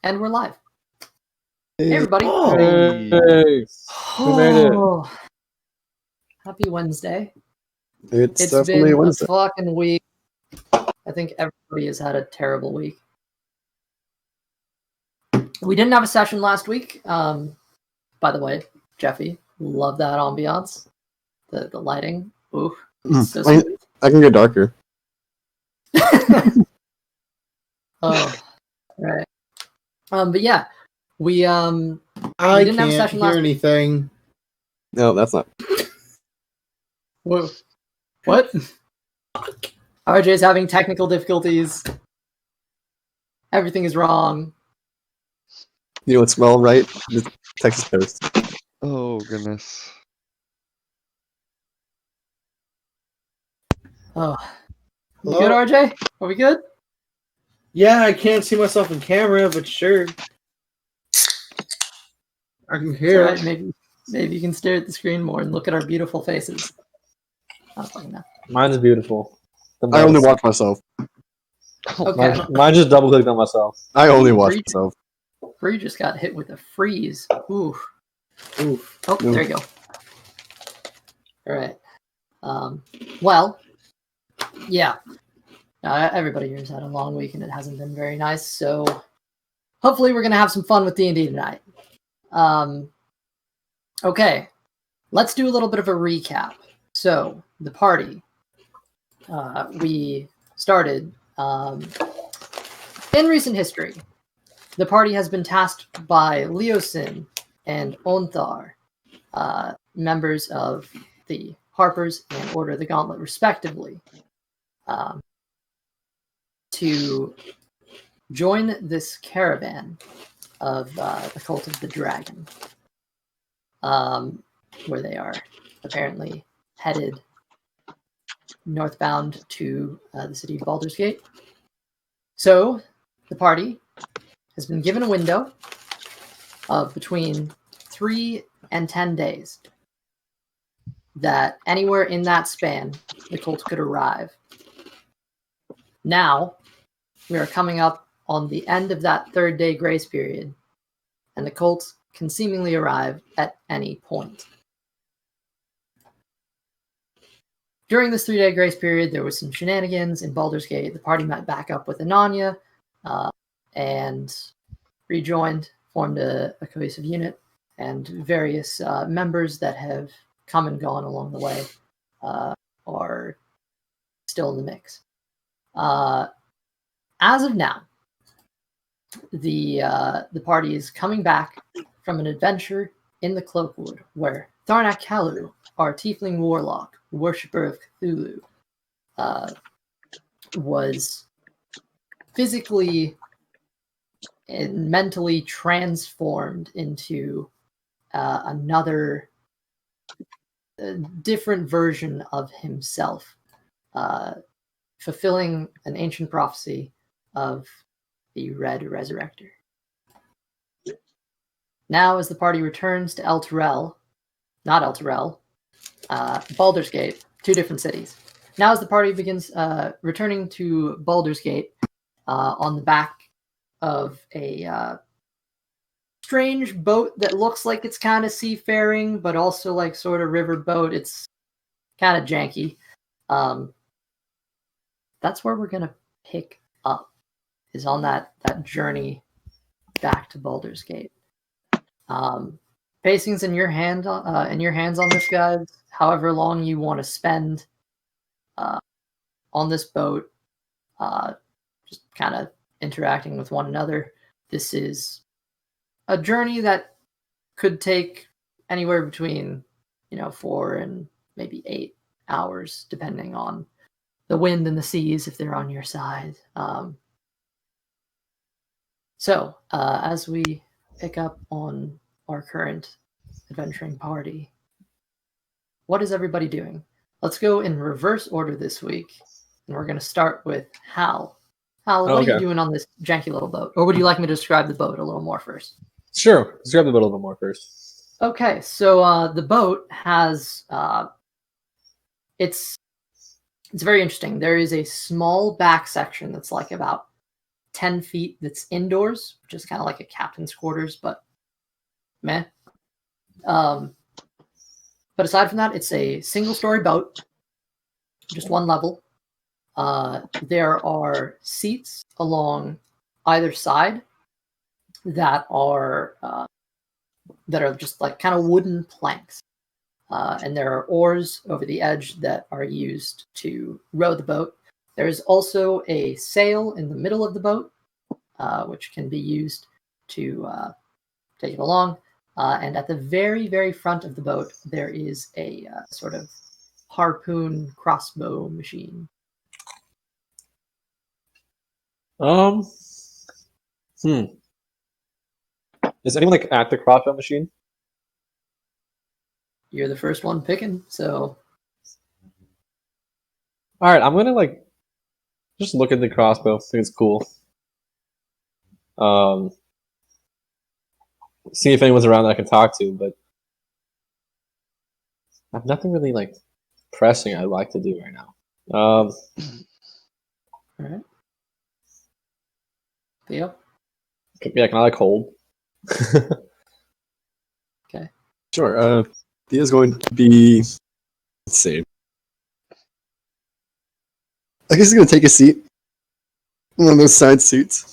And we're live. Hey, everybody. Hey. We made it. Happy Wednesday. It's It's definitely been Wednesday. a fucking week. I think everybody has had a terrible week. We didn't have a session last week. By the way, Jeffy, love that ambiance. The lighting. Ooh, it's so sweet. I can get darker. Oh, right. But yeah, we I didn't have a can't session hear last anything. No, that's not. Whoa. What? RJ's having technical difficulties. Everything is wrong. You know what's well right? The Texas toast. Oh, goodness. Oh. You Hello? good, RJ? Are we good? Yeah, I can't see myself in camera, but sure. I can It's hear. alright, maybe you can stare at the screen more and look at our beautiful faces. I don't fucking know. Mine's beautiful. I only watch myself. Okay. Mine just double clicked on myself. I only watch myself. Bree just got hit with a freeze. Oof. Oof. Oh, there you go. Alright. Well, yeah. Everybody here's had a long week and it hasn't been very nice, so hopefully we're going to have some fun with D&D tonight. Okay. Let's do a little bit of a recap. So, the party. We started in recent history. The party has been tasked by Leosin and Onthar, members of the Harpers and Order of the Gauntlet, respectively, to join this caravan of the Cult of the Dragon, where they are apparently headed northbound to the city of Baldur's Gate. So, the party has been given a window of between 3 and 10 days that anywhere in that span the cult could arrive. Now, we are coming up on the end of that 3rd day grace period, and the cult can seemingly arrive at any point. During this 3-day grace period, there was some shenanigans in Baldur's Gate. The party met back up with Ananya and rejoined, formed a cohesive unit, and various members that have come and gone along the way are still in the mix. As of now, the party is coming back from an adventure in the Cloakwood, where Tharnak Kalu, our tiefling warlock, worshipper of Cthulhu, was physically and mentally transformed into another different version of himself, fulfilling an ancient prophecy of the Red Resurrector. Now, as the party returns to Baldur's Gate, 2 different cities. Now, as the party begins returning to Baldur's Gate on the back of a strange boat that looks like it's kind of seafaring, but also like sort of river boat. It's kind of janky. That's where we're gonna pick up, is on that journey back to Baldur's Gate. Pacing's in your hands on this, guys. However long you want to spend on this boat, just kind of interacting with one another. This is a journey that could take anywhere between 4 and maybe 8 hours, depending on the wind and the seas, if they're on your side. So as we pick up on our current adventuring party, what is everybody doing? Let's go in reverse order this week, and we're going to start with Hal. Hal, what are you doing on this janky little boat? Or would you like me to describe the boat a little more first? Sure. Describe the boat a little bit more first. Okay, so the boat has... It's very interesting. There is a small back section that's like about 10 feet that's indoors, which is kind of like a captain's quarters, but meh. But aside from that, it's a single-story boat, just one level. There are seats along either side that are just like kind of wooden planks, and there are oars over the edge that are used to row the boat. There is also a sail in the middle of the boat, which can be used to take it along. And at the very, very front of the boat, there is a sort of harpoon crossbow machine. Is anyone like at the crossbow machine? You're the first one picking, so All right, I'm gonna like just look at the crossbow. I think it's cool. See if anyone's around that I can talk to, but I have nothing really like pressing I'd like to do right now. all right. Theo? Yeah, can I like hold? Okay. Sure. Thea's going to be. Let's see. I guess he's going to take a seat in one of those side seats.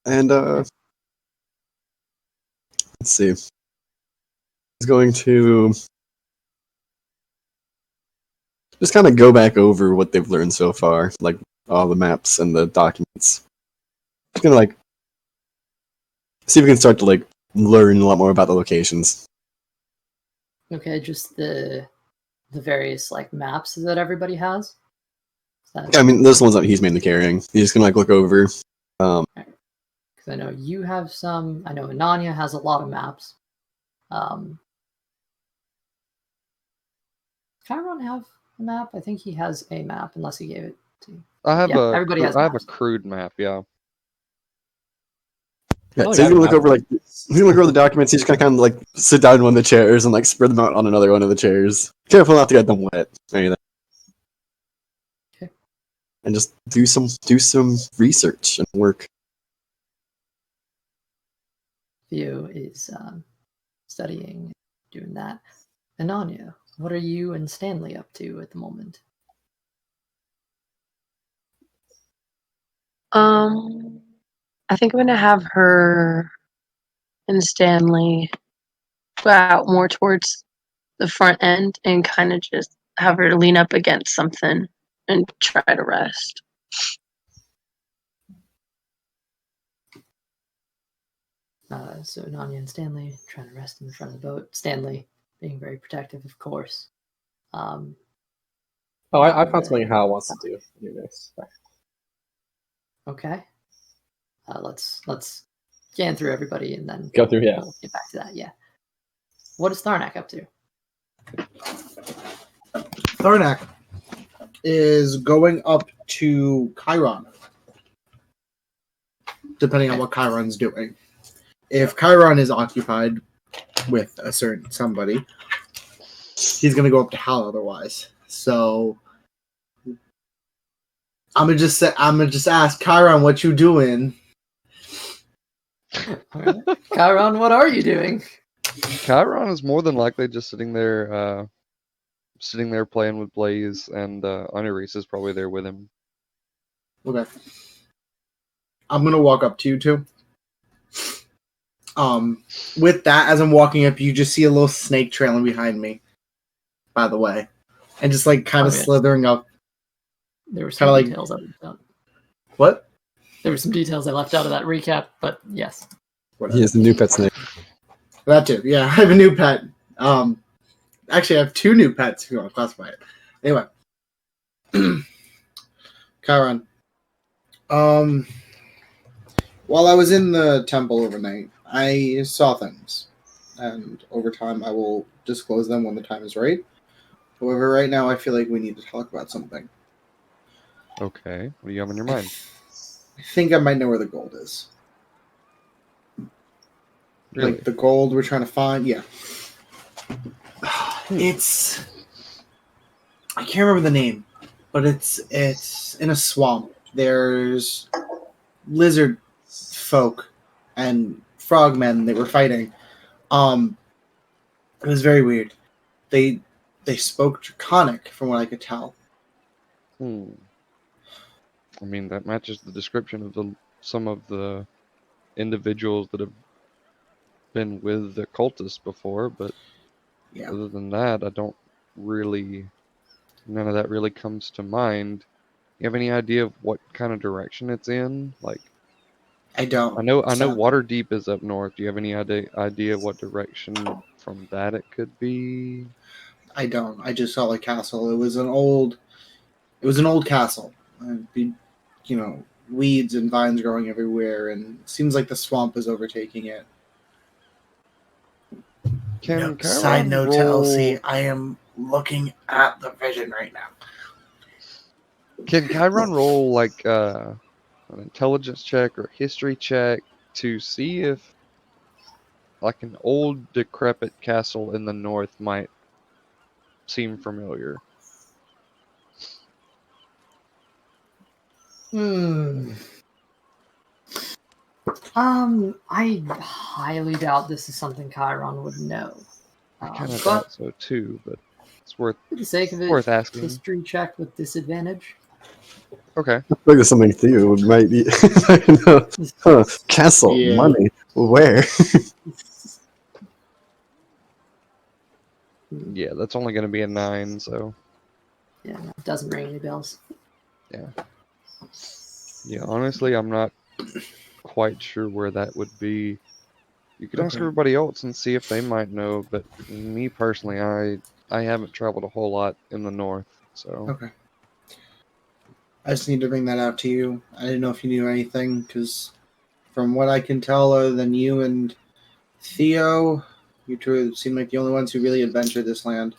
And, let's see. He's going to just kind of go back over what they've learned so far, like all the maps and the documents. He's going to, like, see if we can start to, like, learn a lot more about the locations. Okay, just the various like maps that everybody has. I mean, those are the ones that he's mainly carrying. He's just going to, like, look over. Because I know you have some. I know Ananya has a lot of maps. Chiron have a map? I think he has a map, unless he gave it to you. I have everybody has I have a maps. crude map. Yeah. Yeah, Oh, so yeah, he's gonna look map. over he's gonna look over the documents. He's gonna kind of like sit down in one of the chairs and like spread them out on another one of the chairs. Careful not to get them wet or anything. Okay. And just do some research and work. Theo is studying, doing that. Ananya, what are you and Stanley up to at the moment? I think I'm gonna have her and Stanley go out more towards the front end and kind of just have her lean up against something and try to rest. So Ananya and Stanley trying to rest in the front of the boat. Stanley being very protective, of course. Oh, I found something Hal wants to do. Anyways. Okay. Let's scan through everybody and then Go through, yeah. we'll get back to that. Yeah. What is Tharnak up to? Tharnak is going up to Chiron, depending on what Chiron's doing. If Chiron is occupied with a certain somebody, he's going to go up to Hal otherwise. So I'm gonna just ask Chiron, what you doing? All right. Chiron, what are you doing? Chiron is more than likely just sitting there playing with Blaze, and Aniris is probably there with him. Okay. I'm gonna walk up to you two. With that, as I'm walking up, you just see a little snake trailing behind me. By the way, and just like kind of slithering up. There were some details I left out. What? There were some details I left out of that recap, but yes. He has the new pet snake. That too. Yeah, I have a new pet. Actually, I have two new pets if you want to classify it. Anyway. Chiron. While I was in the temple overnight, I saw things. And over time, I will disclose them when the time is right. However, right now, I feel like we need to talk about something. Okay. What do you have on your mind? I think I might know where the gold is. Really? Like the gold we're trying to find. Yeah. It's... I can't remember the name, but it's in a swamp there's lizard folk and frogmen that were fighting. It was very weird. They spoke Draconic, from what I could tell. I mean, that matches the description of some of the individuals that have been with the cultists before, but Yeah, other than that, none of that really comes to mind. You have any idea of what kind of direction it's in? Like, I don't. I know sadly. Waterdeep is up north. Do you have any idea what direction from that it could be? I don't. I just saw a castle. It was an old castle. Weeds and vines growing everywhere, and it seems like the swamp is overtaking it. Can Side Chiron note to roll? Elsie, I am looking at the vision right now. Can Chiron roll like an intelligence check or history check to see if like an old decrepit castle in the north might seem familiar? I highly doubt this is something Chiron would know. I kind of But thought so too, but it's worth for the sake of it, worth asking. history check with disadvantage. Okay. I feel like there's something Theo might be. Castle, Yeah. money, where? Yeah, that's only going to be a 9, so Yeah, no, it doesn't ring any bells. yeah, honestly, I'm not quite sure where that would be. You could ask Okay. everybody else and see if they might know, but me personally, I haven't traveled a whole lot in the north, so Okay. I just need to bring that out to you. I didn't know if you knew anything, because from what I can tell, other than you and Theo, you two seem like the only ones who really adventure this land.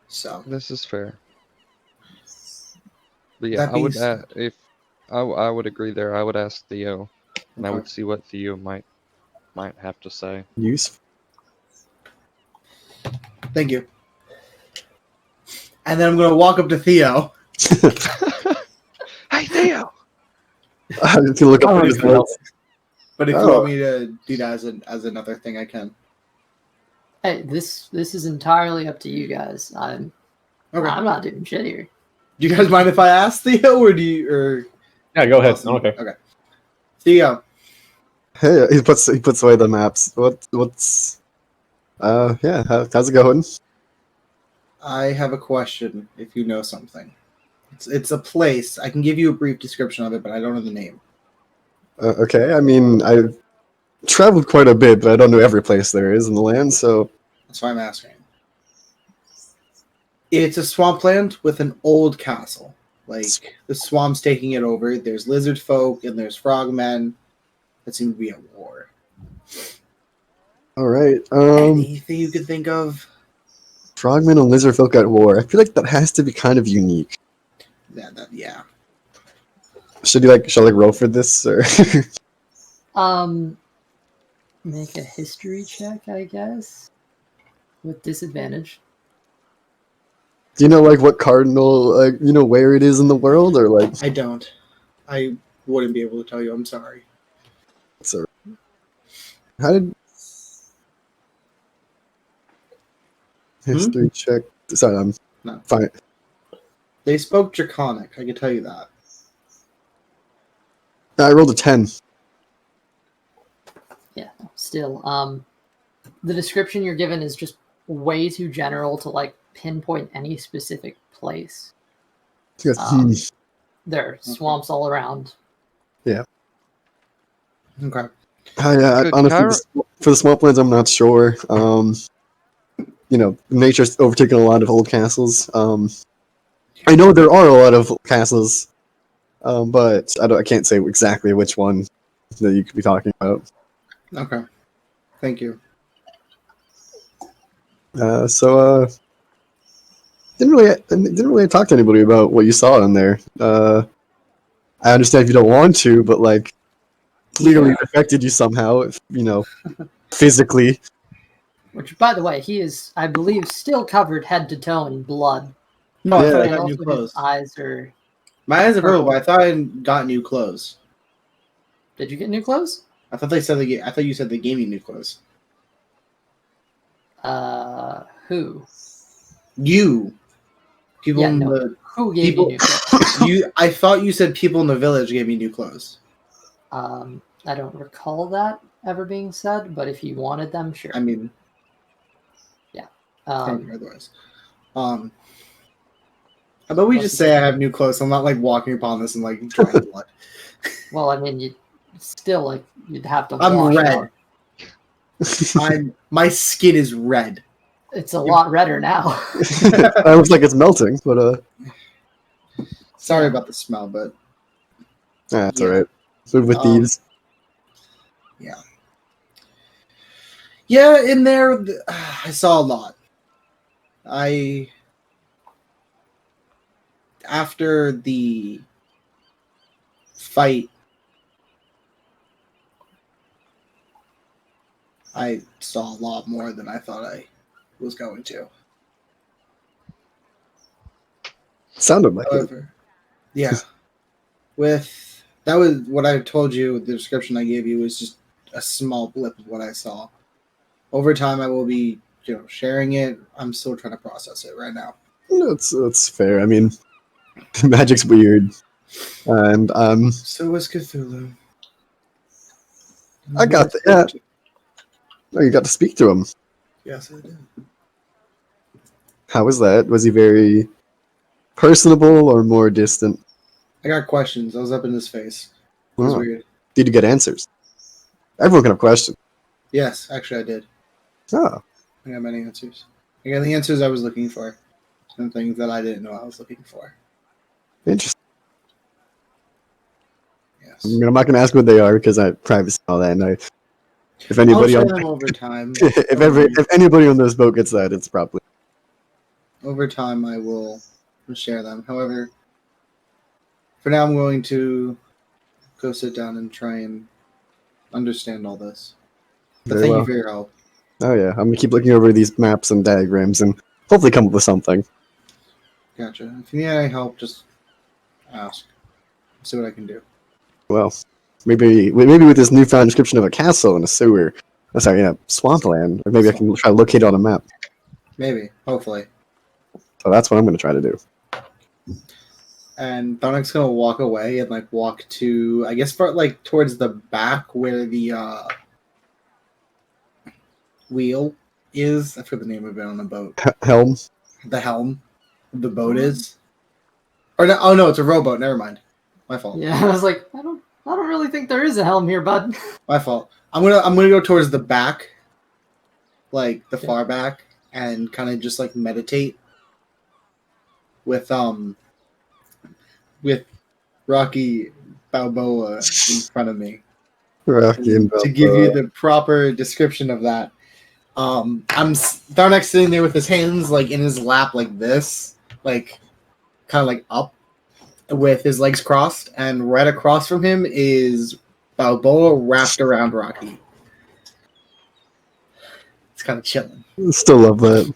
So, this is fair. But yeah, that I being would said, if I would agree there. I would ask Theo, and I Okay. would see what Theo might have to say. Use. Thank you. And then I'm going to walk up to Theo. Hey Theo! If you look up Oh, his okay. notes. But if you Oh. want me to do that as another thing, I can. Hey, this is entirely up to you guys. I'm not doing shit here. Do you guys mind if I ask Theo, or do you? Or Yeah, go ahead. Awesome. Okay. Okay. Theo, Hey, he puts away the maps. What's yeah, how's it going? I have a question. If you know something, it's a place. I can give you a brief description of it, but I don't know the name. Okay, I mean I've traveled quite a bit, but I don't know every place there is in the land, so That's why I'm asking. It's a swampland with an old castle. Like the swamp's taking it over. There's lizard folk and there's frogmen that seem to be at war. alright. Anything you could think of? Frogmen and lizardfolk at war. I feel like that has to be kind of unique. Yeah. Shall I roll for this or Make a history check, I guess, with disadvantage. do you know like what cardinal where it is in the world or like I don't. I wouldn't be able to tell you. I'm sorry. so how did history check? Sorry, I'm No. fine. They spoke Draconic. I can tell you that. I rolled a 10. Yeah, still. The description you're given is just way too general to like pinpoint any specific place. Yes. There are swamps all around. Okay. Could Honestly, for the swamplands, I'm not sure. Nature's overtaken a lot of old castles. I know there are a lot of castles, but I can't say exactly which one that you could be talking about. Okay. Thank you. Didn't really talk to anybody about what you saw in there. I understand if you don't want to, but like, clearly it affected you somehow. Physically. Which, by the way, he is, I believe, still covered head to toe in blood. No, I Yeah. thought I And got new also his clothes. eyes are My eyes are purple, but I thought I got new clothes. Did you get new clothes? I thought I thought you said they gave me new clothes. Who? You. People Yeah, in no. the Who gave people. you new clothes? I thought you said people in the village gave me new clothes. I don't recall that ever being said, but if you wanted them, sure. I mean, can't hear Um, otherwise. How about we just say I have new clothes? So I'm not like walking upon this and like drawing blood. well, I mean, you still like you'd have to I'm wash red. out. My skin is red. It's a lot redder now. It looks like it's melting, but Sorry Yeah. about the smell, but that's Yeah. all right. Move with these. yeah, in there I saw a lot. After the fight, I saw a lot more than I thought I was going to. Sounded like it. However, yeah, that was what I told you. The description I gave you was just a small blip of what I saw. Over time, I will be, sharing it. I'm still trying to process it right now. That's fair. I mean, magic's weird, and So was Cthulhu. I got oh, you got to speak to him. Yes, I did. How was that? Was he very personable or more distant? I got questions. I was up in his face. It was Oh. weird. Did you get answers? Everyone can have questions. Yes, actually, I did. Oh, I got many answers. I got the answers I was looking for, and things that I didn't know I was looking for. interesting. Yes. I'm not going to ask what they are because I privacy and all that. And if I'll anybody share on them over time. if anybody on this boat gets that, it's probably Over time, I will share them. However, for now, I'm going to go sit down and try and understand all this. But very thank well. you for your help. Oh yeah, I'm gonna keep looking over these maps and diagrams and hopefully come up with something. Gotcha. If you need any help, just ask. See what I can do. Well, maybe with this newfound description of a castle and a sewer, sorry, swampland, or maybe I can try to locate it on a map. Maybe. Hopefully. So that's what I'm gonna try to do. And Thonic's gonna walk away and walk to, I guess, towards the back where the wheel is. I forget the name of it on the boat. Helm. The helm of the boat is. Or no, oh no, it's a rowboat. Never mind. My fault. Yeah, I was like, I don't really think there is a helm here, bud. My fault. I'm gonna go towards the back, the far back, and kind of just meditate with Rocky Balboa in front of me. Rocky and To give you the proper description of that, I'm Tharnak sitting there with his hands in his lap like this, kind of up, with his legs crossed, and right across from him is Balboa wrapped around Rocky. It's kind of chilling. Still love that.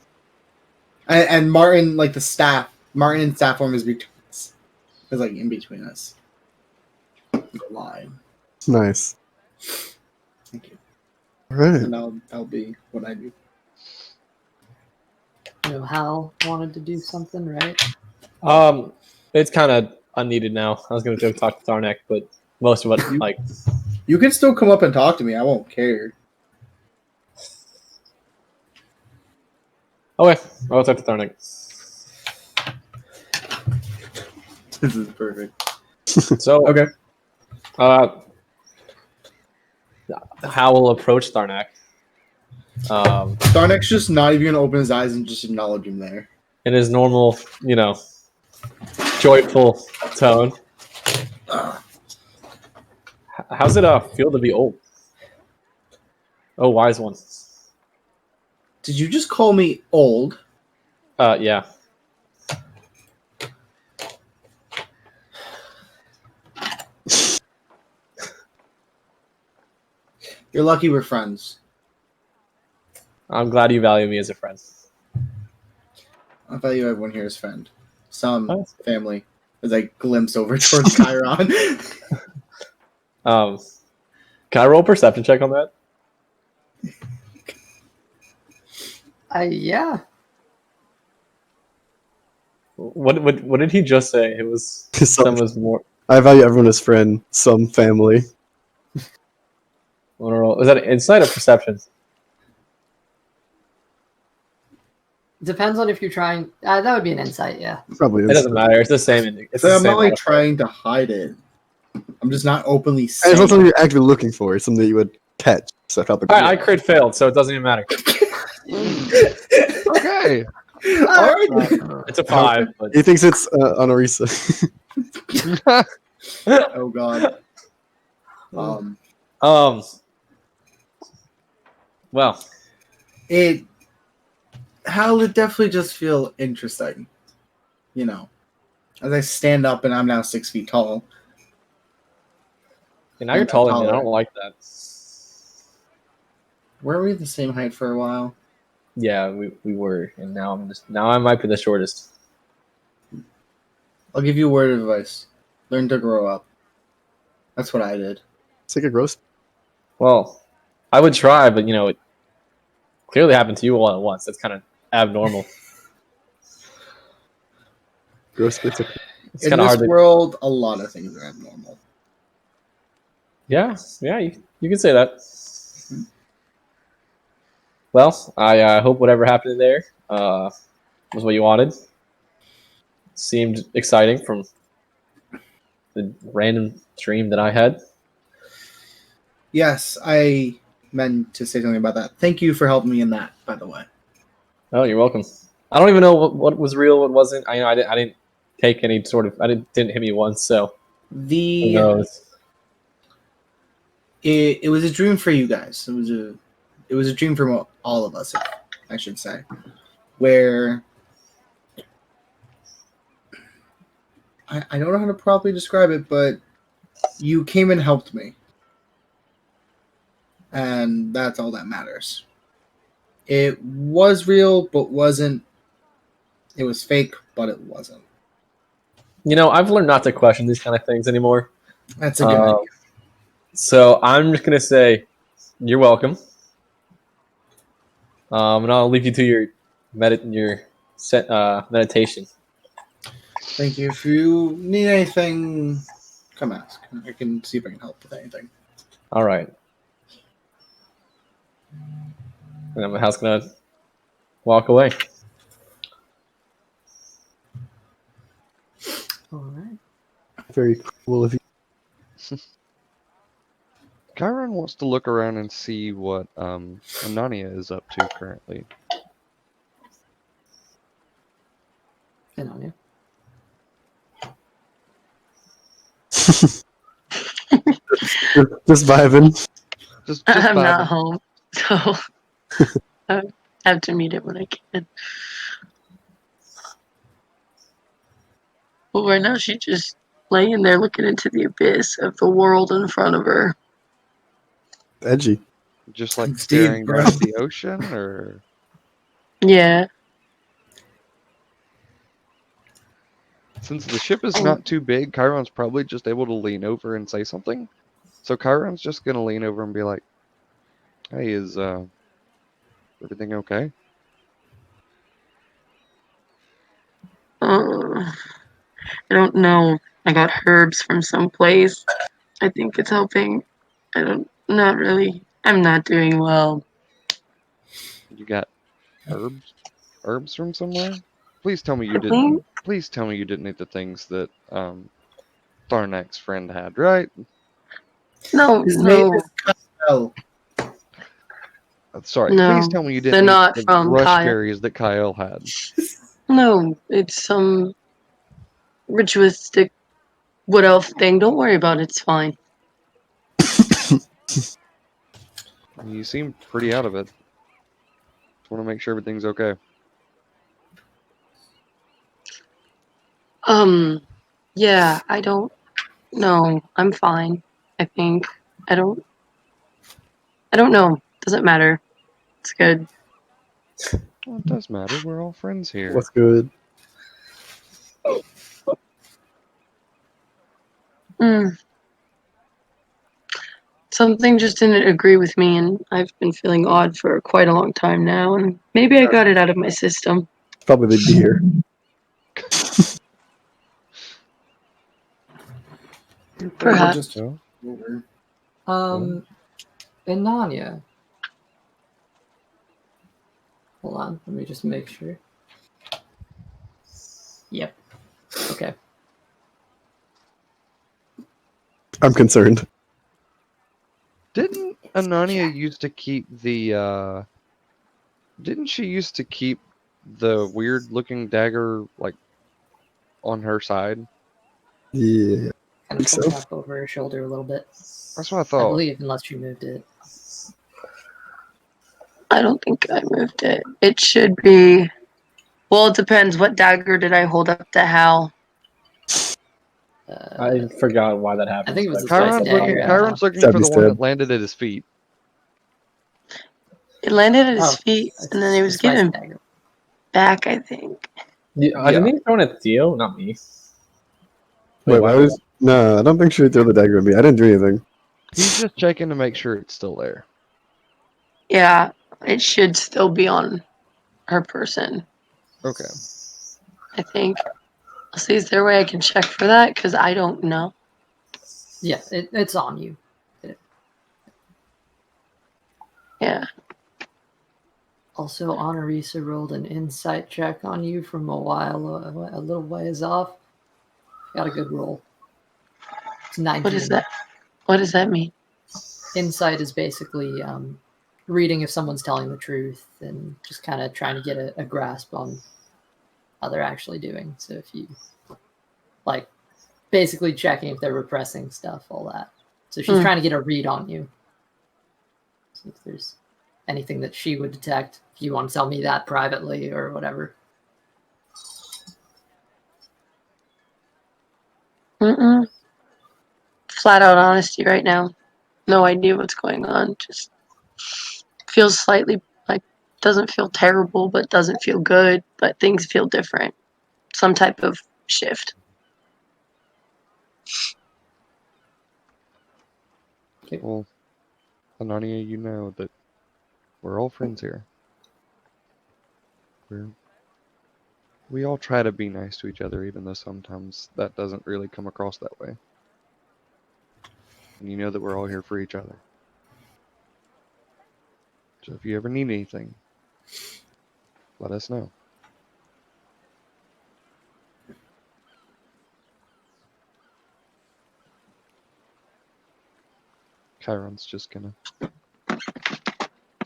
And Martin, the staff, Martin in staff form is between us. Is in between us. The line. Nice. Thank you. All right. And that'll be what I do. Hal wanted to do something, right? It's kind of unneeded now. I was going to go talk to Tharnak, but most of it, You can still come up and talk to me. I won't care. okay, I'll talk to Tharnak. This is perfect. So, Okay. How will approach Tharnak? Tharnak's just not even gonna open his eyes and just acknowledge him there. In his normal, joyful tone. How's it feel to be old? Oh, wise one. Did you just call me old? Yeah. You're lucky we're friends. I'm glad you value me as a friend. I value everyone here as friend. Some Oh. family, as I glimpse over towards Chiron. Can I roll a perception check on that? Yeah. What did he just say? It was some was more. I value everyone as friend, some family. Want to roll? Is that insight or perception? Depends on if you're trying. That would be an insight, yeah. Probably It is. doesn't matter. It's the same. It's So the I'm same not like modifier. trying to hide it. I'm just not openly And saying it's not something it. you're actively looking for. It's something that you would catch. So probably. All right, I crit failed, so it doesn't even matter. Okay. All right. It's a 5. But He thinks it's Honorisa. Oh god. Well, Hal, it definitely just feel interesting. You know, as I stand up and I'm now 6 feet tall. now you're taller than me. I don't like that. Were we the same height for a while? Yeah, we were, and now I might be the shortest. I'll give you a word of advice. Learn to grow up. That's what I did. Take a gross. Well, I would try, but it clearly happened to you all at once. That's kind of abnormal. Gross bits of. It's In kind of this hard to. world, a lot of things are abnormal. Yeah, you can say that. Well, I hope whatever happened there was what you wanted. Seemed exciting from the random dream that I had. Yes, I meant to say something about that. Thank you for helping me in that, by the way. Oh, you're welcome. I don't even know what was real, what wasn't. I didn't take any sort of. Didn't hit me once, so who knows? It was a dream for you guys. It was a dream for all of us, I should say, where I don't know how to properly describe it, but you came and helped me, and that's all that matters. It was real, but wasn't. It was fake, but it wasn't. I've learned not to question these kind of things anymore. That's a good idea. So I'm just gonna say, you're welcome. And I'll leave you to your meditation. Thank you. If you need anything, come ask. I can see if I can help with anything. All right. And I'm just gonna walk away. All right. Very cool of you. Chiron wants to look around and see what Anania is up to currently. And on you. Just vibing. Just I'm not vibing. home, so I have to meet it when I can. Well, right now she's just laying there looking into the abyss of the world in front of her. Edgy. Just like It's deep, staring bro. down at the ocean, or Yeah. since the ship is not too big, Chiron's probably just able to lean over and say something. So Chiron's just gonna lean over and be like, "Hey, is everything okay?" I don't know. I got herbs from someplace. I think it's helping. Not really. I'm not doing well. You got herbs from somewhere? Please tell me you I didn't. think Please tell me you didn't eat the things that Tharnak's friend had, right? no, His name no, is Kyle. Sorry. no. Please tell me you They're didn't eat not the from rush Kyle. berries that Kyle had. No, it's some ritualistic what else thing. Don't worry about it. It's fine. You seem pretty out of it. Just want to make sure everything's okay. Yeah, I don't know. I'm fine. I think. I don't know. Doesn't matter. It's good. Well, it does matter. We're all friends here. What's good? Mm. Something just didn't agree with me, and I've been feeling odd for quite a long time now, and maybe I got it out of my system. Probably the deer. Perhaps. Just So, over. And Nanya. Hold on, let me just make sure. Yep. Okay. I'm concerned. didn't Anania used to keep the? Didn't she used to keep the weird-looking dagger like on her side? Yeah. Kind of Think so. poking up over her shoulder a little bit. That's what I I thought. believe, unless you moved it. I don't think I moved it. It should be. Well, it depends. What dagger did I hold up to Hal? I forgot why that happened. I think it was so the I spice forgot. dagger. I don't know. Chiron's looking Stabby for the one stab. that landed at his feet. It landed at his Oh, feet, it's and then it the was spice given dagger. back, I think. I Yeah. think thrown at Theo, not me. Wait, why was? No, I don't think she would throw the dagger at me. I didn't do anything. He's just checking to make sure it's still there. Yeah, it should still be on her person, Okay. I think. See, is there a way I can check for that? Because I don't know. Yeah, it's on you. Yeah. Also, Honorisa rolled an insight check on you from a little ways off. Got a good roll. It's 19. What is that? What does that mean? Insight is basically reading if someone's telling the truth and just kind of trying to get a grasp on how they're actually doing. So if you, like, basically checking if they're repressing stuff, all that. So she's trying to get a read on you. So if there's anything that she would detect, if you want to tell me that privately or whatever. Mm-mm. Flat out honesty right now. No idea what's going on. Just feels slightly like, doesn't feel terrible, but doesn't feel good, but things feel different. Some type of shift. Well, Anania, you know that we're all friends here. We all try to be nice to each other, even though sometimes that doesn't really come across that way. And you know that we're all here for each other. So if you ever need anything, let us know. Chiron's just gonna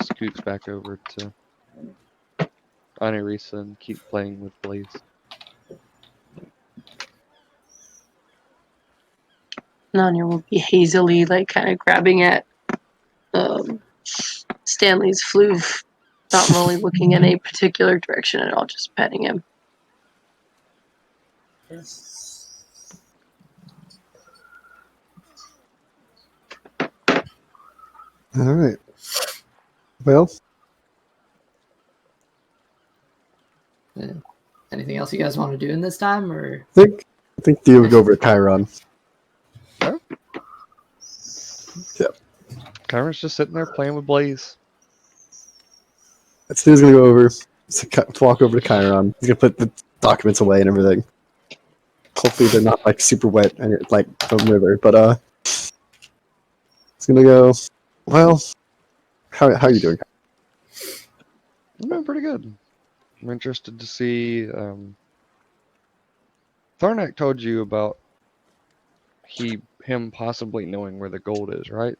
scooch back over to Anirisa and keep playing with Blaze. Nanya will be hazily, like, kind of grabbing at Stanley's floof, not really looking in a particular direction at all, just petting him. All right. Well, Yeah. Anything else you guys want to do in this time, or I think Theo would go over to Chiron. Yeah. Yep. Chiron's just sitting there playing with Blaze. Theo's gonna go over to walk over to Chiron. He's gonna put the documents away and everything. Hopefully they're not like super wet and like from the river, but he's gonna go. Well, how are you doing? I'm doing pretty good. I'm interested to see. Tharnak told you about him possibly knowing where the gold is, right?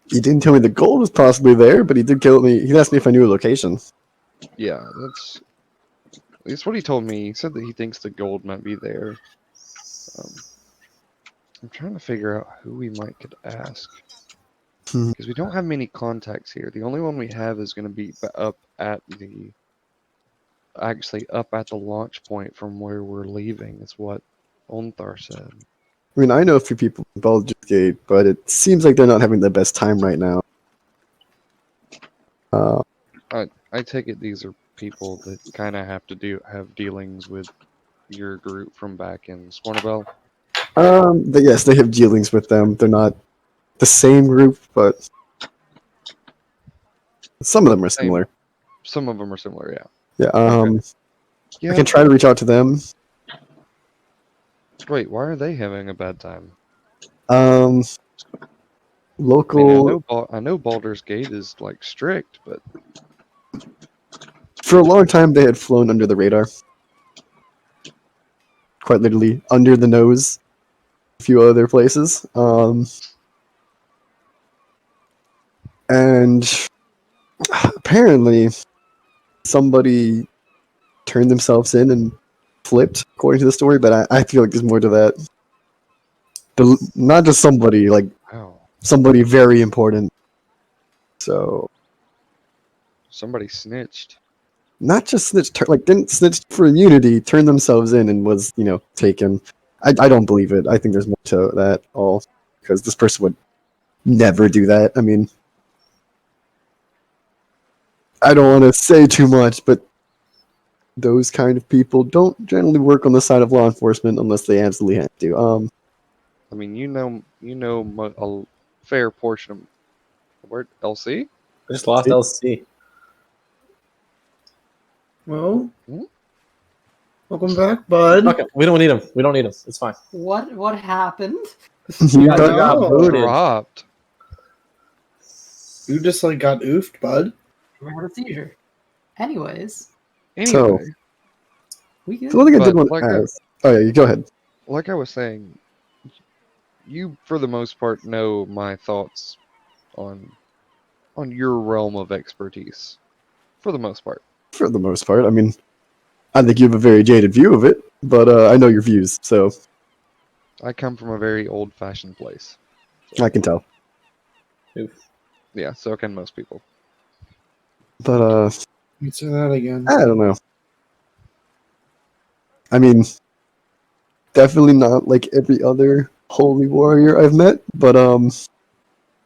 He didn't tell me the gold was possibly there, but he did tell me. He asked me if I knew a location. Yeah, that's at least what he told me. He said that he thinks the gold might be there. I'm trying to figure out who we could ask. Because we don't have many contacts here. The only one we have is going to be up at the launch point from where we're leaving. Is what Onthar said. I mean, I know a few people in Baldur's Gate, but it seems like they're not having the best time right now. I take it these are people that kind of have dealings with your group from back in Scornabel. But yes, they have dealings with them. They're not the same group, but some of them are Same. similar. Some of them are similar, yeah. Yeah. Okay. I Yeah. can try to reach out to them. Wait, why are they having a bad time? Local. I know Baldur's Gate is like strict, but For a long time, they had flown under the radar. Quite literally, under the nose. A few other places. And apparently, somebody turned themselves in and flipped, according to the story. But I feel like there's more to that. Not just somebody, like wow, somebody very important. So somebody snitched. not just snitched, like didn't snitch for immunity, turned themselves in and was taken. I don't believe it. I think there's more to that all because this person would never do that. I mean, I don't want to say too much, but those kind of people don't generally work on the side of law enforcement unless they absolutely have to. I mean, a fair portion of where LC. I just lost See? LC. Well, Hmm? welcome back, bud. Okay, we don't need him. We don't need him. It's fine. What happened? You I got- know. booted. Dropped. You just like got oofed, bud. I had a seizure. Anyways, Anyway, we good. the one thing I did But want to ask. Oh yeah, you go ahead. like I was saying, you for the most part know my thoughts on your realm of expertise. For the most part. For the most part, I mean, I think you have a very jaded view of it, but I know your views, so I come from a very old-fashioned place. I can tell. Oof. Yeah, so can most people. But Let's say that again. I don't know. I mean, definitely not like every other holy warrior I've met, but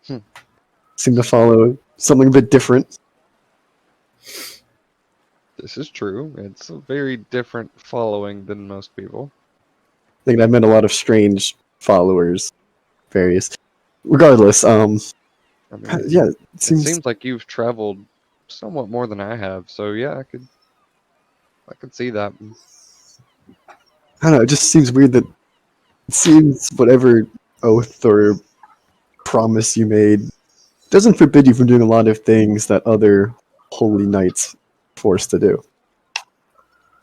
Hmm. seem to follow something a bit different. This is true. It's a very different following than most people. I think I've met a lot of strange followers, various. Regardless, I mean, yeah, it it seems. seems like you've traveled somewhat more than I have, so yeah, I could see that. I don't know. It just seems weird that it seems whatever oath or promise you made doesn't forbid you from doing a lot of things that other holy knights are forced to do.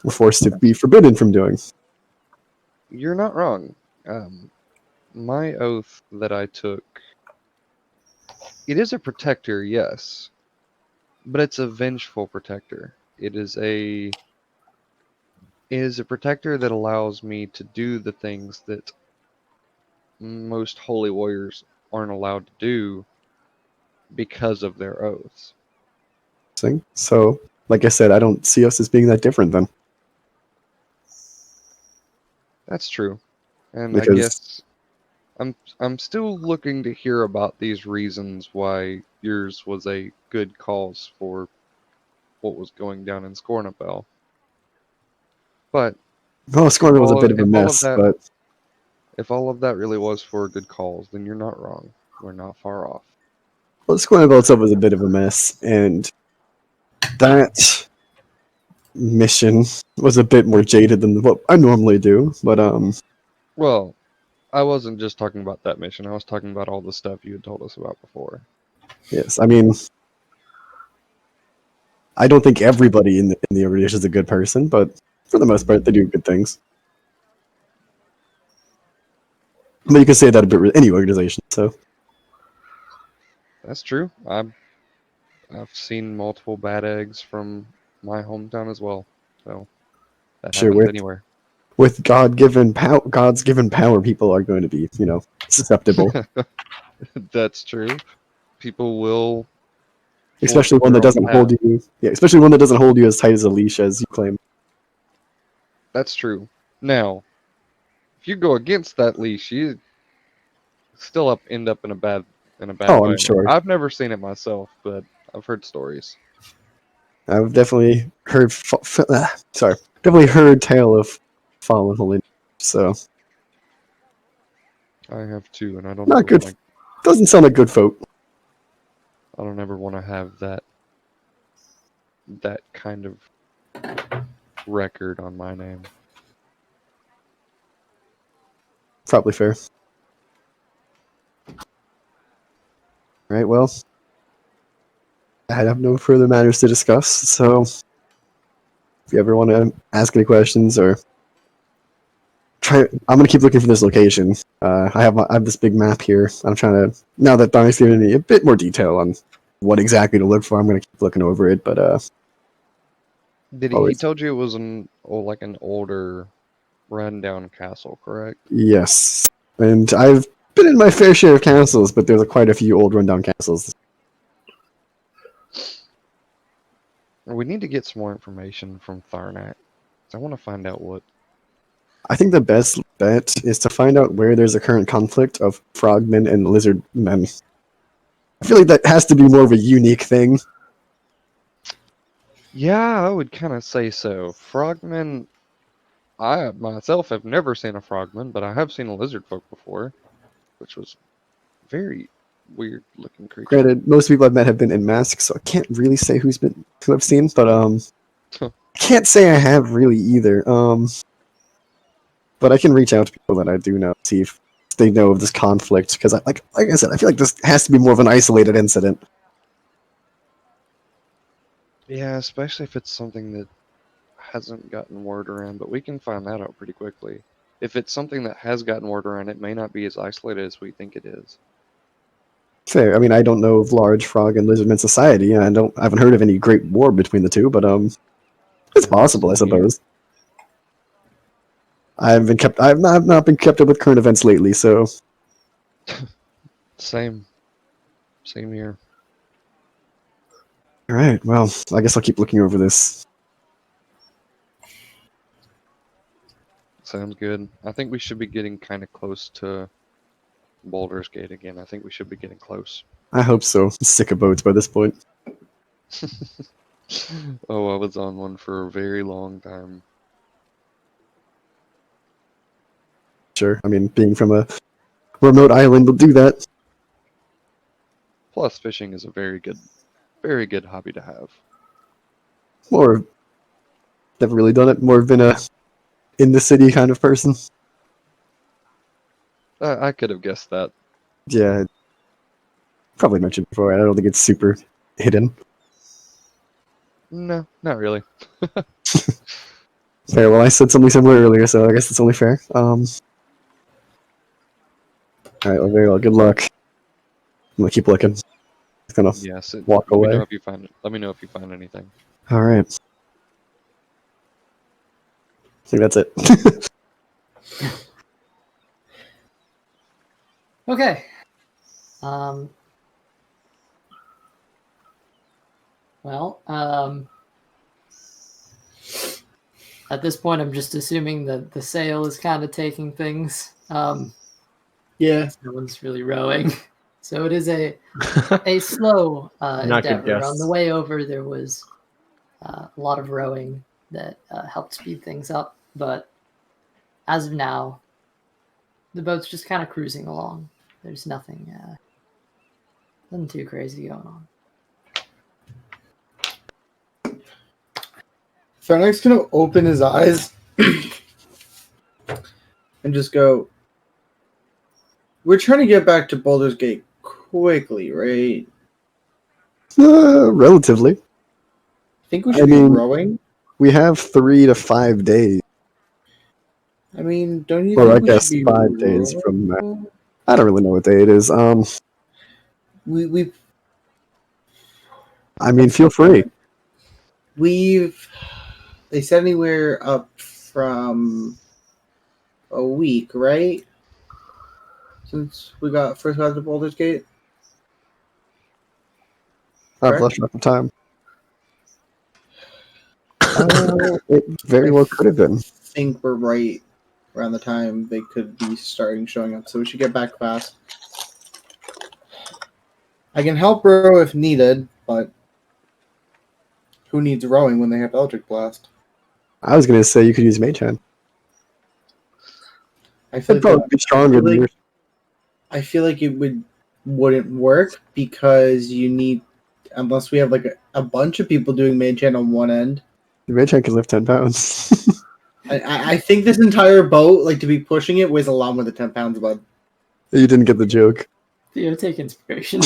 Were forced to be forbidden from doing. You're not wrong. My oath that I took, it is a protector, yes, but it's a vengeful protector. It is a protector that allows me to do the things that most holy warriors aren't allowed to do because of their oaths. So, like I said, I don't see us as being that different then. That's true. And I Because- guess I'm still looking to hear about these reasons why yours was a good cause for what was going down in Scornabel. But Well, Scorner was a bit of a if all of mess, that- but if all of that really was for a good cause, then you're not wrong. We're not far off. well, Scorner itself was a bit of a mess, and that mission was a bit more jaded than what I normally do. But Well, I wasn't just talking about that mission. I was talking about all the stuff you had told us about before. yes, I mean, I don't think everybody in the organization is a good person, but for the most part, they do good things. But you can say that about any organization. So That's true. I've seen multiple bad eggs from my hometown as well. So that Sure, happens with- anywhere. with God's given power, people are going to be, susceptible. That's true. People will Especially one that their own doesn't hold you. Yeah, especially one that doesn't hold you as tight as a leash as you claim. That's true. Now, if you go against that leash, you still end up in a bad Oh, way. I'm sure. I've never seen it myself, but I've heard stories. I've definitely heard. Definitely heard tale of fallen holy. So I have two, and I don't Not ever good. wanna, Doesn't sound like good folk. I don't ever want to have that kind of record on my name. Probably fair. Alright, well, I have no further matters to discuss, so if you ever want to ask any questions or I'm gonna keep looking for this location. I have this big map here. I'm trying to, now that Donnie's given me a bit more detail on what exactly to look for, I'm gonna keep looking over it, but Did he? He always, told you it was an older, rundown castle, correct? yes. And I've been in my fair share of castles, but there's quite a few old rundown castles. We need to get some more information from Tharnak. I want to find out what. I think the best bet is to find out where there's a current conflict of frogmen and lizard men. I feel like that has to be more of a unique thing. Yeah, I would kind of say so. Frogmen. I myself have never seen a frogman, but I have seen a lizard folk before, which was very weird looking creature. Granted, most people I've met have been in masks, so I can't really say who I've seen, but I can't say I have really either. But I can reach out to people that I do know, see if they know of this conflict, because like I said, I feel like this has to be more of an isolated incident. Yeah, especially if it's something that hasn't gotten word around, but we can find that out pretty quickly. If it's something that has gotten word around, it may not be as isolated as we think it is. Fair. I mean, I don't know of large frog and lizardman society. I haven't heard of any great war between the two, but it's possible, I Same here. suppose. I've not been kept up with current events lately, so Same here. all right. Well, I guess I'll keep looking over this. Sounds good. I think we should be getting kind of close to Baldur's Gate again. I think we should be getting close. I hope so. I'm sick of boats by this point. Oh, I was on one for a very long time. Sure. I mean, being from a remote island will do that. Plus, fishing is a very good hobby to have. Or never really done it. More been a in the city kind of person. I could have guessed that. Yeah, probably mentioned before. I don't think it's super hidden. No, not really. Fair. Well, I said something similar earlier, so I guess it's only fair. All right. Well, very well. Good luck. I'm gonna keep looking. Just gonna Yes. walk Let me away. know if you find it. Let me know if you find anything. All right. I think that's it. Okay. Well, at this point, I'm just assuming that the sail is kind of taking things. Yeah. No one's really rowing, so it is a slow Not good endeavor. guess. On the way over, there was a lot of rowing that helped speed things up, but as of now, the boat's just kind of cruising along. There's nothing too crazy going on. Fenric's gonna open his eyes and just go, we're trying to get back to Baldur's Gate quickly, right? Relatively. I think we should be rowing. We have 3 to 5 days. I mean, don't you Or I think we guess should be 5 days from now. rowing? I don't really know what day it is. We I mean, feel free. they said anywhere up from a week, right? Since we first got to Baldur's Gate. I've lost track of time. It very well could have been. I think we're right around the time they could be showing up, so we should get back fast. I can help row if needed, but who needs rowing when they have Eldritch Blast? I was gonna say you could use Mage Hand. I feel It'd probably be stronger than yours. I feel like it wouldn't work because you need, unless we have like a bunch of people doing mage hand on one end. The mage hand can lift 10 pounds. I think this entire boat, like to be pushing it, weighs a lot more than 10 pounds, bud. You didn't get the joke. Theo, take inspiration.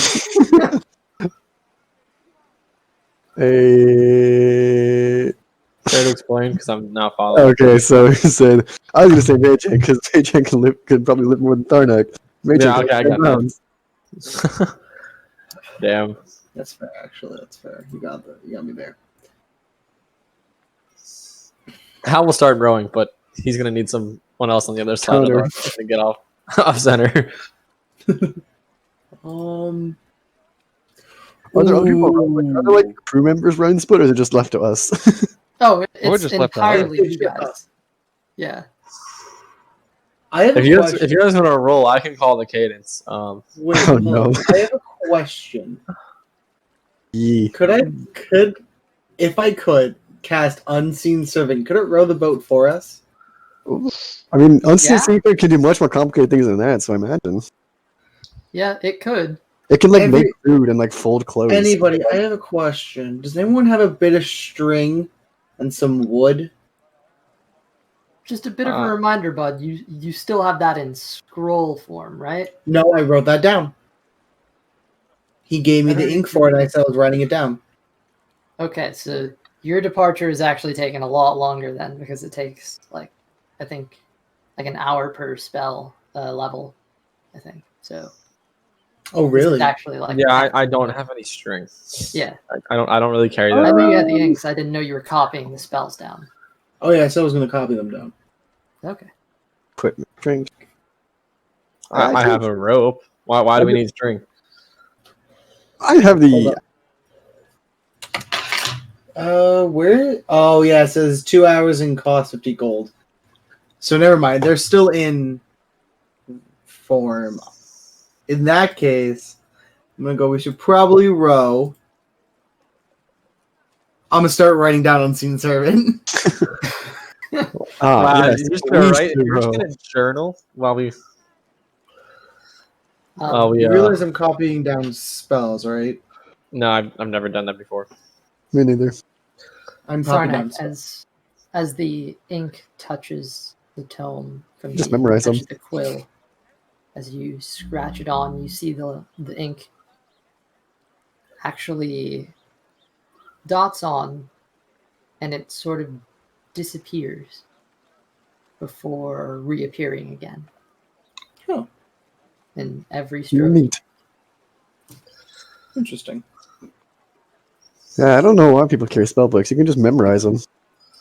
Hey. Try to explain because I'm not following. Okay, so he said I was gonna say mage hand because mage hand could probably lift more than Tharnak. Mage Yeah, hand okay, I can got lift 10 that. Damn. That's fair, actually. That's fair. You got me there. Hal will start rowing, but he's gonna need someone else on the other side Connor. of us to get off center. Are there other people? Are there like crew members running the boat, or is it just left to us? Oh, Or it's just left to entirely us. you guys. Yeah. I have If a you question. guys, if you guys want to roll, I can call the cadence. Wait, Oh, hold no. on. I have a question. Yee. If I could cast Unseen Servant, could it row the boat for us? I mean, Unseen Yeah. Seeker can do much more complicated things than that. So I imagine Yeah, it could. it can like Every- make food and like fold clothes. Anybody, I have a question. Does anyone have a bit of string and some wood? Just a bit of a reminder, bud. You still have that in scroll form, right? No, I wrote that down. He gave me the ink for it, and I said I was writing it down. Okay, so your departure is actually taking a lot longer then, because it takes I think an hour per spell level. I think so. Oh, This really? is actually like Yeah, I don't have any string. Yeah. I don't really carry I that. knew you had the inks. I didn't know you were copying the spells down. Oh, yeah, I said I was going to copy them down. Okay. Equipment, drink. I have a rope. Why do we need string? I have the. Where? Oh, yeah, it says 2 hours and cost 50 gold. So never mind. They're still in form. In that case, I'm going to go, we should probably row. I'm going to start writing down Unseen Servant. Wow, Yes, you're just please gonna write. do, You're just bro. gonna journal while we. You realize I'm copying down spells, right? No, I've never done that before. Me neither. I'm copying down Sarnak, spells. as the ink touches the tome from Just memorize them. the quill, as you scratch it on, you see the ink actually dots on, and it sort of disappears before reappearing again. Huh. In every stroke. Neat. Interesting. Yeah, I don't know why people carry spell books. You can just memorize them.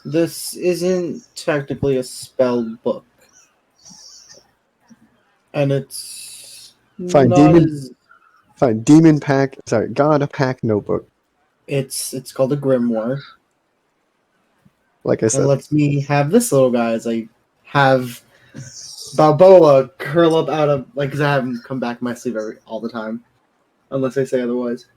This isn't technically a spell book. And it's Fine, not demon. as... Fine, demon pack. Sorry, god pack notebook. It's called a grimoire. Like I said, And lets me have this little guy as I have Balboa curl up out of, like, because I have him come back in my sleeve all the time, unless I say otherwise.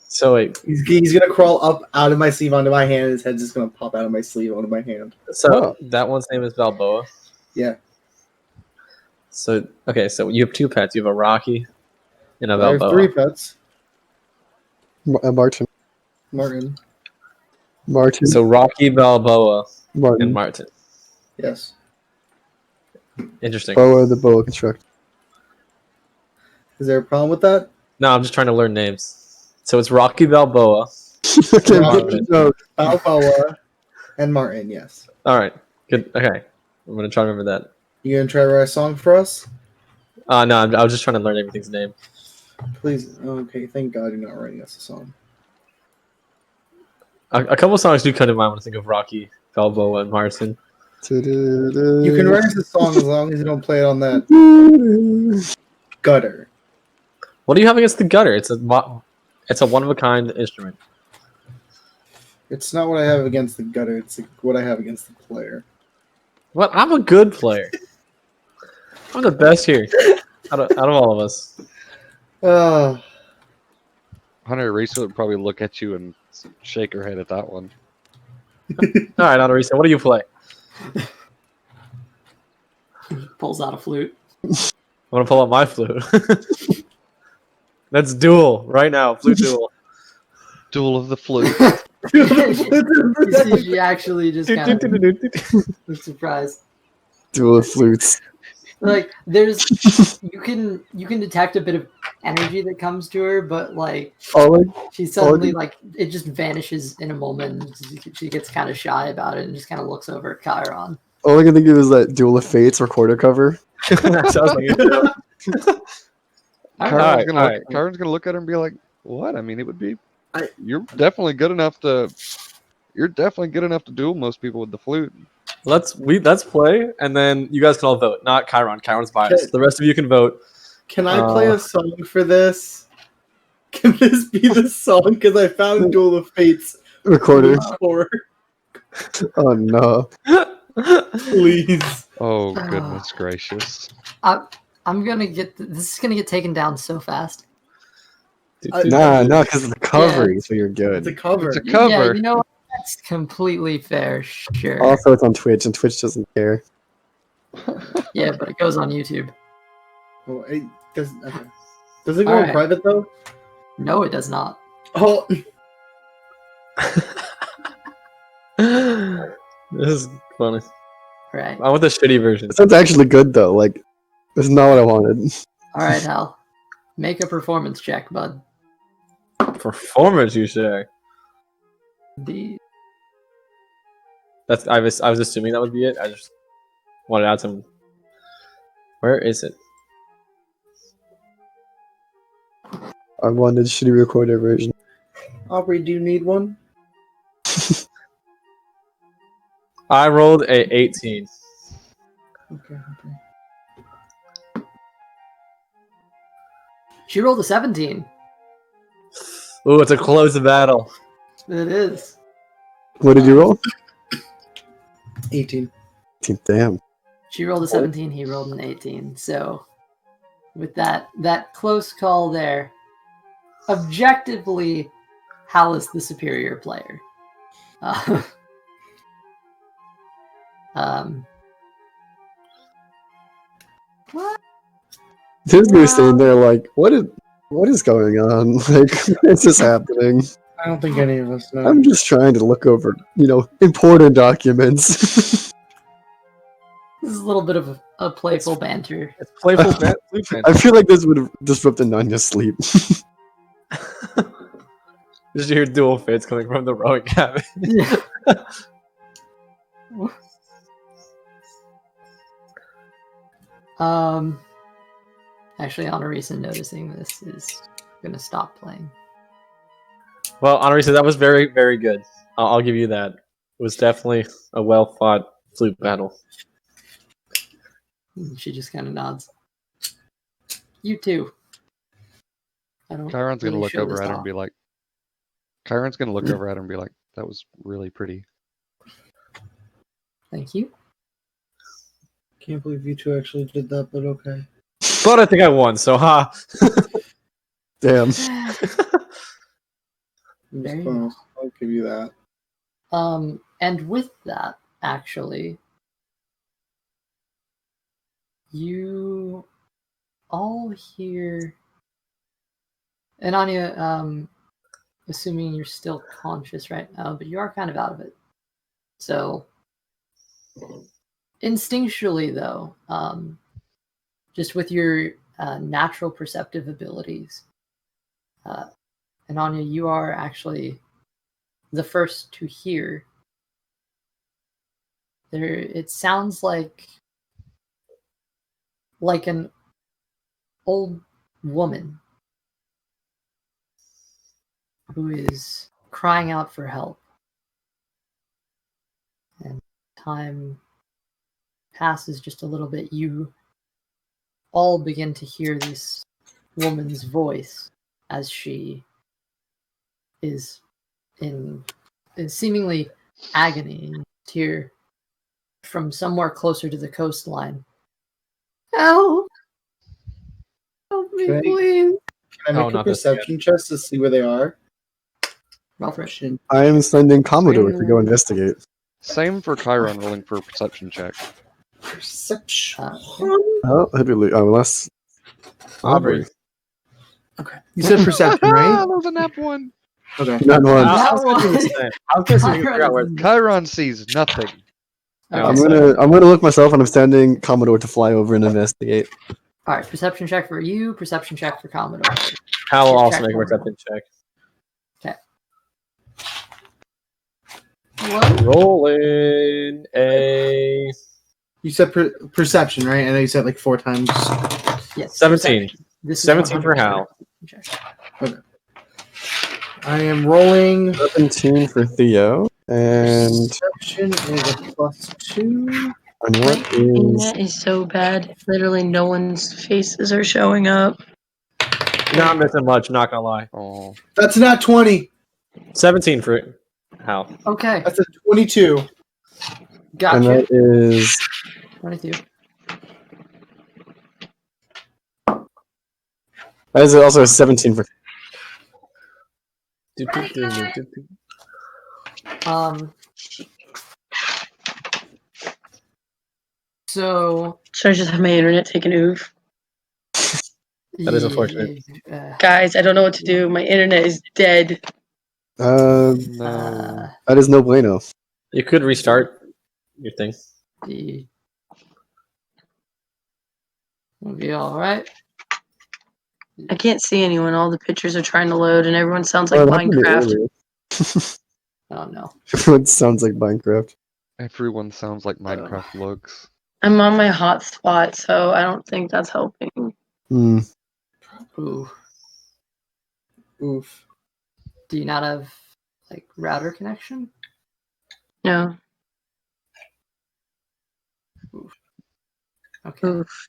So wait, He's gonna crawl up out of my sleeve onto my hand, and his head's just gonna pop out of my sleeve onto my hand. so that one's name is Balboa. Yeah. So okay, so you have two pets. You have a Rocky and a I Balboa. have 3 pets. Martin. Martin. So Rocky, Balboa, Martin. and Martin. Yes. Interesting. Boa the boa construct. Is there a problem with that? No, I'm just trying to learn names. So it's Rocky Balboa. Okay, Martin. no, Balboa and Martin, yes. All right, good. Okay, I'm gonna try to remember that. You gonna try to write a song for us? No, I was just trying to learn everything's name. Please. Okay, thank God you're not writing us a song. A couple songs do come to mind when I think of Rocky, Balboa, and Martin. You can write us a song as long as you don't play it on that gutter. What do you have against the gutter? It's a one of a kind instrument. It's not what I have against the gutter. It's what I have against the player. What? I'm a good player. I'm the best here out of all of us. Hunter Reese would probably look at you and shake her head at that one. All right, Anarisa, what do you play? Pulls out a flute. want to pull out my flute. Let's duel right now. Flute duel. Duel of the flute. She actually just kind of was surprised. Duel of flutes. Like there's you can detect a bit of energy that comes to her, but like she suddenly like it just vanishes in a moment. She gets kind of shy about it and just kind of looks over at Chiron. All I can think of is that Duel of Fates recorder cover. That sounds like it. Chiron's gonna look at her and be like, "What? I mean, it would be. You're definitely good enough to duel most people with the flute." Let's play, and then you guys can all vote. Not Chiron. Chiron's biased. The rest of you can vote. Can I play a song for this? Can this be the song? Because I found Duel of Fates Recorder. for. Oh no. Please. Oh goodness gracious! I'm gonna get this is gonna get taken down so fast. Nah, because of the cover, so you're good. It's a cover. It's a cover. Yeah, you know what? That's completely fair. Sure. Also, it's on Twitch, and Twitch doesn't care. Yeah, but it goes on YouTube. Oh, it does it go Alright. on private though? No, it does not. Oh, This is funny. Right. I want the shitty version. It sounds actually good though. Like, this is not what I wanted. All right, Hal. Make a performance check, bud. Performance, you say? The I was assuming that would be it. I just wanted to add some. Where is it? I wanted shitty recorder version. Aubrey, do you need one? I rolled a 18. Okay. she rolled a 17. Ooh, it's a close battle. It is. What did you roll? 18. Damn. She rolled a 17. He rolled an 18. So, with that close call there, objectively, Hal is the superior player. What? Disney's standing there like, what is going on? Like, what is this happening? I don't think any of us know. I'm just trying to look over, important documents. This is a little bit of a playful banter. It's playful flute band. I feel like this would have disrupted Nanya's sleep. Just hear dual fits coming from the rowing cabin. Yeah. Actually, Honorisa noticing this is gonna stop playing. Well, Honorisa, that was very, very good. I'll give you that. It was definitely a well-fought flute battle. She just kind of nods. You too. Chiron's gonna look over at her and be like, "That was really pretty." Thank you. Can't believe you two actually did that, but okay. But I think I won, so ha. Damn. Very Well, I'll give you that. And with that, actually, you all hear, and Anya, assuming you're still conscious right now, but you are kind of out of it. So, instinctually, though, just with your natural perceptive abilities, and Anya, you are actually the first to hear. It sounds like an old woman who is crying out for help. And time passes just a little bit. You all begin to hear this woman's voice as she is in seemingly agony. You hear from somewhere closer to the coastline, "Help! Help me, please!" Can I make a perception check to see where they are? Roll for it. I am sending Commodore to go investigate. Same for Chiron rolling for a perception check. Perception. Oh, unless Aubrey. Okay. You said perception, That right? was a nap one. Okay. Not one. I was going to do the same. I was going to see if you figure out where. Chiron sees nothing. Okay. I'm gonna look myself, and I'm standing Commodore to fly over and investigate. All right, perception check for you. Perception check for Commodore. Hal will also Check make a one. perception check. What? Rolling a You said perception, right? I know you said like 4 times. Yes. 17. Perception. This is 17 for 100% Hal. check. I am rolling. 17 for Theo, and Perception is a +2. what My is internet is so bad. Literally, no one's faces are showing up. Not missing much, not going to lie. Oh, That's not 20. 17 for Hal. Okay, That's a 22. and gotcha. that is 22. also a 17 for. So Should I just have my internet take an oof? That is unfortunate. Guys, I don't know what to do. My internet is dead. no. That is no bueno. You could restart your thing. The will be all right. I can't see anyone. All the pictures are trying to load, and everyone sounds like Oh, that happened to me Minecraft. earlier. Oh no. It sounds like Minecraft. Everyone sounds like Minecraft looks. I'm on my hotspot, so I don't think that's helping. Hmm. Ooh. Oof. Do you not have like router connection? No. Okay. Oof.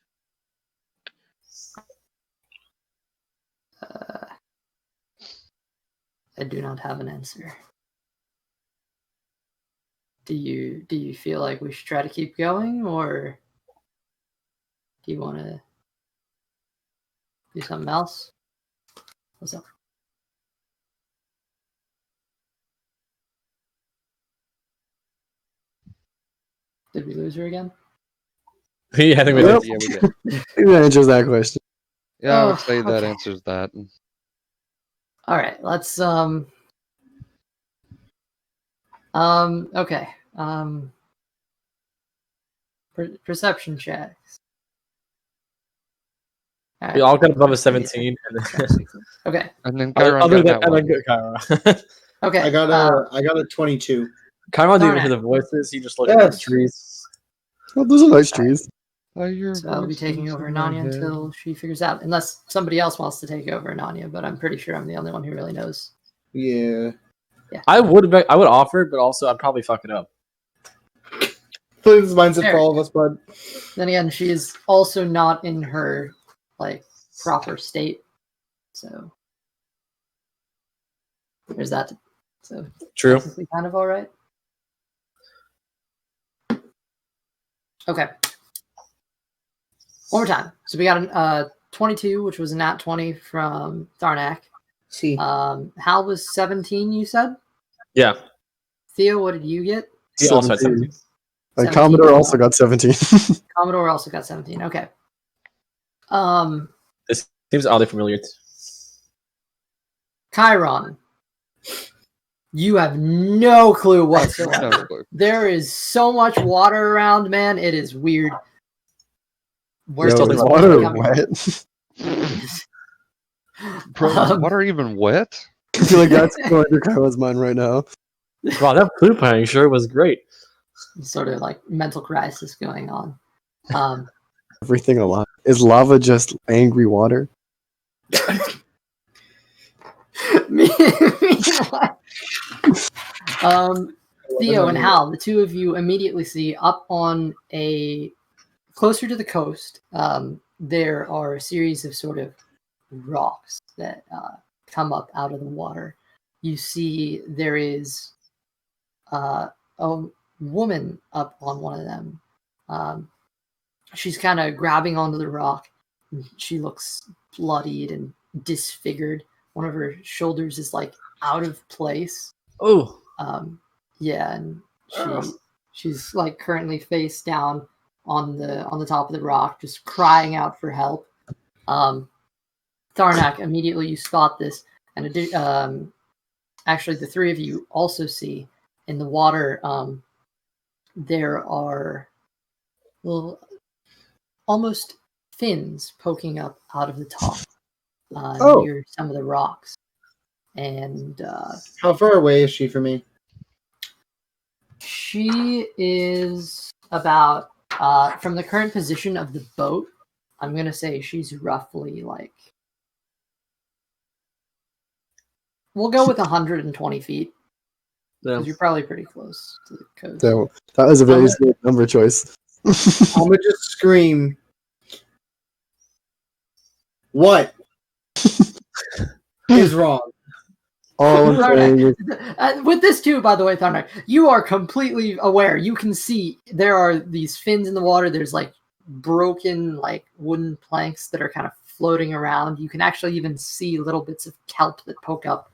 I do not have an answer. Do you feel like we should try to keep going, or do you want to do something else? What's up? Did we lose her again? Yeah, I think we Yep. did. Yeah, we did. I think that answers that question. Yeah, I Oh, would say that okay. answers that. All right, let's okay. Perception checks. We all got above a 17. Okay. And then Chiron Other got than that one. good Chiron. Okay. I got a 22. Chiron didn't Darn even it. hear the voices. He just looked at the Yes. trees. Oh, those are nice trees. So I'll be taking over Nanya until she figures out, unless somebody else wants to take over Nanya, but I'm pretty sure I'm the only one who really knows. Yeah. I would offer, but also I'd probably fuck it up. Please mindset Fair. for all of us, bud. Then again, she is also not in her like proper state, so there's that. So True. technically kind of all right. Okay. One more time. So we got a 22, which was a nat 20 from Tharnak. See. Hal was 17, you said? Yeah. Theo, what did you get? He also had 17. 17. Commodore also got 17. Commodore also got 17. Okay. This seems oddly familiar. Chiron, you have no clue whatsoever. No clue. There is so much water around, man. It is weird. Where's Yo, still is think water coming wet? Bro, is water even wet? I feel like that's going through Kyla's mind right now. Wow, that flute playing sure was great. Sort of like mental crisis going on. Everything alive. Is lava just angry water? Theo and Hal, the two of you immediately see up on closer to the coast, there are a series of sort of rocks that come up out of the water. You see there is a woman up on one of them. She's kind of grabbing onto the rock. She looks bloodied and disfigured. One of her shoulders is like out of place. Oh. Yeah, and she's like currently face down on the top of the rock, just crying out for help. Tharnak, immediately you spot this, and actually the three of you also see in the water there are little, almost fins poking up out of the top near some of the rocks. And How far away is she from me? she is about, from the current position of the boat, I'm going to say she's roughly like, we'll go with 120 feet. Yeah. Because you're probably pretty close to the coast. So that was a very smart number choice. I'm gonna just scream. What is wrong? All I'm saying is, With this too, by the way, Tharnak, you are completely aware. You can see there are these fins in the water. There's like broken like wooden planks that are kind of floating around. You can actually even see little bits of kelp that poke up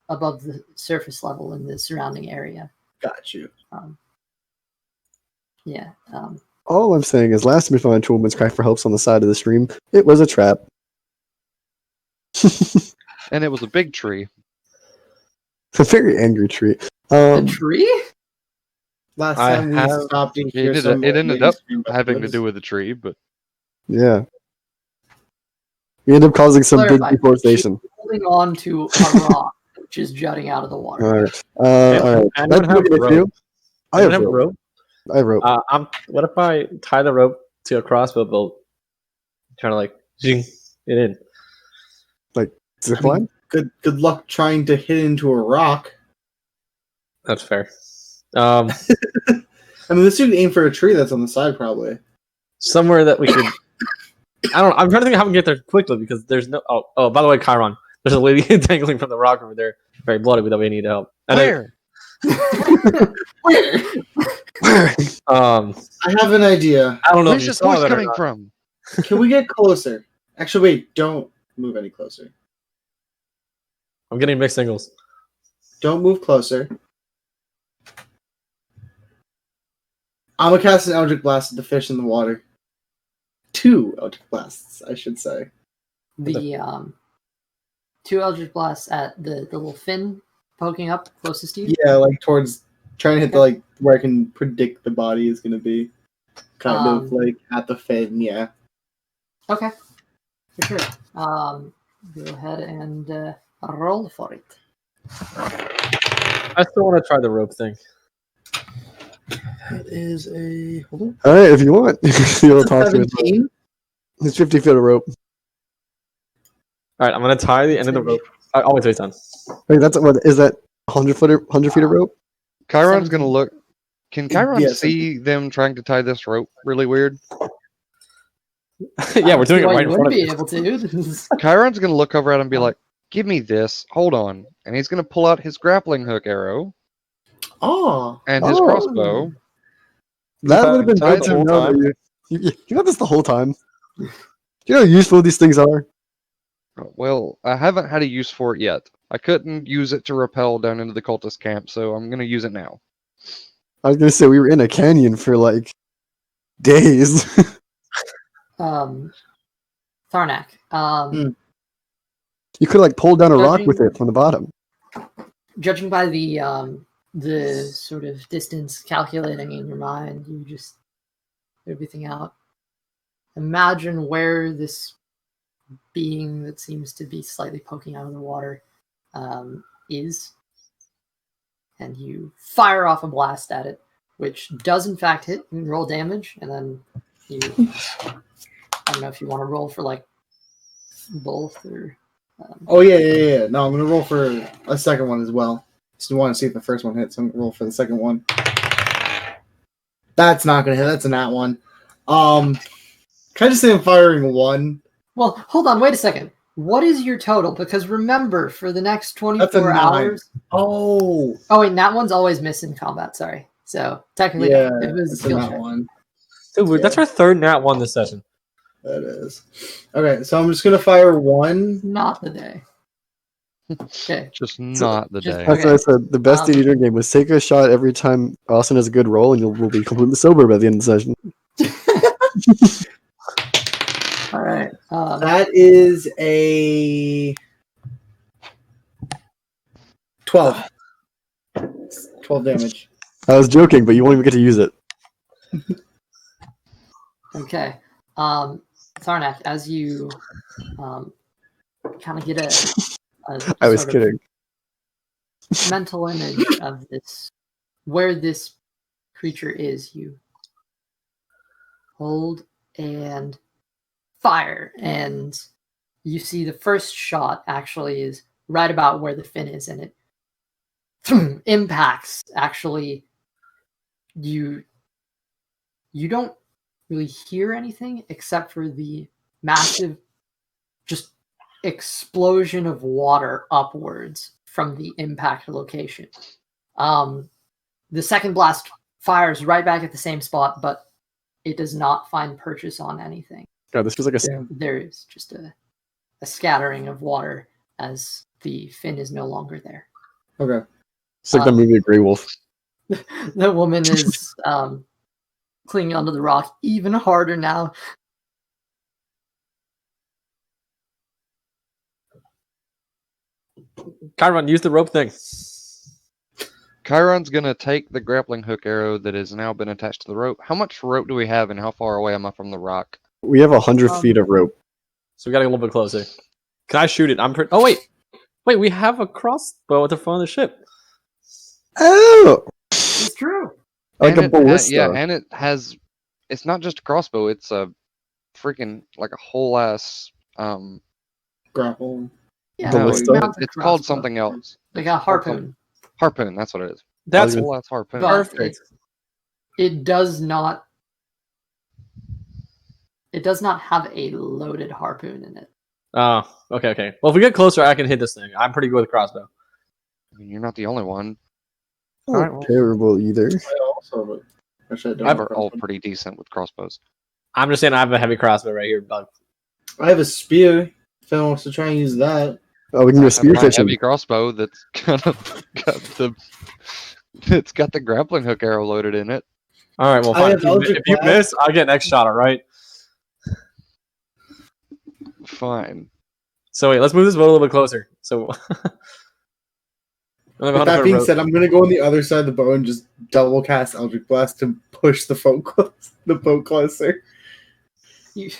above the surface level in the surrounding area. Got you. Yeah. all I'm saying is, last time we found a woman's cry for helps on the side of the stream, it was a trap. And it was a big tree. A very angry tree. A tree? Last time we stopped in here, It ended up having to do with a tree, but yeah. We ended up causing some big deforestation. Holding on to a rock which is jutting out of the water. All right. All right. I don't have rope. I have rope. I have rope. What if I tie the rope to a crossbow bolt? Trying to like zing it in. Like zip line? Good luck trying to hit into a rock. That's fair. I mean, this should aim for a tree that's on the side, probably. Somewhere that we could. I'm trying to think of how we can get there quickly because there's no. Oh, by the way, Chiron, there's a lady dangling from the rock over there, very bloody, that we need help. Where? Where? I have an idea. I don't know. Where's this voice coming from? Can we get closer? Actually, wait. Don't move any closer. I'm getting mixed signals. Don't move closer. I'm gonna cast an Eldritch Blast at the fish in the water. 2 Eldritch Blasts, I should say. The 2 Eldritch Blasts at the little fin poking up closest to you? Yeah, like towards trying to hit the like where I can predict the body is gonna be. Kind of like at the fin, yeah. Okay. For sure. Go ahead and roll for it. I still want to try the rope thing. That is a hold on. All right, if you want, you'll talk to it. 17? It's 50 feet of rope. All right, I'm gonna tie the end of the rope. I'll wait till it's done. Wait, that's what is that? 100 feet of rope? Chiron's gonna look. Can Chiron Yes. see them trying to tie this rope really weird? Yeah, we're doing it right in front of be you. able to. Chiron's gonna look over at him and be like, "Give me this. Hold on." And he's gonna pull out his grappling hook arrow Oh. and his crossbow. That would have been tied good the to whole know. time. That you got this the whole time. Do you know how useful these things are? Well, I haven't had a use for it yet. I couldn't use it to rappel down into the cultist camp, so I'm gonna use it now. I was gonna say we were in a canyon for like days. Tharnak. You could like pull down a rock with it from the bottom. Judging by the sort of distance calculating in your mind, you just everything out. Imagine where this being that seems to be slightly poking out of the water is, and you fire off a blast at it, which does in fact hit. You can roll damage, and then you. I don't know if you want to roll for like both or. Oh yeah. No, I'm gonna roll for a second one as well. Just want to see if the first one hits. I'm gonna roll for the second one. That's not gonna hit. That's a nat one. Can I just say I'm firing one? Well, hold on. Wait a second. What is your total? Because remember, for the next 24 hours. Oh, wait, that one's always missed in combat. Sorry. So technically, yeah, it was a it's a skill nat check. one. Dude, that's our third nat one this session. That is. Okay, so I'm just gonna fire one. Not the day. Okay. Just not the day. That's what I said. The best thing to do in game was take a shot every time Austin has a good roll, and you'll be completely sober by the end of the session. All right. That is a 12. 12 damage. I was joking, but you won't even get to use it. Okay. Sarnak, as you kind of get a I was sort of kidding. mental image of this, where this creature is, you hold and fire, and you see the first shot actually is right about where the fin is, and it impacts. Actually, you don't really hear anything except for the massive just explosion of water upwards from the impact location. The second blast fires right back at the same spot, but it does not find purchase on anything. God, this feels like a. Damn. There is just a scattering of water as the fin is no longer there. Okay. It's like the movie Grey Wolf. The woman is clinging onto the rock even harder now. Chiron, use the rope thing. Chiron's gonna take the grappling hook arrow that has now been attached to the rope. How much rope do we have, and how far away am I from the rock? We have 100 feet of rope. So we gotta get a little bit closer. Can I shoot it? Oh wait, we have a crossbow at the front of the ship. Oh! It's true. Like And a ballista. yeah, and it has. It's not just a crossbow. It's a freaking like a whole ass. Grapple. Yeah, The No, list it's of- mounted it's called crossbow. something else. Like a harpoon. Harpoon. That's what it is. That's I was Whole ass harpoon. But perfect. it does not have a loaded harpoon in it. Oh, okay. Well, if we get closer, I can hit this thing. I'm pretty good with crossbow. I mean, you're not the only one. Not Alright, well- terrible either. I also, but actually I don't. I've- have We're all crossbow. pretty decent with crossbows. I'm just saying I have a heavy crossbow right here, Bug. I have a spear. If anyone wants to try and use that. Oh, we can do a spear My fishing. heavy crossbow that's kind of it's got the grappling hook arrow loaded in it. All right, well, I fine. have If you, Eldritch if you Blast. miss, I'll get next shot. All right. Fine. So wait, let's move this boat a little bit closer. So. With that being said, I'm gonna go on the other side of the boat and just double cast Eldritch Blast to push the boat closer. You,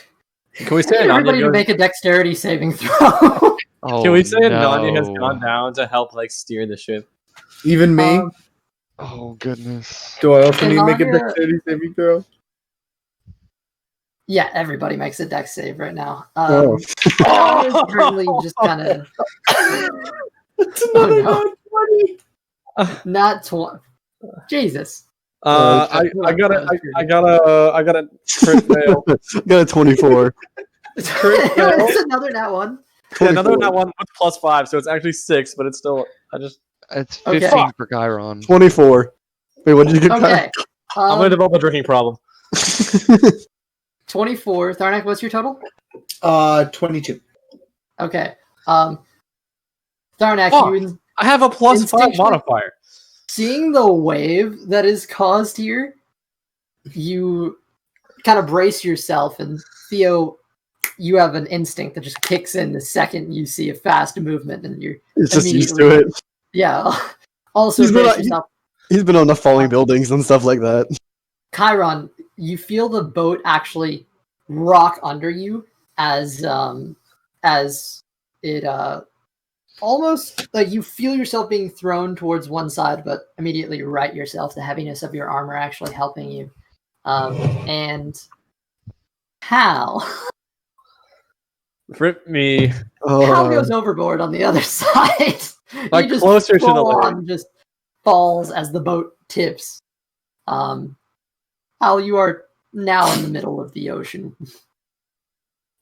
Can we I say need everybody to Ananya make a dexterity saving throw. Oh, Can we say no. Ananya has gone down to help like steer the ship? Even me. Oh goodness. Do I also need to make a Ananya- dexterity saving throw? Yeah, everybody makes a dex save right now. Oh. Anya's currently just kind of It's another no. 20. not 20. Jesus. I got a crit fail. Got a 24. It's another nat one. Yeah, another 24. that one with +5, so it's actually 6, but it's still. It's Okay. 15 for Chiron. 24. Wait, what did you get? Okay. I'm gonna develop a drinking problem. 24. Tharnak, what's your total? 22. Okay. Tharnak, Oh. you I have a +5 Instinctually- modifier. seeing the wave that is caused here, you kind of brace yourself, and Theo, you have an instinct that just kicks in the second you see a fast movement, and you're He's just used to immediately- it. yeah. Also, He's been brace on- yourself. He's been on enough falling buildings and stuff like that. Chiron, you feel the boat actually rock under you as it almost like you feel yourself being thrown towards one side, but immediately right yourself. The heaviness of your armor actually helping you. And Hal, Rip me. Hal goes overboard on the other side. Like, He just closer to the full lake. on just falls as the boat tips. Hal, you are now in the middle of the ocean.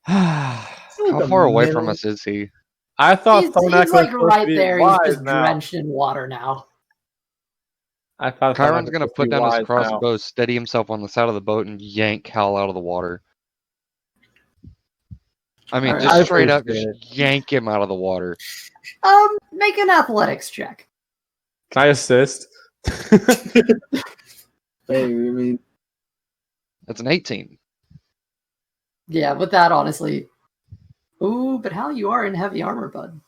How the far away middle. from us is he? I thought He's Thonak was like supposed to right be there. He's wise just now. drenched in water now. I thought Chiron's Thonak gonna was supposed to put be down wise his crossbow, steady himself on the side of the boat, and yank Hal out of the water. I mean, Alright, just I straight up appreciate just yank him out of the water. Make an athletics check. Can I assist? Hey, I mean, That's an 18. Yeah, with that, honestly. Ooh, but Hal, you are in heavy armor, bud.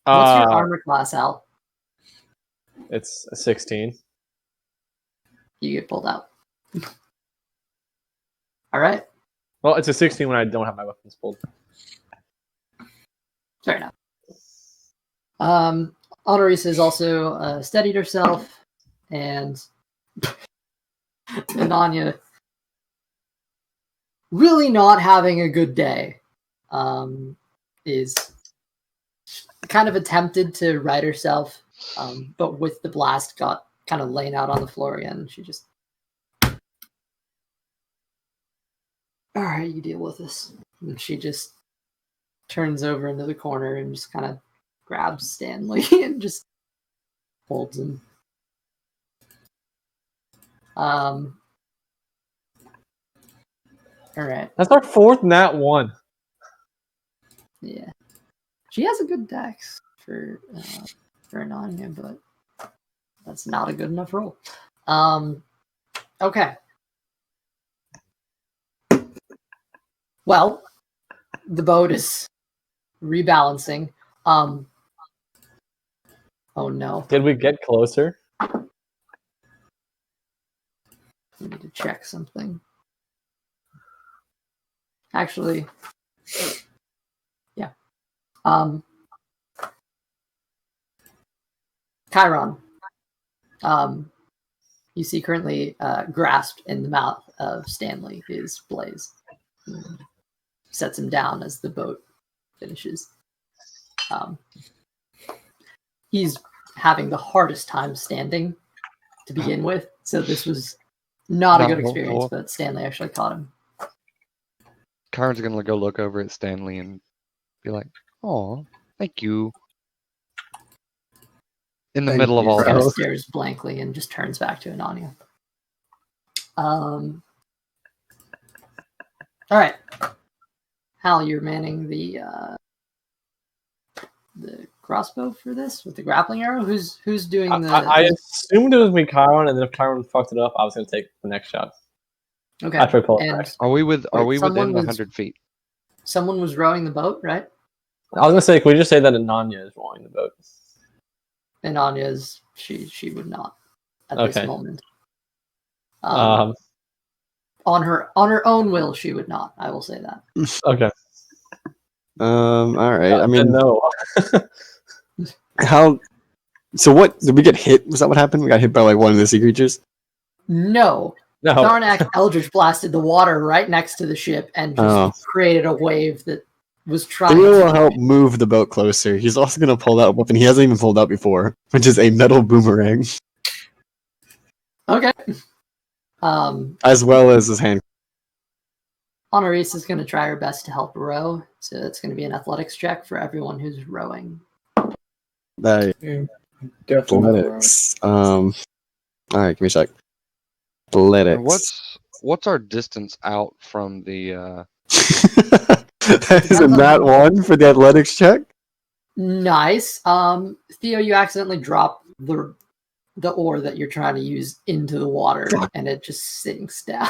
What's your armor class, Hal? It's a 16. You get pulled out. All right. Well, it's a 16 when I don't have my weapons pulled. Fair enough. Honoris has also steadied herself, and Ananya really not having a good day. Is kind of attempted to right herself, but with the blast got kind of laying out on the floor again. She just, all right, you deal with this. And she just turns over into the corner and just kind of grabs Stanley and just holds him. All right. That's our fourth nat 1. Yeah. She has a good dex for Ananya, but that's not a good enough roll. Okay. Well, the boat is rebalancing. Oh no. Did we get closer? We need to check something. Actually, yeah. Chiron. You see currently grasped in the mouth of Stanley is Blaze. Sets him down as the boat finishes. He's having the hardest time standing to begin with, so this was not a good experience, but Stanley actually caught him. Chiron's gonna go look over at Stanley and be like, "Oh, thank you." In the middle of all Kind of this, stares blankly and just turns back to Ananya. All right, Hal, you're manning the crossbow for this with the grappling arrow. Who's doing the? I assumed it was me, Chiron, and then if Chiron fucked it up, I was going to take the next shot. Okay. After I pull it And back. are we within someone 100 feet? Someone was rowing the boat, right? I was going to say, can we just say that Ananya is rowing the boat? And Anya's she would not at this moment. Um, on her own will, she would not. I will say that. Okay. All right. I mean, no. how? So what? Did we get hit? Was that what happened? We got hit by like one of the sea creatures. No. No. Tharnak Eldritch blasted the water right next to the ship and just created a wave that was trying Theo to will help move the boat closer. He's also going to pull out a weapon he hasn't even pulled out before, which is a metal boomerang, Okay. as well as his hand. Honoris is going to try her best to help row, so it's going to be an athletics check for everyone who's rowing. Definitely. Athletics. All right, give me a sec. Athletics. What's our distance out from the? That is a nat 1 for the athletics check. Nice. Theo, you accidentally drop the oar that you're trying to use into the water, and it just sinks down.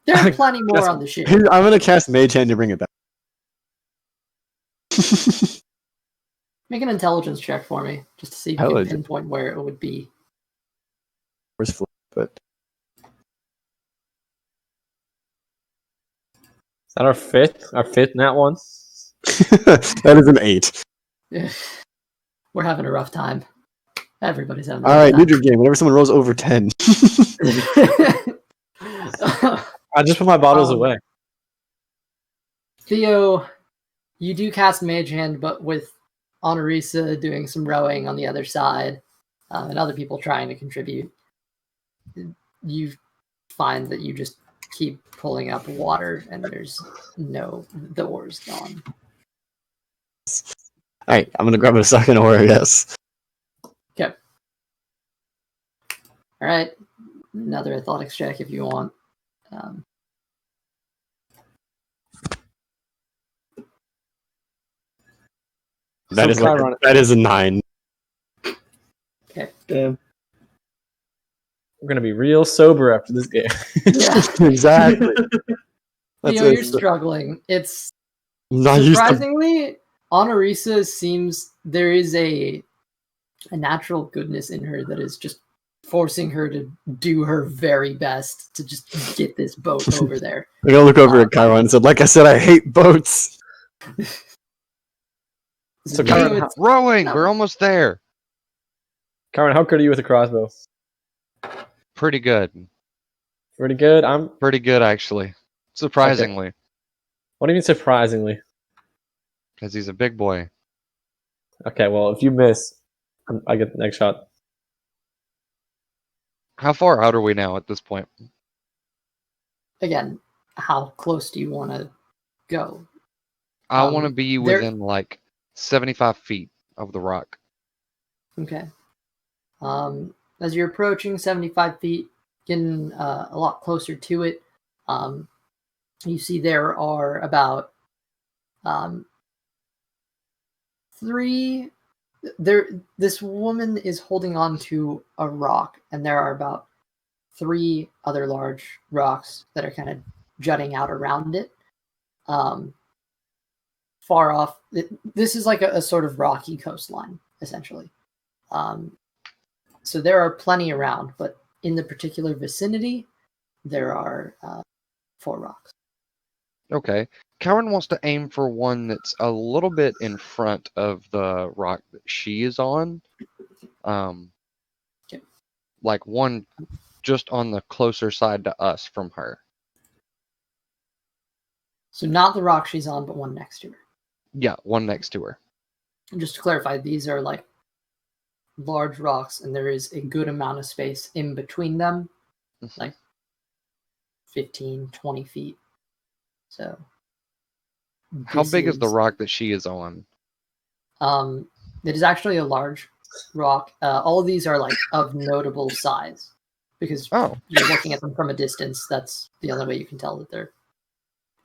There are plenty more on the ship. I'm going to cast Mage Hand to bring it back. Make an intelligence check for me, just to see if you can pinpoint where it would be. Where's Flip? But Is that our fifth? Our fifth nat 1? that is an 8. We're having a rough time. Everybody's having a All rough right, time. neutral game. Whenever someone rolls over 10. I just put my bottles away. Theo, you do cast Mage Hand, but with Honorisa doing some rowing on the other side, and other people trying to contribute, you find that you just keep pulling up water, and the oar's gone. All right, I'm gonna grab a second oar, I guess. Okay. All right, another athletics check if you want. That is a 9. Okay. Damn. We're gonna be real sober after this game. Yeah. Exactly. That's Theo, it. you're struggling. It's Not used to. surprisingly, Honorisa seems there is a natural goodness in her that is just forcing her to do her very best to just get this boat over there. I'm gonna look over at Chiron and said, "Like I said, I hate boats." So okay. Theo, it's- Rowing! no. We're almost there. Kyron, how good are you with a crossbow? Pretty good. Pretty good. I'm. Pretty good, actually. Surprisingly. What do you mean surprisingly? Because he's a big boy. Okay, well, if you miss, I get the next shot. How far out are we now at this point? Again, how close do you want to go? I want to be there- within like 75 feet of the rock. Okay. As you're approaching 75 feet, getting a lot closer to it, you see there are about three. This woman is holding on to a rock, and there are about three other large rocks that are kind of jutting out around it. Far off, this is like a sort of rocky coastline, essentially. So there are plenty around, but in the particular vicinity, there are 4 rocks. Okay. Karen wants to aim for one that's a little bit in front of the rock that she is on. Okay. Like one just on the closer side to us from her. So not the rock she's on, but one next to her. Yeah, one next to her. And just to clarify, these are like large rocks, and there is a good amount of space in between them, like 15, 20 feet. So How this big is the rock that she is on? It is actually a large rock. All of these are like of notable size because Oh. you're looking at them from a distance. That's the only way you can tell that they're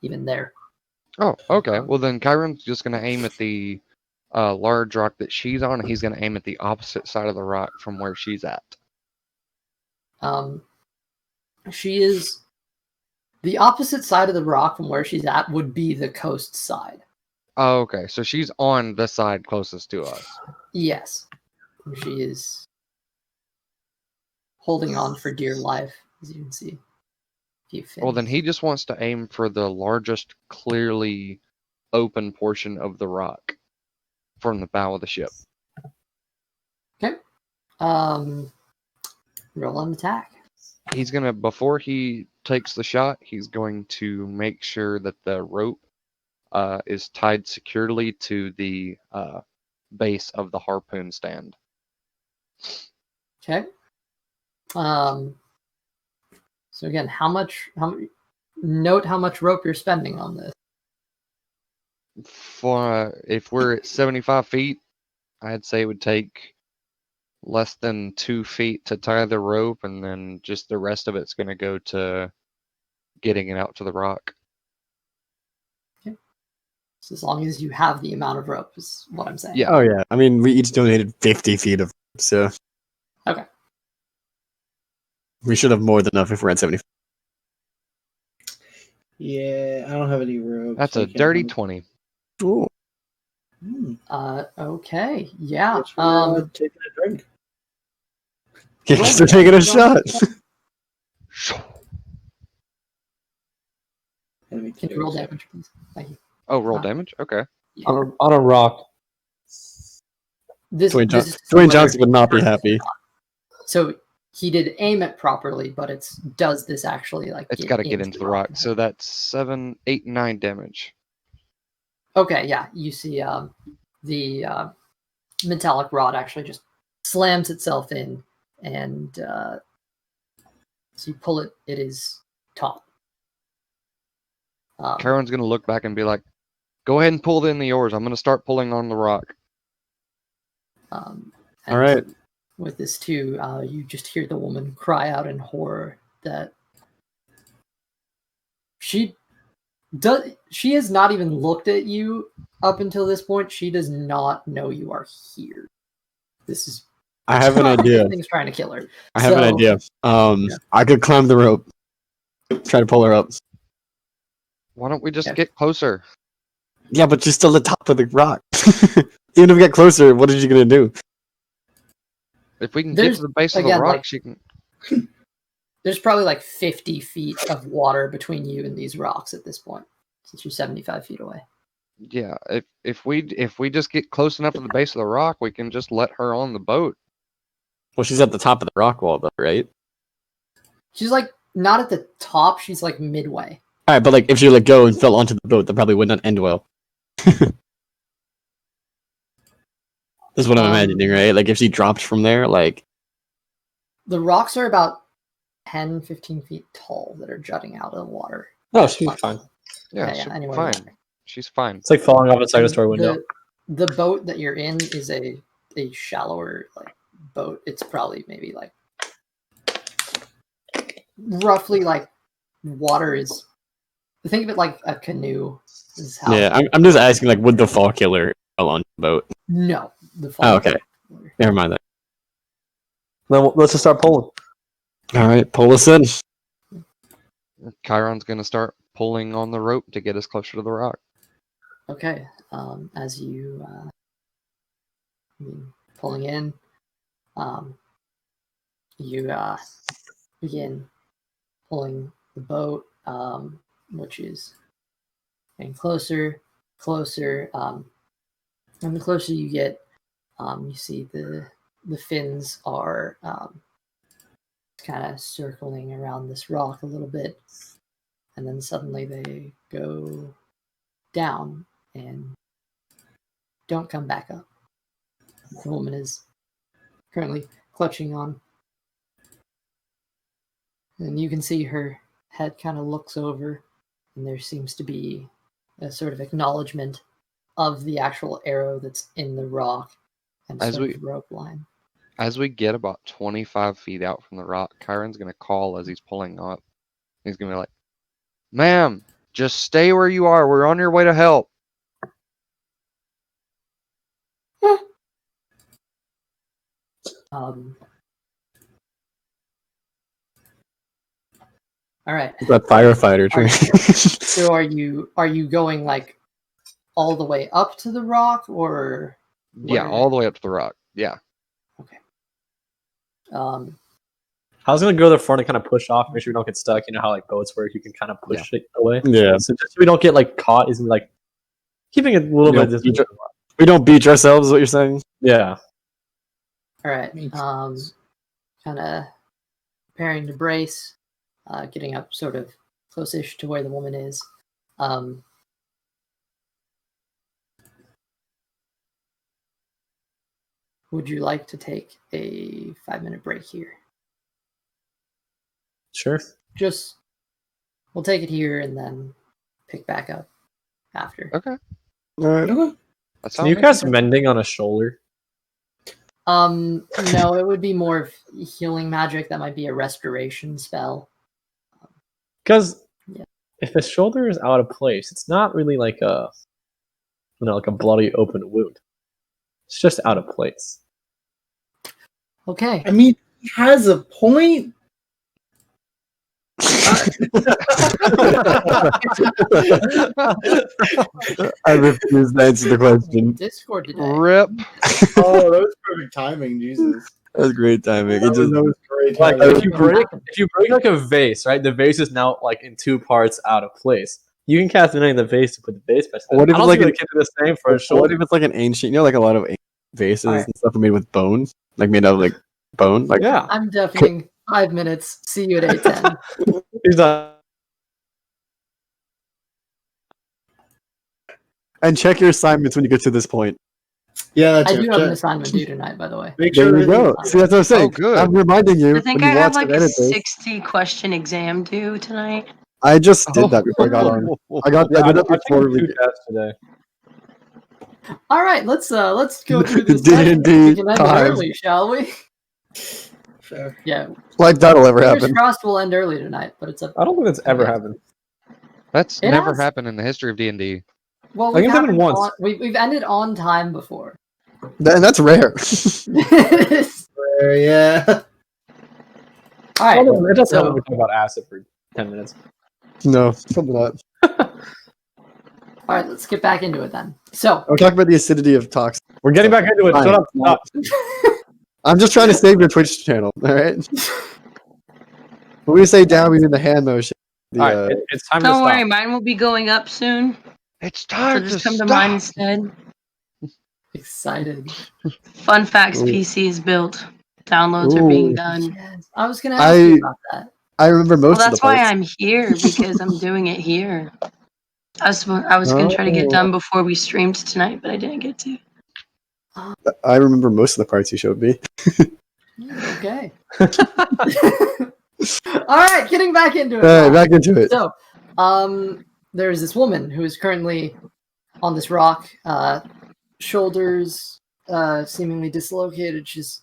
even there. Oh, okay. Well, then Kyron's just going to aim at the large rock that she's on, and he's going to aim at the opposite side of the rock from where she's at. She is the opposite side of the rock from where she's at would be the coast side. Oh, okay. So she's on the side closest to us. Yes. She is holding on for dear life, as you can see. Well, then he just wants to aim for the largest, clearly open portion of the rock from the bow of the ship. Okay. Roll an attack. He's going to, before he takes the shot, he's going to make sure that the rope is tied securely to the base of the harpoon stand. Okay. So again, note how much rope you're spending on this. For if we're at 75 feet, I'd say it would take less than 2 feet to tie the rope, and then just the rest of it's going to go to getting it out to the rock. Okay. So as long as you have the amount of rope is what I'm saying. Yeah. Oh yeah. I mean, we each donated 50 feet of, so Okay. we should have more than enough if we're at 70. Yeah, I don't have any rope. That's so I a can't dirty help. 20. Ooh. Okay. Yeah. Guess we're taking a drink. Guess they're taking a shot. Enemy Can you roll kills. damage, please? Thank you. Oh, roll damage? Okay. On a rock. This Dwayne, is Dwayne whether Johnson would not be it's happy. or not. So he did aim it properly, but does this actually like? It's got to get into the rock. So that's 7, 8, 9 damage. Okay, yeah, you see the metallic rod actually just slams itself in, and so you pull it. It is taut. Karen's going to look back and be like, go ahead and pull in the oars. I'm going to start pulling on the rock. And All right. With this too, you just hear the woman cry out in horror that she has not even looked at you up until this point. She does not know you are here. This is I have an idea. Thing's trying to kill her. I have an idea. Yeah. I could climb the rope. Try to pull her up. Why don't we just Okay. get closer? Yeah, but she's still at the top of the rock. Even if we get closer, what is she gonna do? If we can There's- get to the base of the again, rock, like- she can. There's probably like 50 feet of water between you and these rocks at this point, since you're 75 feet away. Yeah, if we just get close enough to the base of the rock, we can just let her on the boat. Well, she's at the top of the rock wall, though, right? She's like not at the top. She's like midway. All right, but like if she let go and fell onto the boat, that probably would not end well. That's what I'm imagining, right? Like if she dropped from there, like The rocks are about 10, 15 feet tall that are jutting out of the water. No, she's fine. Yeah, she'll be anyway, fine. She's fine. It's like falling off a second story window. The boat that you're in is a shallower like boat. It's probably maybe like roughly like water is. Think of it like a canoe. Is how yeah. I'm just asking, like, would the fall killer fall on the boat? No, the Oh, okay. Never mind that. Then let's just start pulling. All right, pull us in. Chiron's gonna start pulling on the rope to get us closer to the rock. Okay. As you pulling in, you begin pulling the boat, which is getting closer. And the closer you get, you see the fins are kind of circling around this rock a little bit, and then suddenly they go down and don't come back up. The woman is currently clutching on, and you can see her head kind of looks over, and there seems to be a sort of acknowledgement of the actual arrow that's in the rock and As sort we- of rope line. As we get about 25 feet out from the rock, Chiron's gonna call as he's pulling up. He's gonna be like, "Ma'am, just stay where you are. We're on your way to help." All right. That firefighter Are training. So are you going like all the way up to the rock, or Yeah, where? all the way up to the rock. Yeah. Um, I was gonna go to the front and kind of push off, make sure we don't get stuck. You know how like boats work, you can kind of push it away. Yeah. So just so we don't get like caught, is like keeping it a little You bit know, distance. We don't beach ourselves, is what you're saying? Yeah. all right. Kind of preparing to brace, getting up sort of close-ish to where the woman is. Would you like to take a 5-minute break here? Sure. Just, we'll take it here and then pick back up after. Okay. All right. That Can sounds you cast good. mending on a shoulder? No, it would be more of healing magic. That might be a restoration spell. Because Yeah. if the shoulder is out of place, it's not really like a like a bloody open wound. It's just out of place. Okay. I mean, he has a point. I refuse to answer the question. Discord today. Rip. Oh, that was perfect timing, Jesus. That was great timing. That was great Like timing. if you break like a vase, right? The vase is now like in two parts out of place. You can cast mending on the vase to put the vase back. What if I don't it's like think an- it can do the same for a What shoulder? if it's like an ancient? You know, like a lot of ancient vases Alright. and stuff are made with bone, like made out of like bone. Like Yeah. I'm deafening 5 minutes. See you at 8:10. He's not. and check your assignments when you get to this point. Yeah, that's I it. do have an Check. assignment due tonight, by the way. Make There sure you go. everything's- See, that's what I'm saying. Oh, good. I'm reminding you. I think when I you have watch like and a edit this. 60-question exam due tonight. I just did that before I got on. I did I that before took we. 2 tests today. All right, let's go through this. D&D session. We can end it time. early, shall we? Fair. Yeah. Like that'll ever Fingers happen. crossed we'll end early tonight, but it's up. I don't think that's ever happened. That's It never has- happened in the history of D&D. Well, I think we've it's happened happened once. we've ended on time before. And that's rare. It's there, yeah. All right. It doesn't help So- when we talk about acid for 10 minutes. No, probably not. All right, let's get back into it then. So, I'm talking about the acidity of toxins. We're getting back into it. Fine. Shut up. Stop. I'm just trying to save your Twitch channel, all right? When we say down, we mean the hand motion. The, All right, it's time to Don't stop. worry, mine will be going up soon. It's So time to just come stop. to mine instead. excited. Fun facts: Ooh. PC is built. Downloads are being done. Yes. I was going to ask you about that. I remember Well, most of the that's why parts. I'm here because I'm doing it here. I was gonna try to get Oh. done before we streamed tonight, but I didn't get to. I remember most of the parts you showed me. Okay. All right, getting back into it. All right, now. back into it. So, there's this woman who is currently on this rock, shoulders seemingly dislocated. She's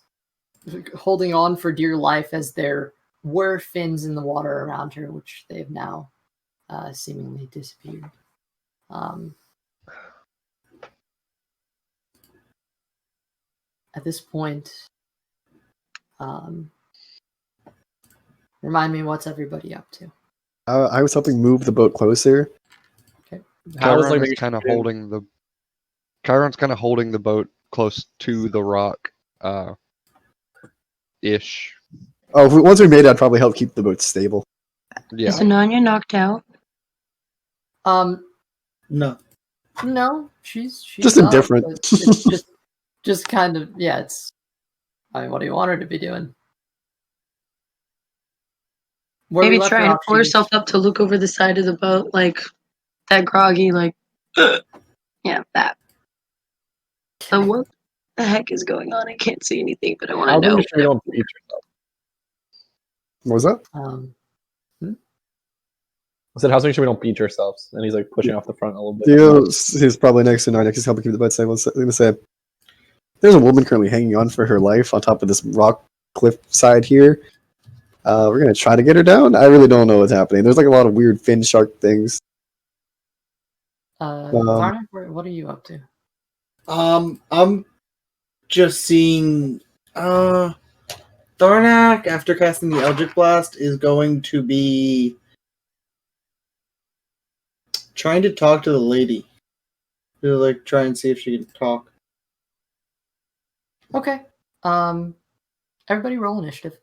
holding on for dear life as there were fins in the water around her, which they've now seemingly disappeared. At this point, remind me, what's everybody up to? I was helping move the boat closer. How is, Chiron like, is making kind of sure- holding the. Chiron's kind of holding the boat close to the rock, ish. Oh, once we made it, I'd probably help keep the boat stable. Yeah. Is Ananya knocked out? No. No, she's Just up, indifferent. but it's just kind of, yeah. It's, I mean, what do you want her to be doing? Where we Maybe left try her and off, pull herself up to look over the side of the boat, like that groggy, like yeah, that. So what the heck is going on? I can't see anything, but I want to How do know. you sure you don't beat yourself? What was that? I said, how's making sure we don't beat yourselves? And he's like pushing off the front a little bit. He's probably next to Narnia. He's helping keep the boat stable. I'm going to say, there's a woman currently hanging on for her life on top of this rock cliff side here. We're going to try to get her down. I really don't know what's happening. There's like a lot of weird fin shark things. Varnick, what are you up to? I'm just seeing Tharnak, after casting the Eldritch Blast, is going to be trying to talk to the lady. To like try and see if she can talk. Okay. Everybody roll initiative.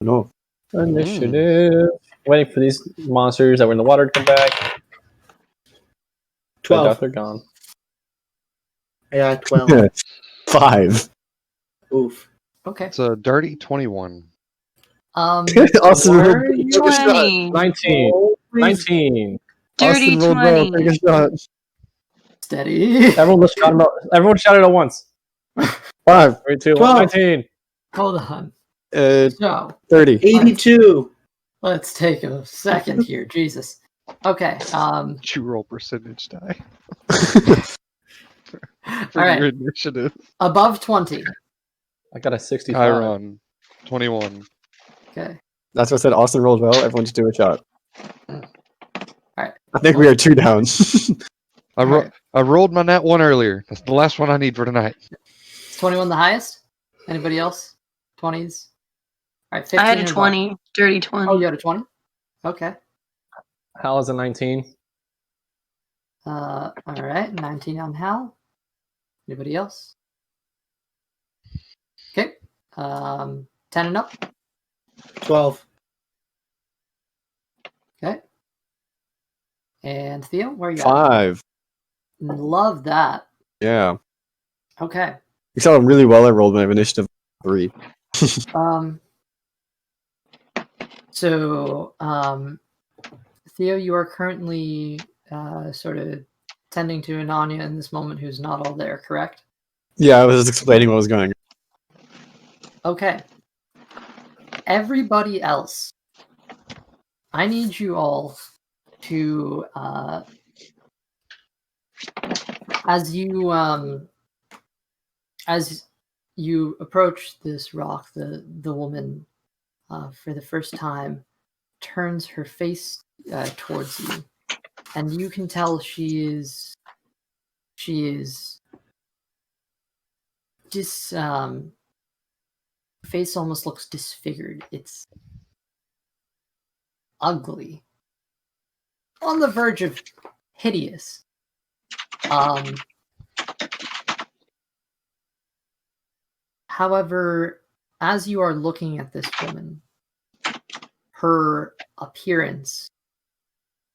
No. Initiative. Waiting for these monsters that were in the water to come back. 12. They're gone. Yeah, 12. 5. Oof. Okay. It's a dirty 21. Austin rolled. Dirty Take a shot. 20. 19. 19. Dirty Austin rolled well. 20. Take a shot. Steady. Everyone shouted at once. 5. 3, 2, 1. 12. 19. Hold on. 30. So 82. let's take a second here. Jesus. Okay. Did you roll percentage die for All right. your initiative? Above 20. I got a 65. Chiron, 21. Okay. That's what I said. Austin rolled well. Everyone just do a shot. Alright. I think we are 2 down. I rolled my nat 1 earlier. That's the last one I need for tonight. Is 21 the highest? Anybody else? 20s? All right. 15 I had a or above. 20. Dirty 20. Oh, you had a 20? Okay. Hal is a 19. All right. 19 on Hal. Anybody else? Okay. 10 and up. 12. Okay. And Theo, where are you at? 5. Love that. Yeah. Okay. You saw really well I rolled when I have initiative 3. So, Theo, you are currently sort of tending to Ananya in this moment, who's not all there, correct? Yeah, I was just explaining what was going on. Okay. Everybody else, I need you all to, as you approach this rock, the woman, for the first time, turns her face towards you, and you can tell she is just face almost looks disfigured. It's ugly. On the verge of hideous. However, as you are looking at this woman, her appearance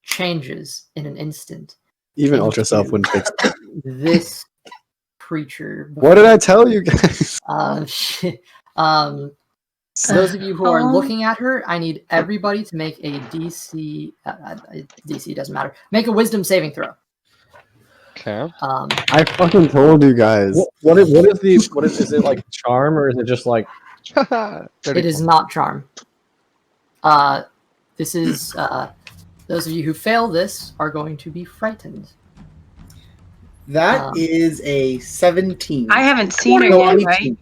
changes in an instant. Even Ultra Self wouldn't fix it. This creature. What did I tell you guys? Those of you who are looking at her, I need everybody to make a DC. DC doesn't matter. Make a Wisdom saving throw. Okay. I fucking told you guys. What is it like charm or is it just like It is not charm. This is those of you who fail this are going to be frightened. That is a 17. I haven't seen her yet, right? You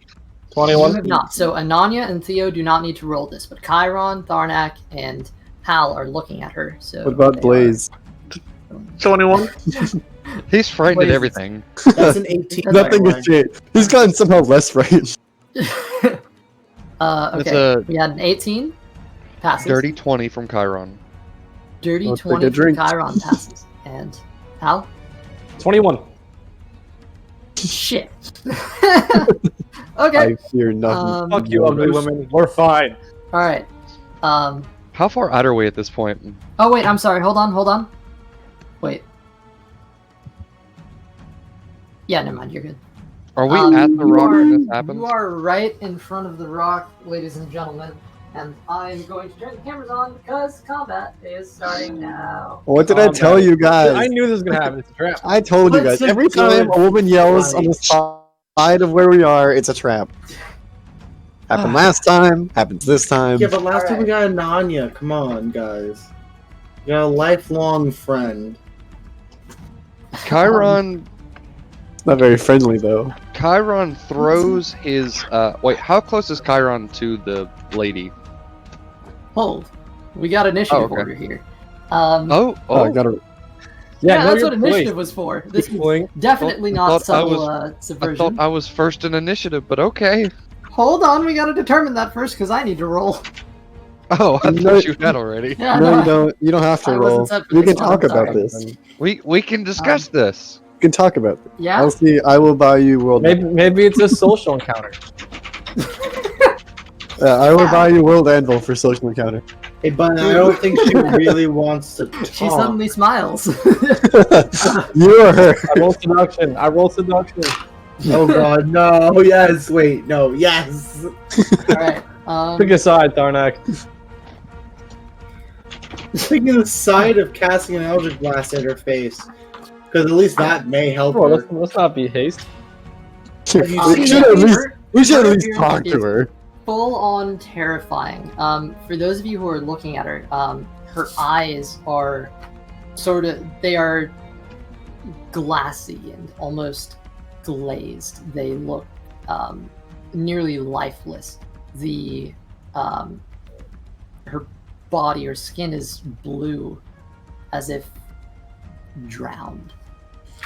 21? have not. So Ananya and Theo do not need to roll this, but Chiron, Tharnak, and Hal are looking at her. So What about they Blaze? 21? He's frightened Wait. at everything. That's an 18. Nothing has changed. He's gotten somehow less frightened. Okay, It's a we had an 18. Passes. dirty 20 from Chiron. Dirty I'll take 20 a from drink. Chiron passes. And Hal? 21. Shit. Okay. I fear nothing. Fuck you, ugly women. We're fine. All right. How far out are we at this point? Oh wait, I'm sorry. Hold on. Wait. Yeah, never mind. You're good. Are we at the rock when this happens? You are right in front of the rock, ladies and gentlemen. And I'm going to turn the cameras on because combat is starting now. What did I tell you guys? I knew this was gonna happen. It's a trap. I told you guys. What's a Every time good a woman yells on the fight? side of where we are, it's a trap. Happened last time. Happens this time. Yeah, but last time we Alright. got a Nanya. Come on, guys. You got a lifelong friend. Chiron It's not very friendly though. Chiron throws his wait, how close is Chiron to the lady? Hold. We got initiative Oh, okay. order here. Oh, I gotta. yeah, know that's your what place. initiative was for. This is Pulling. definitely I not thought I subtle I subversion. thought I was first in initiative, but okay. Hold on, we gotta determine that first because I need to roll. Oh, I No. thought you had already. Yeah, No, you don't. You don't have to I wasn't roll. set for We can this one, talk I'm about sorry. this. We can discuss this. We can talk about this. Yeah. I'll see. I will buy you world. Maybe it's a social encounter. I will buy you world anvil for social encounter. Hey, but I don't think she really wants to talk. She suddenly smiles. You or her. I roll seduction. Oh god, no, yes, wait, no, yes. All right. Pick a side, Tharnak. Thinking the side of casting an Eldritch Blast at her face. Because at least that may help Bro, her. let's not be haste. Have you We seen should that at least. her- We should at her least talk appearance to is her. Full on terrifying. For those of you who are looking at her, her eyes are they are glassy and almost glazed. They look nearly lifeless. Her body or skin is blue, as if drowned.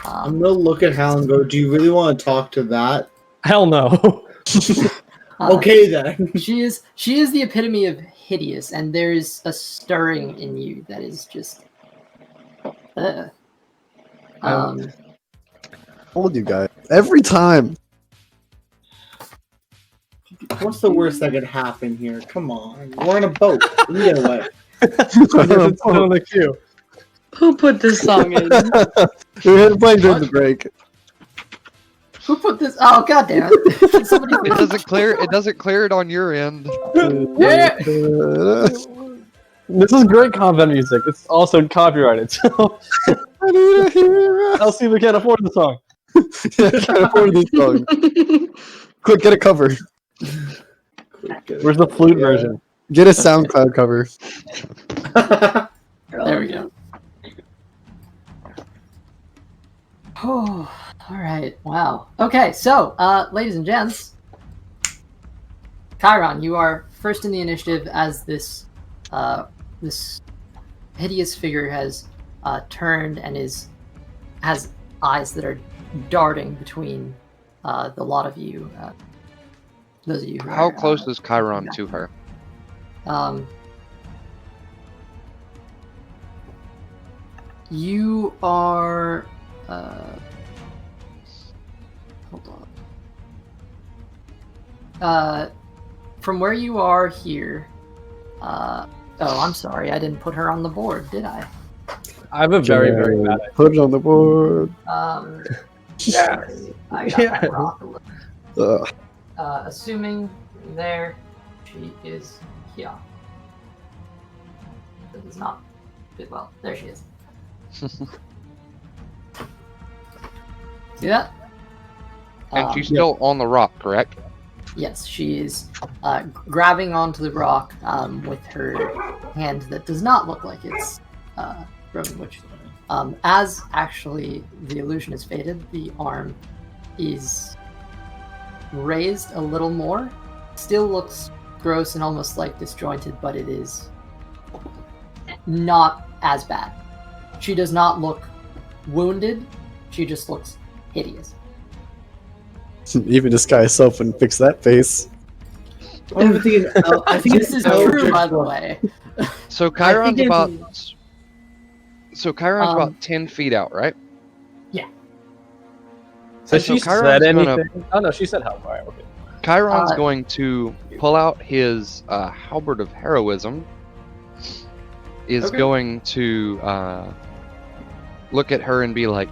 I'm gonna look at Hal and go, do you really want to talk to that? Hell no. Okay then. She is the epitome of hideous, and there is a stirring in you that is just. Told you guys. Every time. What's the worst that could happen here? Come on. We're on a boat. We can get away. It's on the queue. Who put this song in? We had playing during the break. Who put this? Oh god damn it! Somebody It doesn't clear it on your end. Yeah. This is great combat music. It's also copyrighted, so I need a hero. I'll see if we can't afford the song. Yeah, I can't afford this song. Quick, get a cover. Where's the flute version? Get a SoundCloud cover. There we go. Oh, all right. Wow. Okay, so, ladies and gents, Chiron, you are first in the initiative as this hideous figure has turned and has eyes that are darting between the lot of you. Those of you who How are, close is Chiron to her? You are. Hold on. From where you are here. Oh, I'm sorry. I didn't put her on the board, did I? I have a very, very bad idea. Put it on the board. Yeah. I got Yeah. that wrong. Ugh. Assuming there, she is here. That does not fit well. There she is. See that? And she's still on the rock, correct? Yes, she is grabbing onto the rock with her hand that does not look like it's broken. Which, as actually the illusion is faded, the arm is raised a little more. Still looks gross and almost like disjointed, but it is not as bad. She does not look wounded. She just looks hideous. Even disguise self and fix that face. Well, the thing is, I think This is true, by the way. So I Chiron's think about. it's- So Chiron's about 10 feet out, right? Yeah. Has So she Chiron's said gonna- anything? Oh no, she said how far. Okay. Chiron's going to pull out his halberd of heroism. Is Okay. going to look at her and be like,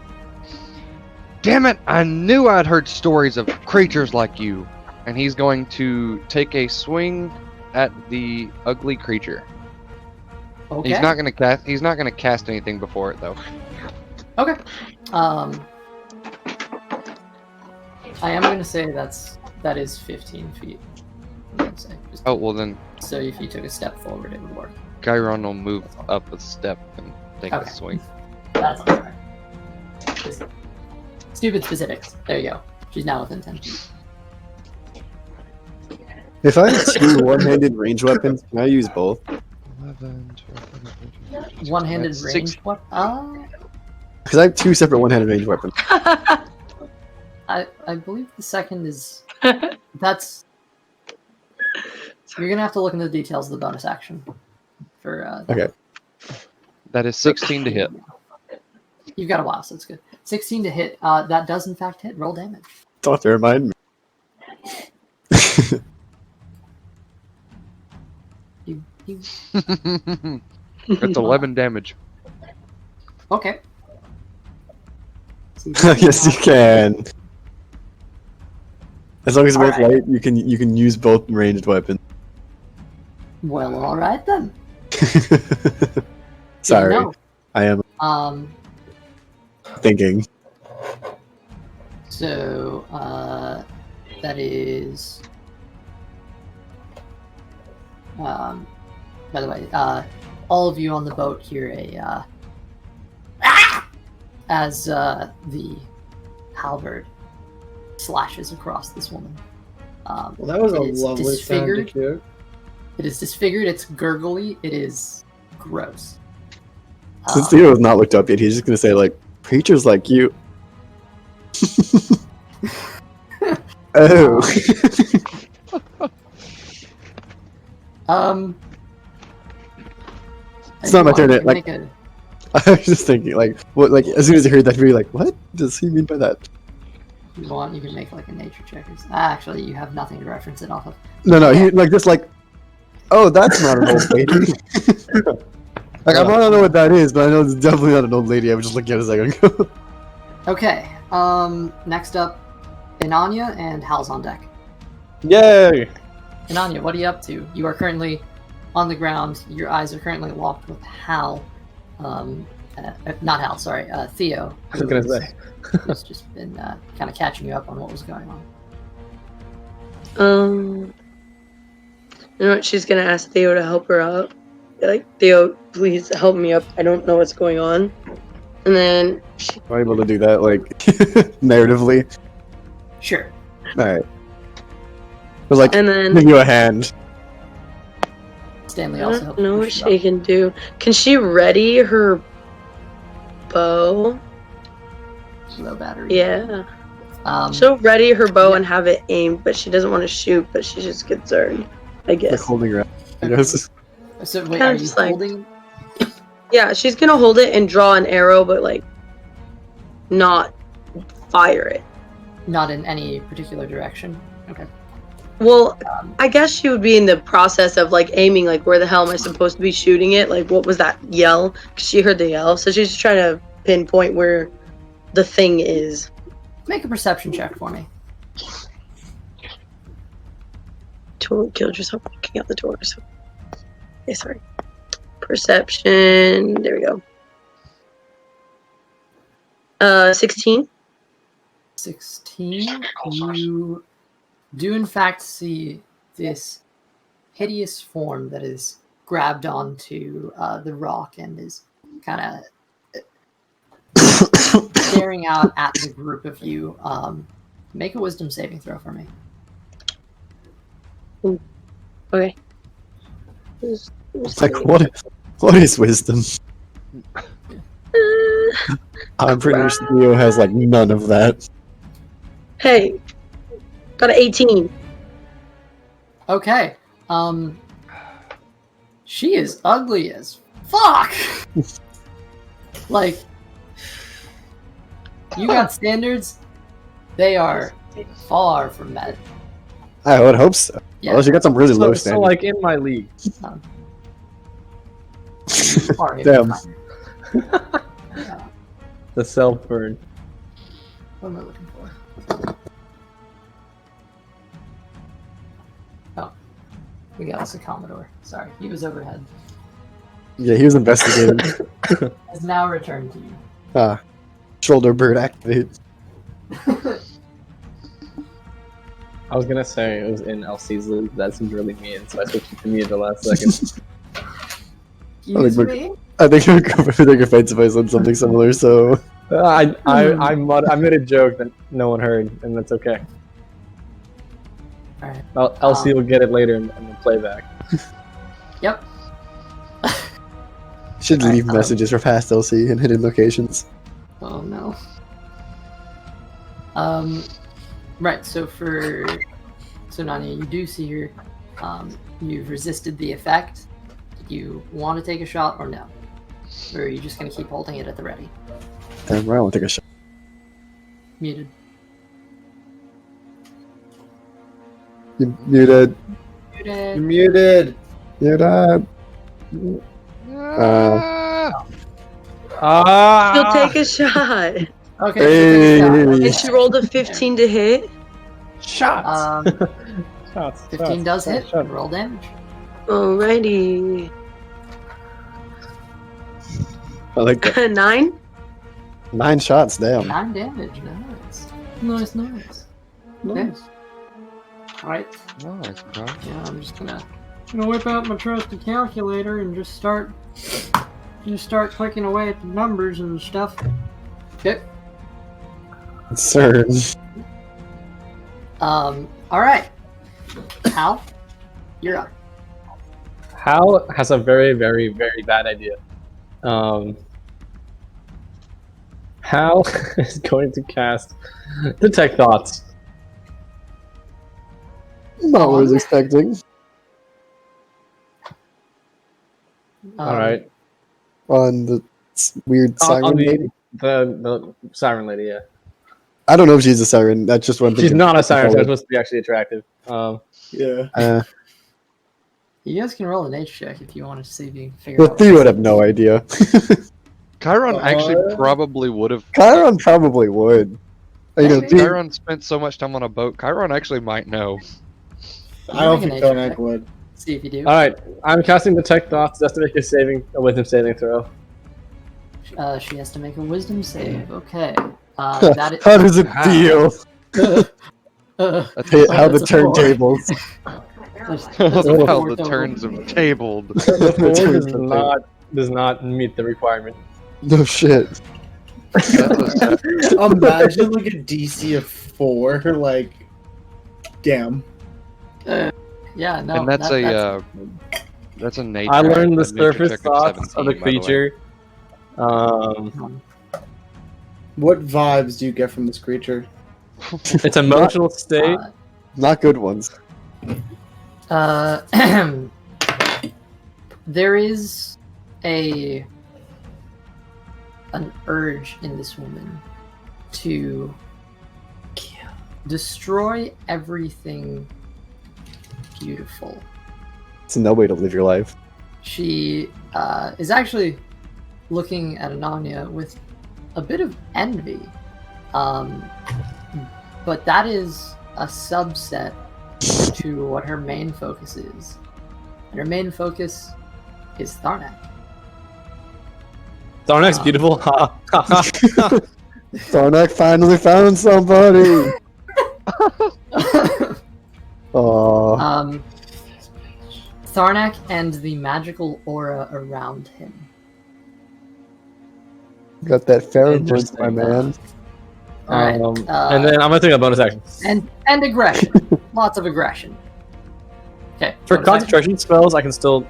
"Damn it! I knew I'd heard stories of creatures like you." And he's going to take a swing at the ugly creature. Okay. He's not going to cast. He's not going to cast anything before it, though. Okay. I am going to say that is 15 feet. I'm going to say. Just Oh well, then so if you took a step forward, it would work. Chiron will move up a step and take Okay. a swing. That's alright. Stupid specifics. There you go. She's now within 10 feet. If I have two one-handed range weapons, can I use both? 11, 12, One-handed That's range. six- What? Because I have two separate one-handed range weapons. I believe the second is. That's. You're gonna have to look into the details of the bonus action. For Okay. That is 16 to hit. You've got a while, so it's good. 16 to hit. That does in fact hit. Roll damage. Don't have to remind me. You. That's 11 damage. Okay. See, Yes, you can. As long as they're both Alright. light, you can use both ranged weapons. Well, all right then. Sorry, No. I am thinking. So that is. By the way, all of you on the boat hear a as the halberd slashes across this woman. well, that was a It is lovely sound to disfigured. hear. It is disfigured. It's gurgly. It is gross. Since Theo has not looked up yet, he's just gonna say like, "Creatures like you." Oh. It's not my turn, you can like- make a- I was just thinking like, what? Like as soon as I heard that, I'd be like, "What does he mean by that?" you want, you can make like a nature check. Actually, you have nothing to reference it off of. No, he like just like, "Oh, that's not an old lady." Like I don't know what that is, but I know it's definitely not an old lady. I was just looking at it a second ago. Okay. Next up, Inanya and Hal's on deck. Yay! Inanya, what are you up to? You are currently on the ground. Your eyes are currently locked with Hal. Not Hal, sorry. Theo. I was gonna say. Who's just been kind of catching you up on what was going on. You know what? She's gonna ask Theo to help her out. Be like, Theo, please help me up. I don't know what's going on. And then she, Am I able to do that like narratively? Sure. All right. But like, and then give you a hand. Stanley I also don't helped know what push you she up. can do. Can she ready her bow? Low battery. Yeah. She'll ready her bow and have it aimed, but she doesn't want to shoot, but she's just concerned, I Like guess. holding her. Okay. Yes. So wait, Kinda are you just like- holding? Yeah, she's gonna hold it and draw an arrow, but like not fire it. Not in any particular direction. Okay. Well, I guess she would be in the process of like aiming, like where the hell am I supposed to be shooting it? Like what was that yell? 'Cause she heard the yell, so she's just trying to pinpoint where the thing is. Make a perception check for me. Totally killed yourself looking out the door. So, yeah, sorry. Perception. There we go. 16. 16. You do in fact see this hideous form that is grabbed onto the rock and is kind of staring out at the group of you. Make a wisdom saving throw for me. Okay. It's like what is wisdom? I'm pretty sure Theo has like none of that. Hey, got an 18. Okay. She is ugly as fuck. Like, you got standards. They are far from met. I would hope so. Yeah. Unless you got some really low So standards. like in my league. Far Damn. The self burn. What am I looking for? Oh, we got us a Commodore. Sorry, he was overhead. Yeah, he was investigating. Has now returned to you. Shoulder bird activate. I was gonna say it was in LC's league. That seemed really mean, so I switched it to me at the last second. Excuse me? I think we're going for the fights if I said something similar, so... I made a joke that no one heard, and that's okay. Alright. LC will get it later in the playback. Yep. Should Alright, leave messages for past LC and hidden locations. Oh no. Right, so Nanya, you do see her. You've resisted the effect. Do you want to take a shot or no? Or are you just going to keep holding it at the ready? Damn, I want to take a shot. Muted. You're muted. Muted. Muted. You're dead. She'll take a shot. Okay. Hey. And she rolled a 15 to hit. Shots. Shots. 15 does shots, hit. shots. Roll damage. Alrighty. I like that. 9? 9 shots, damn. 9 damage. Nice. Nice. Nice. Alright. Nice, bro. Yeah, I'm just gonna whip out my trusty calculator and just start clicking away at the numbers and stuff. Okay. Sir. Alright. Hal, you're up. Hal has a very, very, very bad idea. Hal is going to cast Detect Thoughts. Not what I was expecting. Alright. On the weird siren On lady. the Siren Lady, yeah. I don't know if she's a siren. That's just one thing. She's not a siren, so she's supposed to be actually attractive. Yeah. You guys can roll an H check if you want to see if you can figure The out. Theo would have no idea. Chiron actually probably would have. Chiron probably would. You know, Maybe. Chiron spent so much time on a boat. Chiron actually might know. I don't Make think an Konak check. would. See if you do. Alright, I'm casting Detect Thoughts. That's to make a wisdom saving throw. She has to make a wisdom save. Okay. That is. how does it How? feel? That's How the That's a 4. turntables. That's a how 4 the total. turns have tabled. The 4 does not meet the requirement. No shit. Imagine like a DC of 4, like, damn. Yeah, no. And that's that's that's a nature. I learned the a nature surface check thoughts of the 17, by way. creature. What vibes do you get from this creature? Its emotional state. Not good ones. There is an urge in this woman to destroy everything beautiful. It's no way to live your life. She is actually looking at Ananya with a bit of envy. But that is a subset to what her main focus is. And her main focus is Tharnak. Tharnak's beautiful. Tharnak finally found somebody. Aww. Tharnak and the magical aura around him. Got that pheromone, Interesting. my man. Alright, and then I'm gonna take a bonus action. And aggression. Lots of aggression. Okay. For bonus action. concentration spells, I can still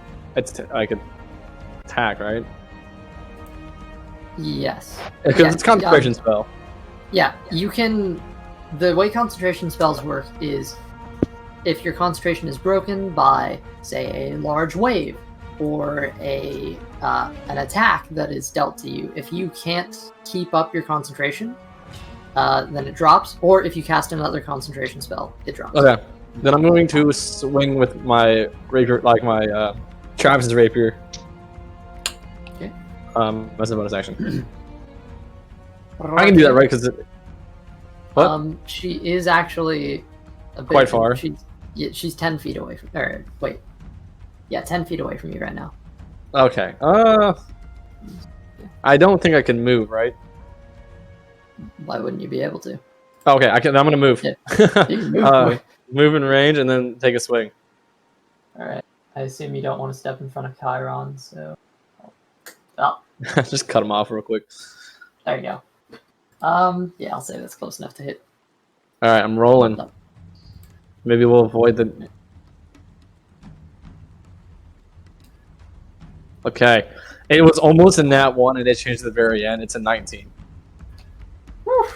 I could attack, right? Yes. Because Yeah, it's a concentration spell. Yeah, you can. The way concentration spells work is if your concentration is broken by, say, a large wave or an attack that is dealt to you, if you can't keep up your concentration, then it drops. Or if you cast another concentration spell, it drops. Okay. Then I'm going to swing with my rapier, like my Travis's rapier. Okay. That's a bonus action. I can do that, right? Because what? She is actually a bit Quite far. She's 10 feet away from. Or wait, yeah, 10 feet away from you right now. Okay. I don't think I can move, right? Why wouldn't you be able to? Okay, I can. I'm gonna move. Yeah. You can move. Move in range and then take a swing. All right. I assume you don't want to step in front of Chiron, so. Oh, Just cut him off real quick. there you go. Yeah, I'll say that's close enough to hit. All right, I'm rolling. Maybe we'll avoid the. Okay, it was almost a nat 1, and it changed at the very end. It's a 19. Whew.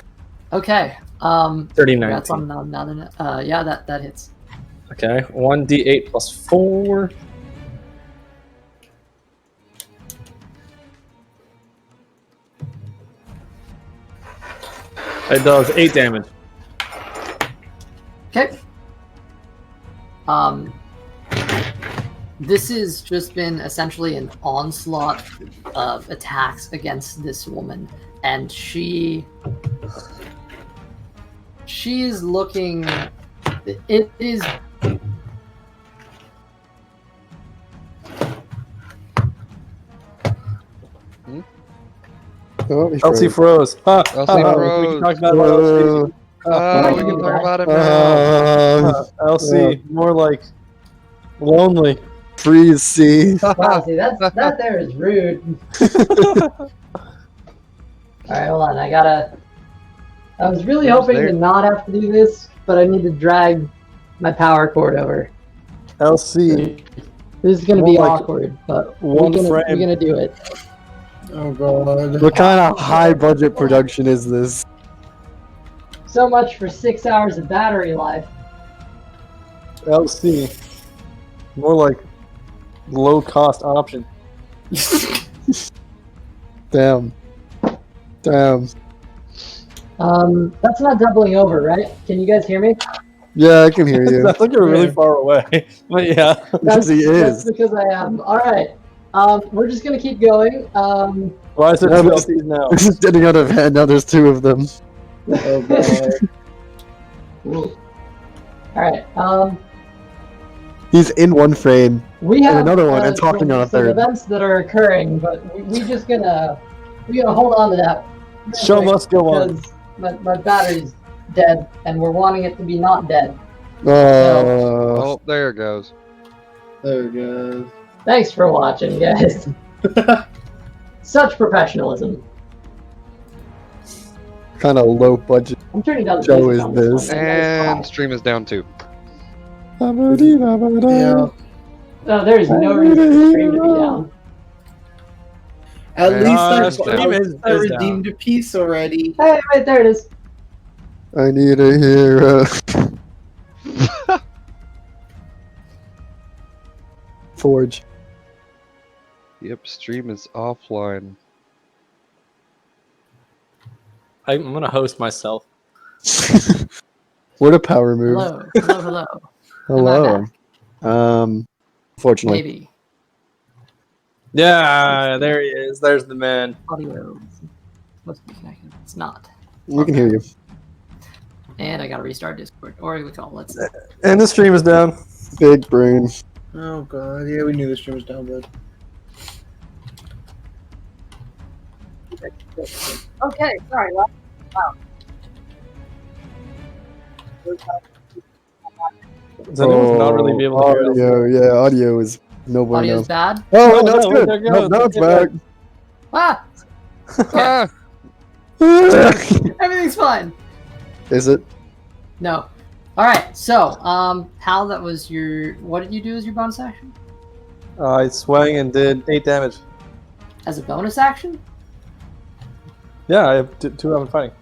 Okay. 39. That's on another net. Yeah, that hits. Okay, 1d8 plus 4. It does 8 damage. Okay. This has just been essentially an onslaught of attacks against this woman, and she is looking. It is. Oh, he Elsie froze. froze. Elsie We froze. can talk about Elsie. We can talk about it now. Elsie, more like lonely. Freeze, see. Wow, see that there is rude. All right, hold on. I was really hoping to not have to do this, but I need to drag my power cord over. Elsie. This is gonna More be like awkward, but one we're frame. gonna do it. Oh god. What kind of high budget production is this? So much for 6 hours of battery life. Elsie, more like low cost option. Damn. Damn. That's not doubling over, right? Can you guys hear me? Yeah, I can hear you. I think you're really far away, but yeah. Because he That's is. because I am. All right. We're just gonna keep going. Why is there Yeah, two but- Elsies now? This is getting out of hand. Now there's two of them. Oh god. All right. He's in one frame. We have another one and talking on a some third. events that are occurring, but we're gonna hold on to that. Show must go on. Because my battery's dead, and we're wanting it to be not dead. Oh, there it goes. There it goes. Thanks for watching, guys. Such professionalism. Kind of low budget. I'm turning down the Joe music is on this. one. And stream is down too. Yeah. No, there's no reason for the stream to be down. At least stream I is redeemed down. a piece already. Hey, wait, there it is. I need a hero. Forge. Yep, stream is offline. I'm gonna host myself. What a power move. Hello, hello, hello. Hello. Am Fortunately. Maybe Yeah, there he is. There's the man. audio is supposed to be connected. It's not. We can hear you. And I gotta restart Discord. Or we call let's see. And the stream is down. Big brain. Oh god, yeah, we knew the stream was down, but Okay, sorry. Wow. Does anyone not really be able to hear us? audio, yeah, audio is no bueno. Audio's bad. Oh, Oh, no, it's no, good. there it No, goes. now it's It's back. Ah! Ah! Everything's fine. Is it? No. Alright, so, Hal, that was your... What did you do as your bonus action? I swung and did 8 damage. As a bonus action? Yeah, I have 2 weapon fighting.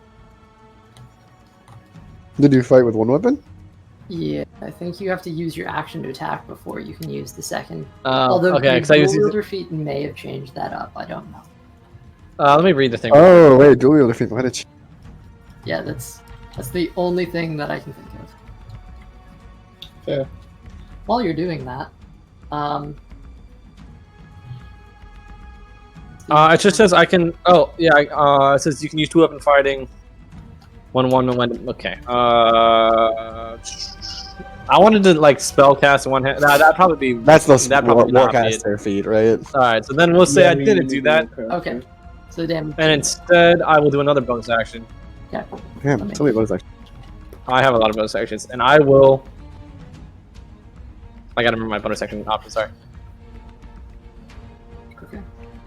Did you fight with one weapon? Yeah, I think you have to use your action to attack before you can use the second. Although okay, your because I used dual these. wielder feat may have changed that up. I don't know. Let me read the thing. Oh, wait, dual wielder feat. Why did you... Yeah, that's the only thing that I can think of. Fair. While you're doing that, It just says I can. Oh, yeah. It says you can use 2 weapon fighting. 1 and 1. Okay. I wanted to like spell cast in one hand. That'd probably be. That's the That'd probably not be it. Warcaster feat, right? All right. So then we'll say Yeah, I didn't do that, okay. So damn. and instead I will do another bonus action. Yeah. Damn, Let me- tell me about this. I have a lot of bonus actions, and I will. I gotta remember my bonus action option. Sorry. Okay.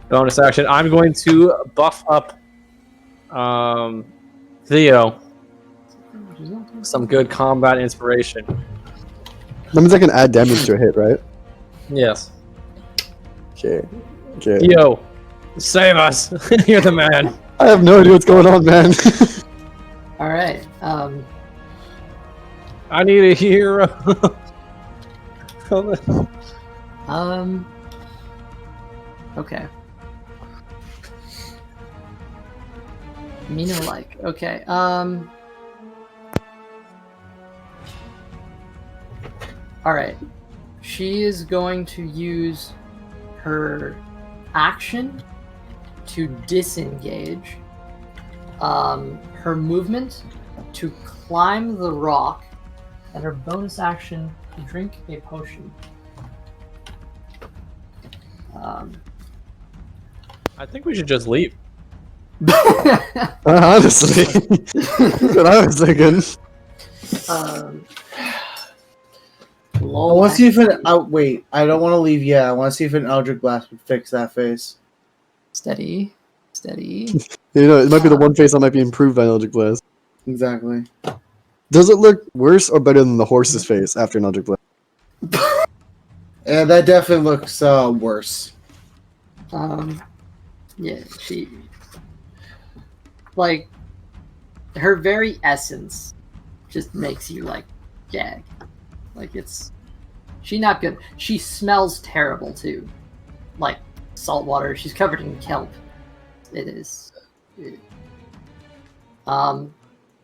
Bonus action. I'm going to buff up Theo some good combat inspiration. That means I can add damage to a hit, right? Yes. Okay. Okay. Theo, save us. You're the man. I have no idea what's going on, man. All right. I need a hero. Okay. Mina like. Okay. All right. She is going to use her action to disengage. Her movement to climb the rock, and her bonus action to drink a potion. I think we should just leave. Honestly. That's what I was thinking. I want to see if an wait. I don't want to leave yet. I want to see if an Eldritch Blast would fix that face. Steady. Steady. You know, it might be the one face that might be improved by Eldritch Blast. Exactly. Does it look worse or better than the horse's face after an Eldritch Blast? Yeah, that definitely looks worse. Yeah, she... Like, her very essence just makes you, like, gag. Like, it's... She's not good. She smells terrible, too. Like, salt water. She's covered in kelp. It is... Oh,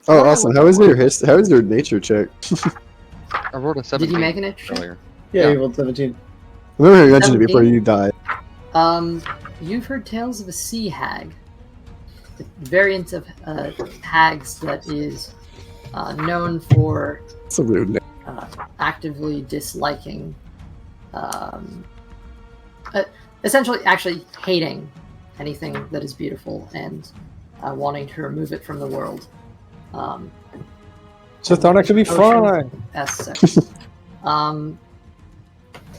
awesome. How is your nature check? I rolled a 17. Did you make an nature check? earlier? Yeah, Yeah. you rolled 17. I remember you mentioned it before you died. You've heard tales of a sea hag. The variant of hags that is known for It's a rude name. actively disliking, essentially actually hating anything that is beautiful and wanting to remove it from the world. Just don't actually be fun. S section.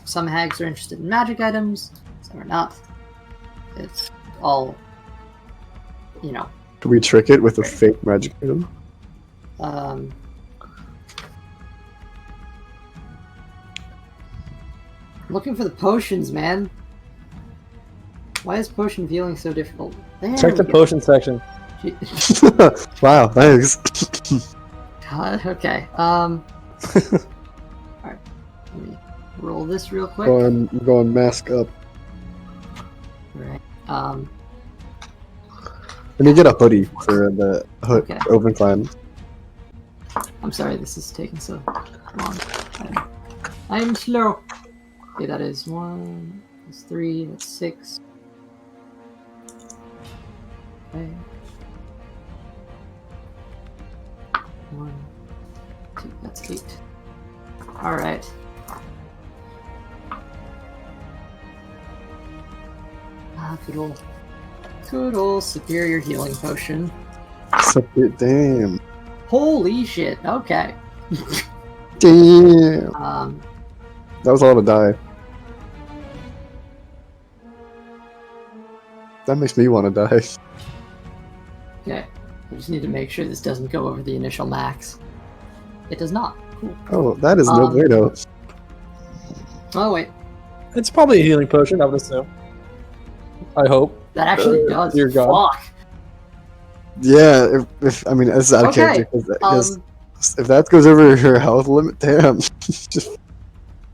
Some hags are interested in magic items, some are not. It's all, you know. Could we trick it with a fake magic item? Looking for the potions, man. Why is potion feeling so difficult? There Check we the go. potion section. Gee- Wow, thanks. God, okay. Alright. Let me roll this real quick. Going mask up. Right. Let me get a hoodie for the hood Okay. open clan. I'm sorry this is taking so long. I'm slow. Okay, that is 1, that's 3, that's 6. Okay. 1, 2, that's 8. Alright. Good old superior healing potion. Damn. Holy shit, okay. Damn. That was all to die. That makes me want to die. Okay. I just need to make sure this doesn't go over the initial max. It does not. Cool. Oh, that is no bueno. Oh, wait. It's probably a healing potion, I would assume. I hope. That actually does. Dear God. Fuck. Yeah, if I mean, it's out of Okay. character. Because if that goes over her health limit, damn. Just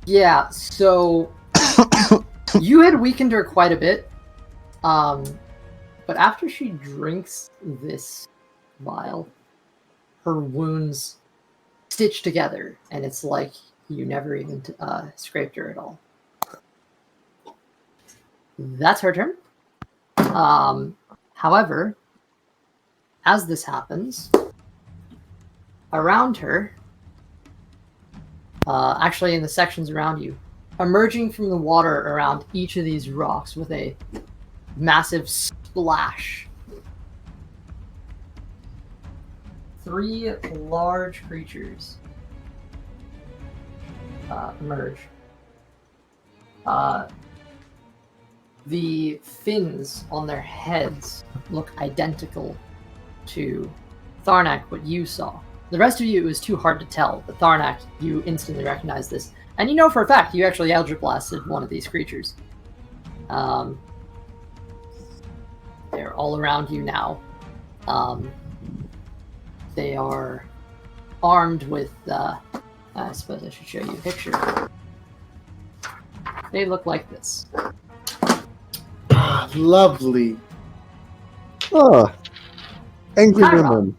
Yeah, so you had weakened her quite a bit. But after she drinks this vial, her wounds stitch together, and it's like you never even scraped her at all. That's her turn. However, as this happens, around her, actually in the sections around you, emerging from the water around each of these rocks with a massive splash, 3 large creatures emerge. The fins on their heads look identical to Tharnak, what you saw. The rest of you, it was too hard to tell, but Tharnak, you instantly recognize this. And you know for a fact, you actually Eldritch Blasted one of these creatures. They're all around you now. They are armed with, I suppose I should show you a picture. They look like this. Lovely. oh, angry Chiron.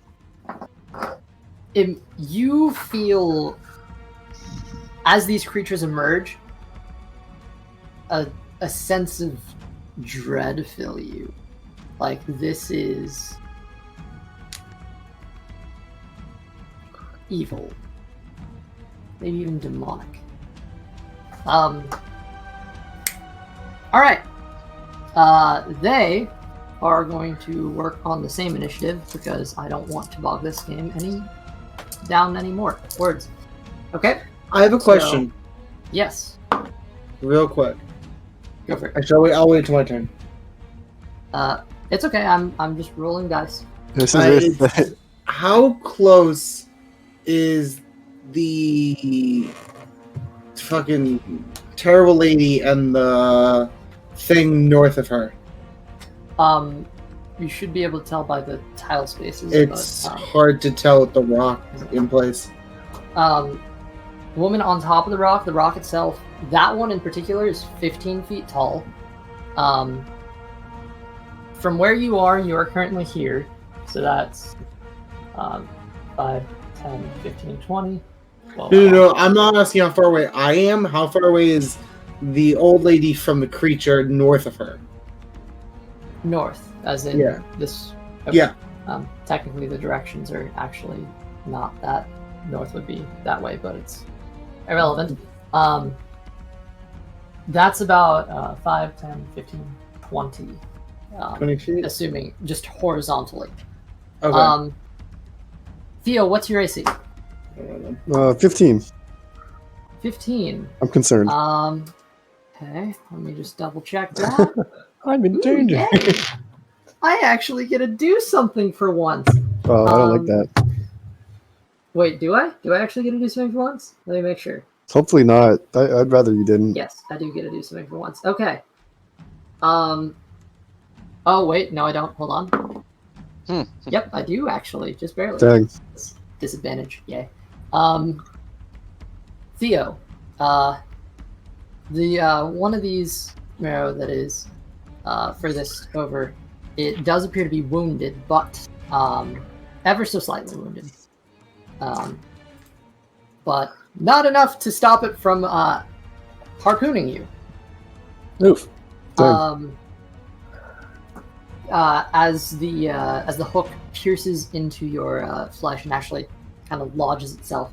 women. You feel, as these creatures emerge, a sense of dread fill you. Like, this is evil. Maybe even demonic. Alright. They are going to work on the same initiative because I don't want to bog this game down any more words. Okay? I have a question, Yes. real quick. Go for it. Actually, I'll wait till my turn. It's okay. I'm just rolling dice. This is it. How close is the fucking terrible lady and the thing north of her? You should be able to tell by the tile spaces. It's but, hard to tell with the rock in place. Woman on top of the rock itself, that one in particular is 15 feet tall. From where you are currently here, so that's 5, 10, 15, 20. No, I'm not asking how far away I am. How far away is the old lady from the creature north of her? North, as in this. Okay. Yeah. Technically, the directions are actually not that. North would be that way, but it's irrelevant. That's about 5, 10, 15, 20. 20 feet? Assuming just horizontally. Okay. Theo, what's your AC? 15. 15. I'm concerned. Okay, let me just double check that. I'm in danger. Yay. I actually get to do something for once. Oh, I don't like that. Wait, do I? Do I actually get to do something for once? Let me make sure. Hopefully not. I'd rather you didn't. Yes, I do get to do something for once. Okay. Oh, wait, no, I don't. Hold on. Yep, I do actually, just barely. Dang. disadvantage. Yay. Theo, the one of these marrow that is furthest over, it does appear to be wounded, but ever so slightly wounded. But not enough to stop it from harpooning you. Oof. As the hook pierces into your flesh and actually kind of lodges itself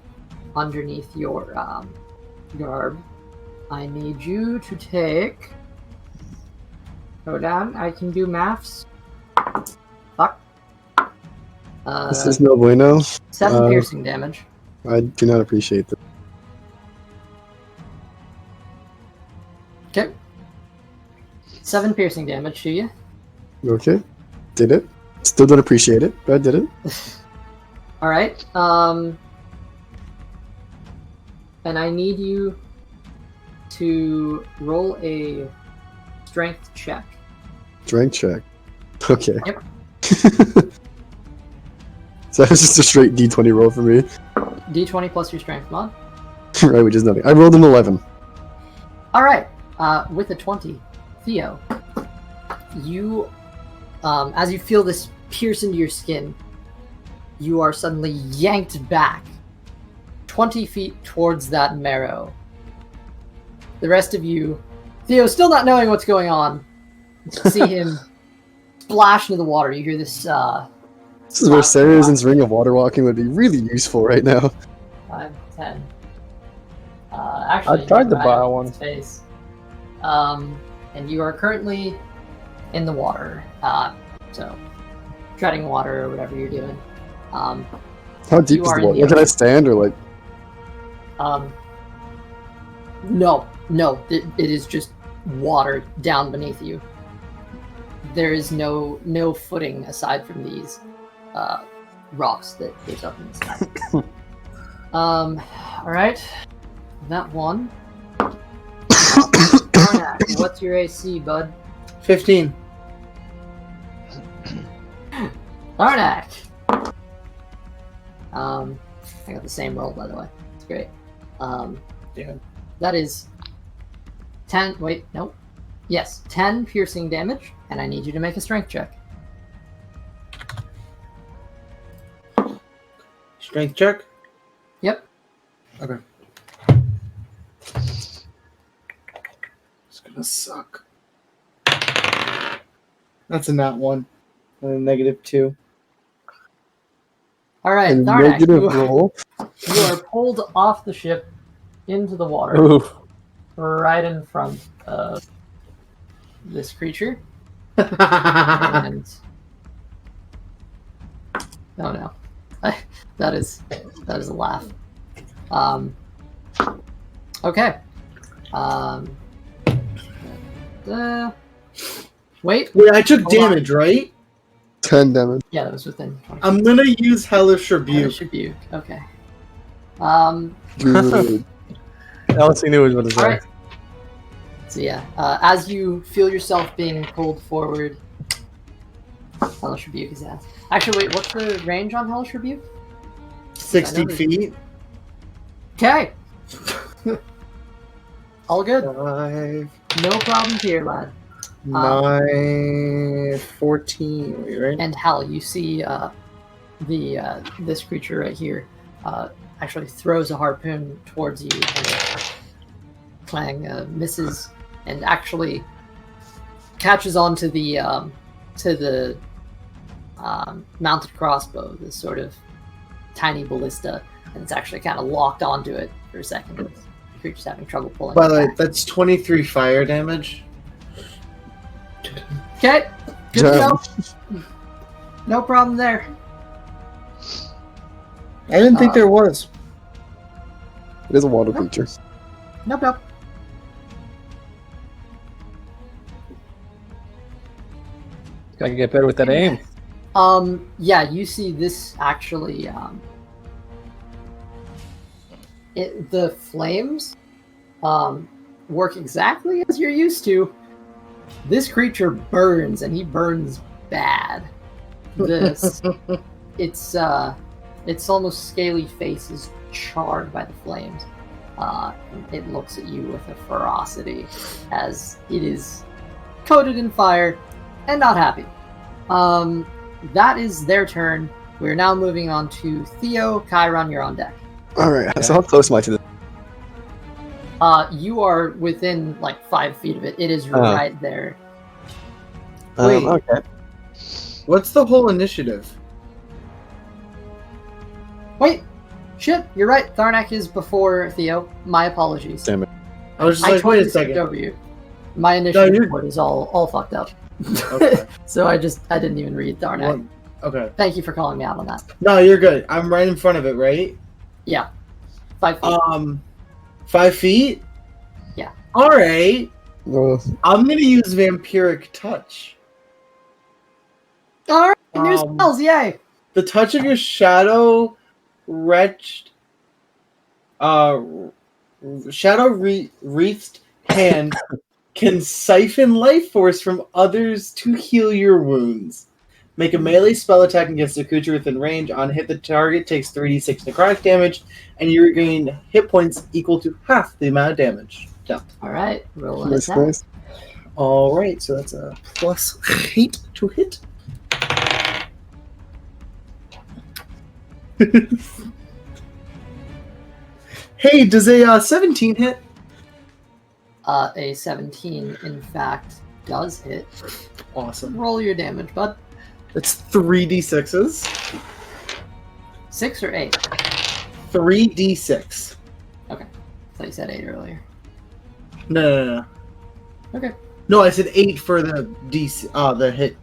underneath your garb, I need you to take. Hold on, I can do maths. Fuck. This is no bueno. 7 piercing damage. I do not appreciate that. Okay. 7 piercing damage to you. Okay. Did it. Still don't appreciate it, but I did it. Alright. And I need you to roll a strength check. Strength check. Okay. Yep. So that was just a straight D20 roll for me. D20 plus your strength mod. Right, which is nothing. I rolled an 11. Alright. With a 20, Theo, you, as you feel this pierce into your skin, you are suddenly yanked back 20 feet towards that marrow. The rest of you, Theo, still not knowing what's going on, see him splash into the water. You hear this, This is where Sarazen's Ring of Water Walking would be really useful right now. 5, 10. Actually, I tried to right buy in one. its face. And you are currently in the water. So, treading water or whatever you're doing. How deep You is are the in water? the Can I stand or like? No, it is just water down beneath you. There is no footing aside from these rocks that goes up in the sky. Alright. That one. Arnak, what's your AC, bud? 15. Arnak! I got the same roll, by the way. It's great. Yeah. That is 10. Wait, nope. Yes, 10 piercing damage, and I need you to make a strength check. Strength check? Yep. Okay. It's gonna suck. That's a nat 1. And a negative 2. All right, A Tharnak, negative roll. you are pulled off the ship into the water, Ooh. right in front of this creature. And oh no, that is a laugh. Okay. Wait, Wait, I took Hold on. damage, right? 10 damage. yeah, that was within 20. I'm gonna use Hellish Rebuke. Hellish Rebuke. Okay. Good. Else he knew what to say. All right. So yeah, as you feel yourself being pulled forward, Hellish Rebuke is asked. Actually, wait, what's the range on Hellish Rebuke? 60 feet. Okay. All good. 5, No problems here, lad. 9, 14. Wait, right? And Hal, you see this creature right here actually throws a harpoon towards you, and Clang misses and actually catches onto the mounted crossbow, this sort of tiny ballista, and it's actually kind of locked onto it for a second. The creature's having trouble pulling By it the way, back. that's 23 fire damage. Okay, good to Damn. know. No problem there. I didn't think there was. It is a water creature. Nope. Gotta get better with that aim. Yeah, you see this actually, the flames, work exactly as you're used to. This creature burns, and he burns bad. It's its almost scaly face is charred by the flames. It looks at you with a ferocity as it is coated in fire and not happy. That is their turn. We're now moving on to Theo. Chiron, you're on deck. Alright, so how close am I to this? You are within like 5 feet of it. It is right there. Wait. Okay. What's the whole initiative? Wait, shit, you're right. Tharnak is before Theo. My apologies. Damn it. I was just I like, totally wait a skipped second. over you. My initiative you're- board is all fucked up. Okay. So I didn't even read Tharnak. Okay. Thank you for calling me out on that. No, you're good. I'm right in front of it, right? Yeah. 5 feet. 5 feet? Yeah. Alright. Well, I'm gonna use Vampiric Touch. Alright, new um, spells, yay! The touch of your shadow wretched wreathed hand can siphon life force from others to heal your wounds. Make a melee spell attack against a creature within range. On hit, the target takes 3d6 necrotic damage, and you regain hit points equal to half the amount of damage dealt. Alright, roll an nice, attack. nice. Alright, so that's a +8 to hit. Hey, does a 17 hit? A 17, in fact, does hit. Awesome. Roll your damage, bud. It's 3d6s. 6 or 8? 3d6. Okay. I thought you said 8 earlier. No. Okay. No, I said 8 for the DC. The hit.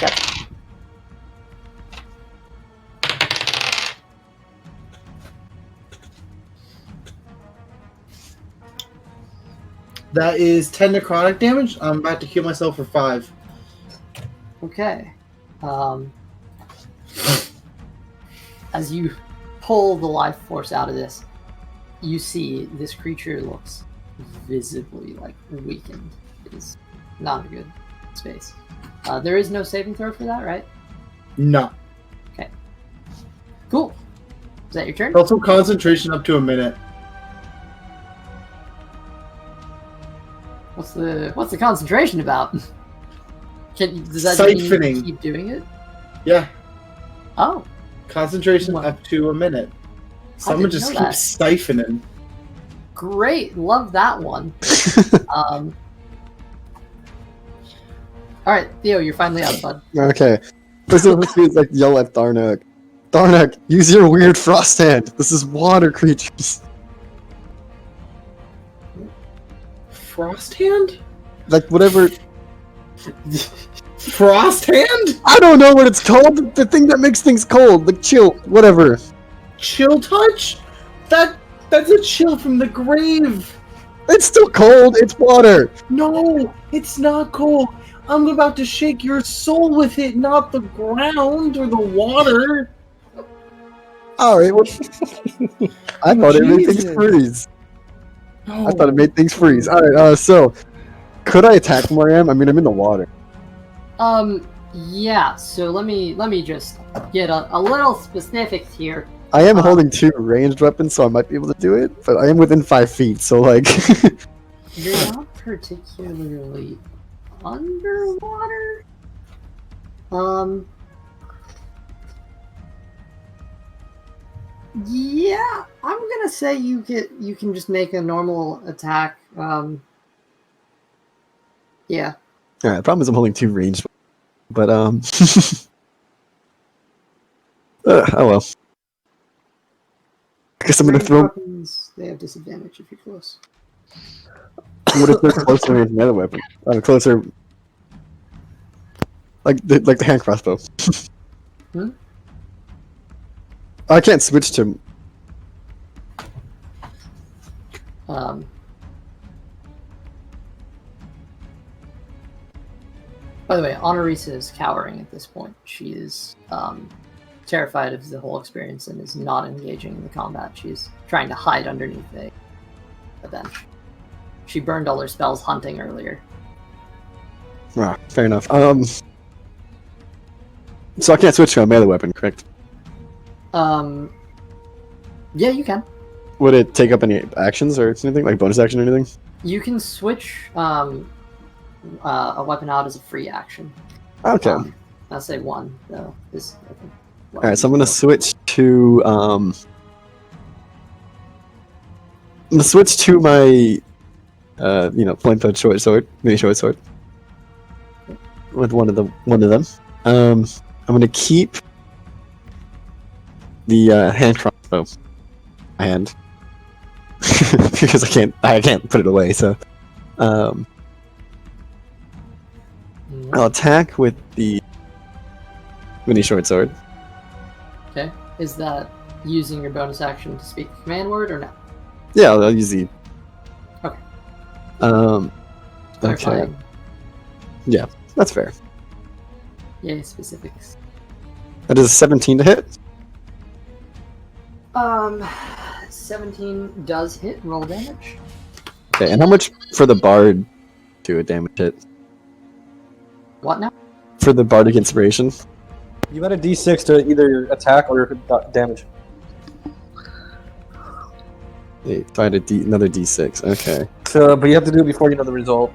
Gotcha. That is 10 necrotic damage. I'm about to heal myself for 5. Okay. As you pull the life force out of this, you see this creature looks visibly like weakened. It is not a good space. There is no saving throw for that, right? No. Cool. Is that your turn? Also, concentration up to a minute. What's the concentration about? Does that mean you Siphoning. keep doing it? Yeah. Oh, Concentration Wow. up to a minute. Someone didn't just know keeps siphoning. great. Love that one. All right, Theo, you're finally up, bud. Okay. First of all, let's like yell at Tharnak. Tharnak, use your weird frost hand. This is water creatures. Frost hand? Like whatever. Frost hand? I don't know what it's called. The thing that makes things cold. Like chill. Whatever. Chill touch? That's a chill from the grave. It's still cold. It's water. No, it's not cold. I'm about to shake your soul with it, not the ground or the water. Alright, well, I thought it made things Jesus. freeze. No. I thought it made things freeze. Alright, so could I attack from where I am? I mean, I'm in the water. Yeah. So let me just get a little specifics here. I am holding 2 ranged weapons, so I might be able to do it, but I am within 5 feet, so like. You're not particularly underwater. Yeah, I'm gonna say you can just make a normal attack. Yeah. Alright, the problem is I'm holding 2 ranged, but oh well. I guess I'm gonna Ranged throw. weapons, they have disadvantage if you're close. What if they're closer range than the other weapon? Closer. Like the hand crossbow. Hmm? I can't switch to. By the way, Honorisa is cowering at this point. She is terrified of the whole experience and is not engaging in the combat. She's trying to hide underneath a bench. She burned all her spells hunting earlier. Ah, fair enough. So I can't switch to a melee weapon, correct? Yeah, you can. Would it take up any actions or anything, like bonus action or anything? You can switch a weapon out as a free action. Okay. I'll say one though. This. I think, All right, so I'm gonna switch to my point short sword, mini short sword, with one of them. I'm gonna keep the hand crossbow, my hand, because I can't put it away. So, I'll attack with the mini short sword. Okay. Is that using your bonus action to speak the command word or no? Yeah, I'll use the. Okay. Okay. Clarifying. Yeah, that's fair. Yay, specifics. That is 17 to hit. 17 does hit. Roll damage. Okay, and how much for the bard to a damage hit? What now? For the bardic inspiration? You add a d6 to either your attack or your damage. Wait, if I had another d6. Okay. So, but you have to do it before you know the result.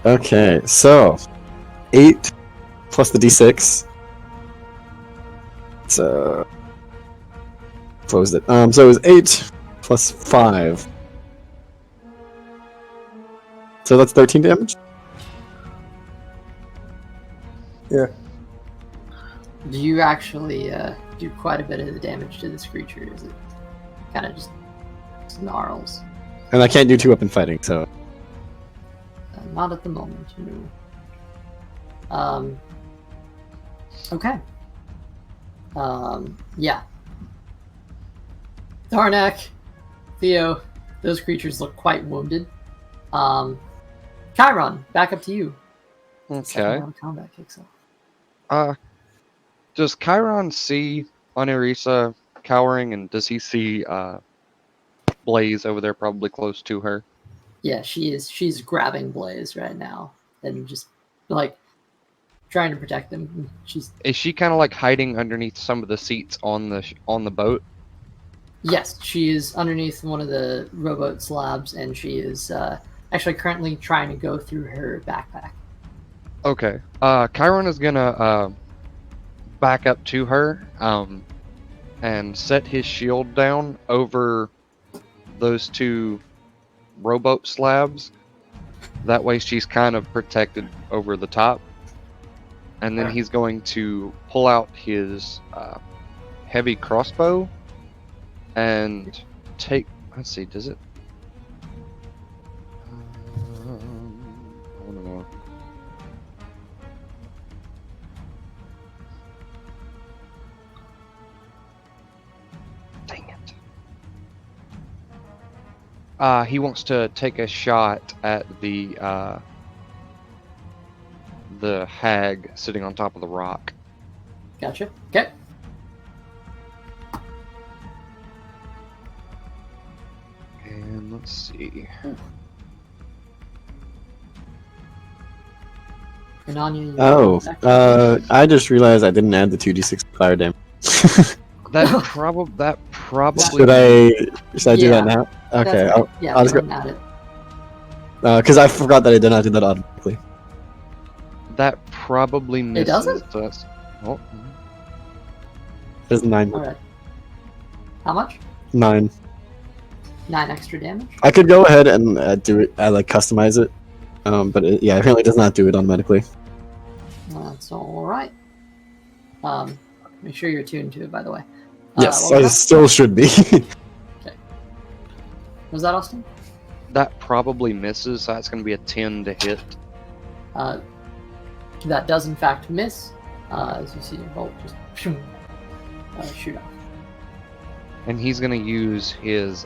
Okay, so 8 plus the d6. So closed it. So it was 8 plus 5. So that's 13 damage. Yeah. Do you actually do quite a bit of the damage to this creature? Is it kind of just snarls? And I can't do 2-weapon fighting, so Not at the moment, no. Okay. Yeah. Tarnak, Theo, those creatures look quite wounded. Chiron, back up to you. Second Okay. round of combat kicks off. Does Chiron see Anirisa cowering, and does he see Blaze over there, probably close to her? Yeah, she's grabbing Blaze right now and just like trying to protect them. Is she kind of like hiding underneath some of the seats on the boat? Yes, she is underneath one of the rowboat slabs, and she is actually currently trying to go through her backpack. Okay. Chiron is gonna back up to her and set his shield down over those two rowboat slabs. That way she's kind of protected over the top. And then he's going to pull out his heavy crossbow and take... Let's see, does it... I don't know. Dang it. He wants to take a shot at the hag sitting on top of the rock. Gotcha. Okay. And let's see. And Anya, I just realized I didn't add the 2d6 fire damage. That probably Should I do that now? Okay, I'll just go go. ahead and add it. Because I forgot that I did not do that automatically. that probably misses. doesn't? Us. Oh. There's 9. All right. How much? 9. 9 extra damage. I could go ahead and do it. I customize it. But it apparently does not do it automatically. That's all right. Make sure you're tuned to it, by the way. Yes, what I was that? still should be. Was that Austin? That probably misses, so that's going to be a 10 to hit. That does in fact miss. As you see your bolt just shoot off. And he's going to use his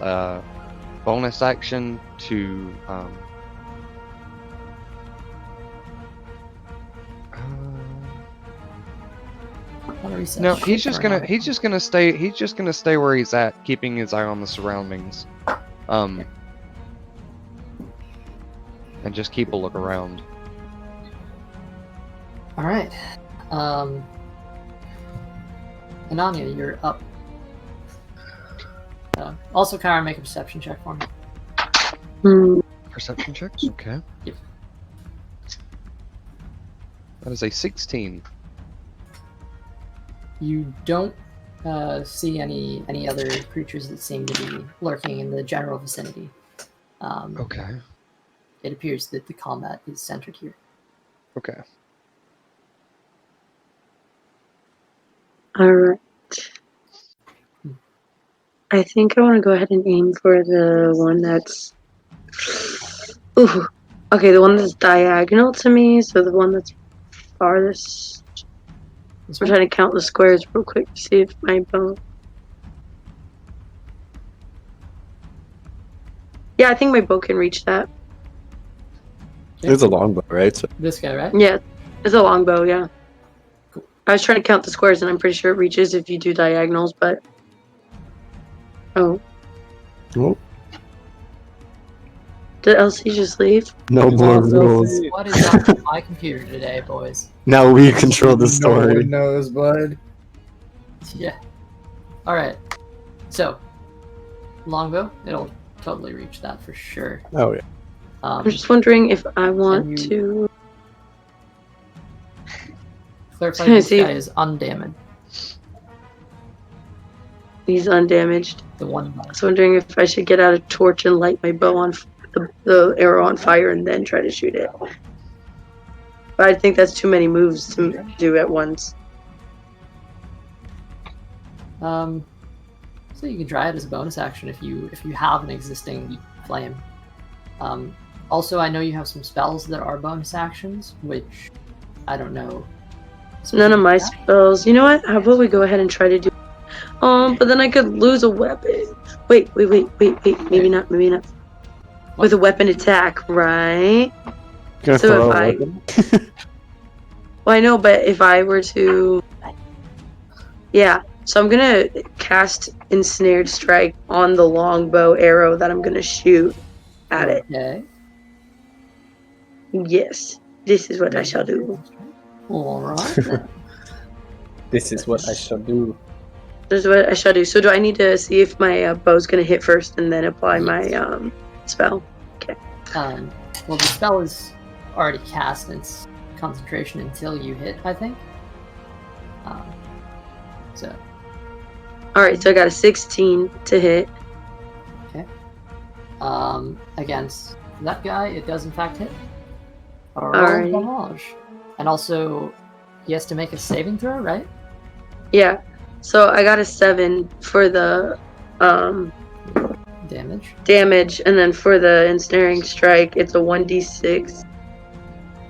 bonus action to no, he's just gonna stay where he's at, keeping his eye on the surroundings, and just keep a look around. All right. Ananya, you're up. Also, Kyra, make a perception check for me. Perception checks? Okay. Yep. That is a 16. You don't see any other creatures that seem to be lurking in the general vicinity. Okay. It appears that the combat is centered here. Okay. Alright. I think I want to go ahead and aim for the one that's... Ooh. Okay, the one that's diagonal to me, so the one that's farthest. This I'm one? trying to count the squares real quick to see if my bow... Yeah, I think my bow can reach that. There's a longbow, right? So This guy, right? Yeah, it's a longbow, yeah. Cool. I was trying to count the squares, and I'm pretty sure it reaches if you do diagonals, but... Oh. oh, Did Elsie just leave? no more rules. What is up with my computer today, boys? Now we control the No story. one knows, bud. Yeah. Alright. So, longbow, it'll totally reach that for sure. Oh yeah. I'm just wondering if I want and you- to... Clarify Can I this see- guy is undamaged. He's undamaged. The one I was wondering if I should get out a torch and light my bow on the arrow on fire and then try to shoot it. But I think that's too many moves to do at once. So you can try it as a bonus action if you have an existing flame. Also, I know you have some spells that are bonus actions, which I don't know. None of my spells. You know what? How about we go ahead and try to do... but then I could lose a weapon. Wait. Maybe not. With a weapon attack, right? Gonna So throw if a I- weapon? Well, I know, but if I were to... Yeah, so I'm gonna cast Ensnared Strike on the longbow arrow that I'm gonna shoot at it. Okay. Yes, this is what I shall do. Alright. This is what I shall do. This is what I shall do. So do I need to see if my bow's gonna hit first and then apply my spell? Well, the spell is already cast and it's concentration until you hit, I think. So, Alright, so I got a 16 to hit. against that guy, it does in fact hit. Alrighty. Barrage. And also, he has to make a saving throw, right? Yeah, so I got a 7 for the Damage. damage, and then for the Ensnaring Strike, it's a 1d6.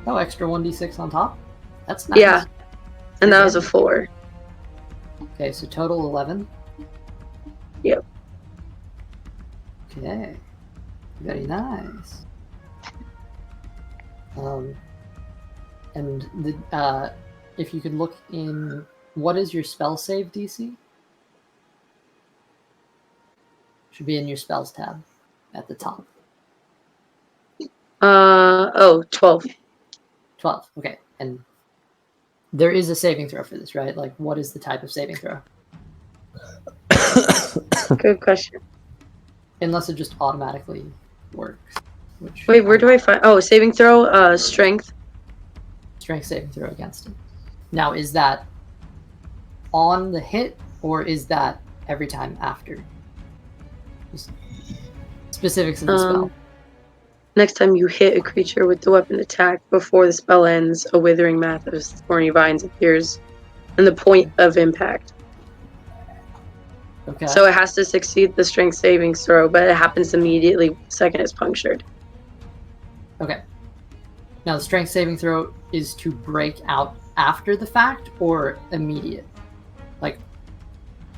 Oh, extra 1d6 on top? That's nice. Yeah, and that was a 4. Okay, so total 11. Yep. Okay. Very nice. And the if you could look in, what is your spell save DC? Should be in your spells tab at the top. 12. 12. Okay, and there is a saving throw for this, right? Like, what is the type of saving throw? Good question. Unless it just automatically works. Which Wait, where do I find... Oh, saving throw, strength. Strength saving throw against him. Now, is that on the hit, or is that every time after? Just specifics of the spell. Next time you hit a creature with the weapon attack before the spell ends, a withering mass of thorny vines appears in the point of impact. Okay. So it has to succeed the strength saving throw, but it happens immediately the second it's punctured. Okay. Now, the strength saving throw is to break out after the fact or immediate? Like,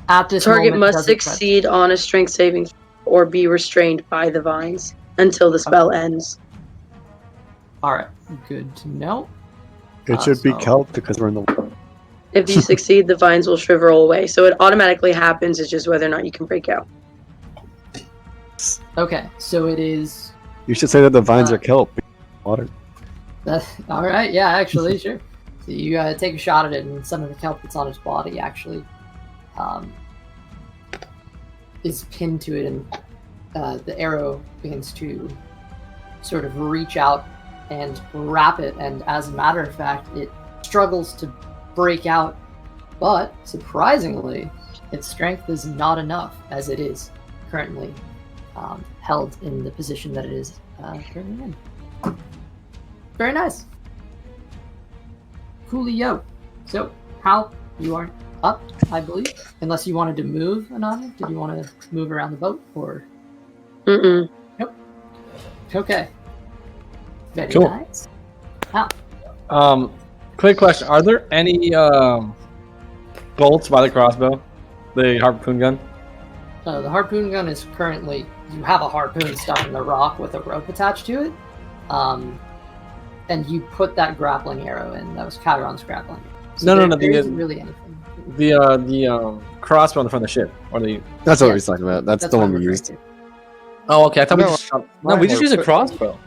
at this Target moment, must does it succeed on a strength saving throw or be restrained by the vines until the spell ends. Alright, good to know. It should be so- kelp because we're in the. If you succeed, the vines will shrivel away. So it automatically happens, it's just whether or not you can break out. Okay, so it is... You should say that the vines are kelp. Water. Alright, yeah, actually, sure. So you take a shot at it, and some of the kelp that's on its body actually is pinned to it, and the arrow begins to sort of reach out and wrap it. And as a matter of fact, it struggles to break out, but surprisingly, its strength is not enough, as it is currently held in the position that it is currently in. Very nice. Coolio. So, Hal, you are up, I believe. Unless you wanted to move, Ananya? Did you want to move around the boat, or? Mm-mm. Nope. Okay. Very Cool. nice. Hal. Quick question: are there any bolts by the crossbow, the harpoon gun? The harpoon gun is currently, you have a harpoon stuck in the rock with a rope attached to it. And you put that grappling arrow in. That was Chiron's grappling arrow. So No. there isn't really anything. The crossbow in the front of the ship, or the. That's what Yeah. we're talking about. That's the what one I'm we referring used. to. Oh, okay. I thought No, we just shot. No, my we just used a harpoon- crossbow.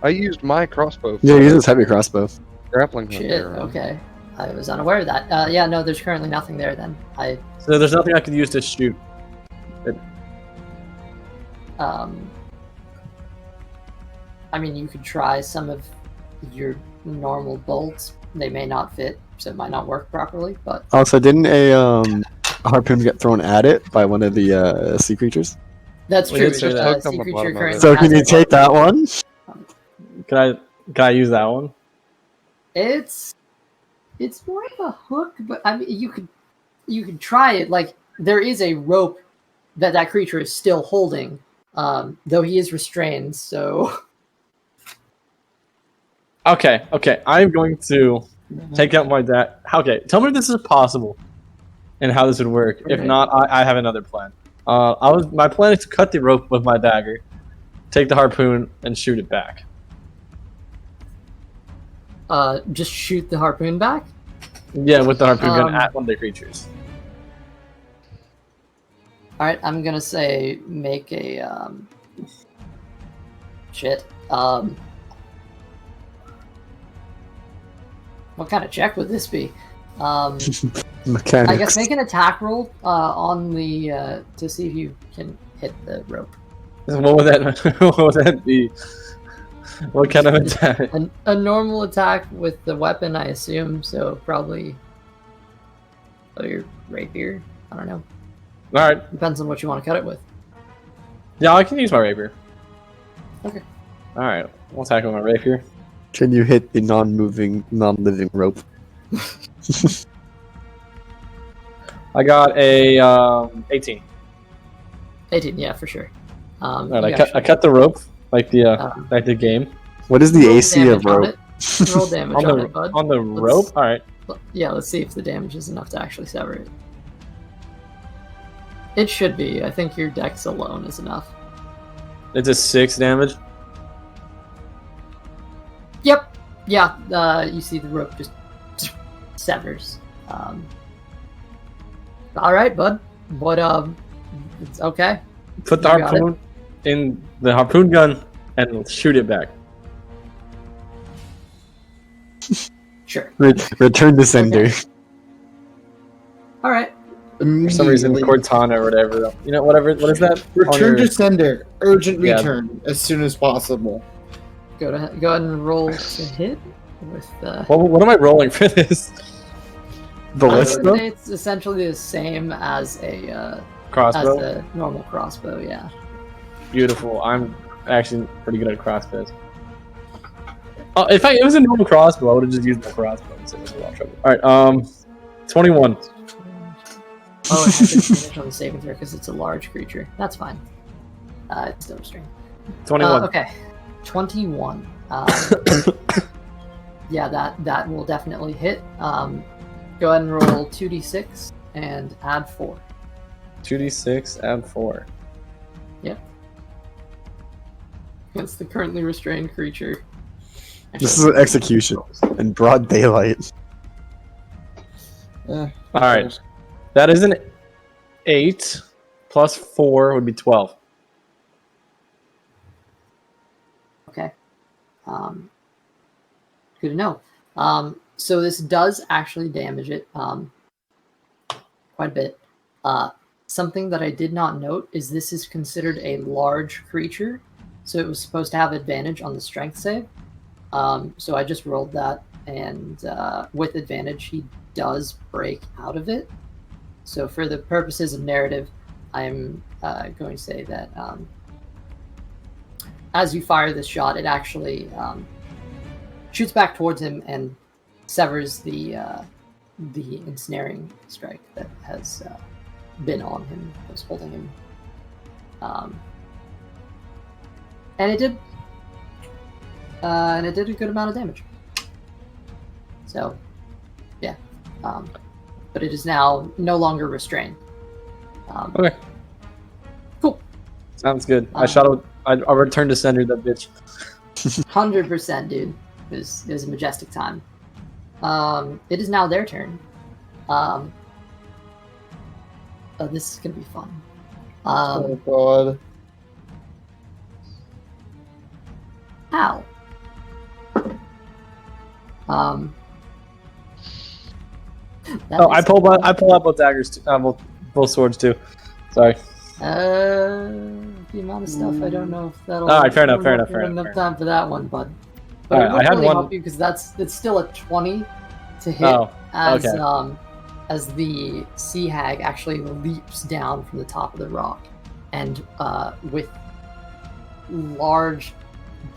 I used my crossbow. Yeah, for use this heavy crossbow. grappling hook Shit, arrow. okay. I was unaware of that. Yeah, no, there's currently nothing there then. So there's nothing I could use to shoot. I mean, you could try some of your normal bolts. They may not fit, so it might not work properly, but Also, didn't a harpoon get thrown at it by one of the sea creatures? that's We true. did say that. Hooked on Sea the creature bottom of it. currently So has can you a take that one? Can I use that one? It's more of a hook, but I mean, you could try it. Like, there is a rope that creature is still holding, though he is restrained. So Okay. I'm going to take out my dagger. Okay, tell me if this is possible, and how this would work. If Okay. not, I have another plan. My plan is to cut the rope with my dagger, take the harpoon, and shoot it back. just shoot the harpoon back. Yeah, with the harpoon gun Um, at one of the creatures. All right, I'm gonna say make a shit. What kind of check would this be? Mechanics. I guess make an attack roll on the to see if you can hit the rope. What would that? What would that be? What kind of attack? A normal attack with the weapon, I assume. So probably your rapier. I don't know. All right. Depends on what you want to cut it with. Yeah, I can use my rapier. Okay. All right. We'll attack with my rapier. Can you hit the non-moving, non-living rope? I got a 18. 18, yeah, for sure. All right, You I cut the rope like the game What is the roll AC of damage on rope? it. Roll damage on it, bud. on the rope. All right. Yeah, let's see if the damage is enough to actually sever it. It should be. I think your dex alone is enough. It's a 6 damage. Yep. Yeah. You see the rope just severs. All right, bud. But it's okay. Put the You got harpoon in the harpoon gun and shoot it back. Sure. Return to sender. Okay. All right. For some reason, Cortana or whatever. You know, whatever. What is that? Return to sender. Urgent Yeah. return as soon as possible. Go ahead and roll to hit with. What am I rolling for this? I Ballista? would say it's essentially the same as a Crossbow. as a normal crossbow. Yeah. Beautiful. I'm actually pretty good at crossbows. If it was a normal crossbow, I would have just used my crossbow. So it was a lot of trouble. All right. 21. Oh, it has advantage on the saving throw because it's a large creature. That's fine. It's still restrained. 21. Okay. 21. Yeah, that will definitely hit. Go ahead and roll 2d6 and add 4. 2d6, add 4. Against the currently restrained creature. This is an execution in broad daylight. Eh, All right. That is an 8 plus 4 would be 12. Okay. Good to know. So this does actually damage it quite a bit. Something that I did not note is this is considered a large creature, so it was supposed to have advantage on the strength save. So I just rolled that, and with advantage, he does break out of it. So for the purposes of narrative, I'm going to say that as you fire this shot, it actually shoots back towards him and severs the ensnaring strike that has been on him, was holding him. And it did a good amount of damage. So, yeah. But it is now no longer restrained. Okay. Cool. Sounds good. I'll return to sender that bitch. 100%, dude. It was a majestic time. It is now their turn. Oh, this is gonna be fun. Oh god. Ow. I pull out both daggers too. Both swords too. Sorry. The amount of stuff I don't know if that'll. All right, fair enough. Enough time for that one, bud. But All it right, won't I had really one. help you because it's still a 20 to hit. Oh, as okay. As the sea hag actually leaps down from the top of the rock, and with large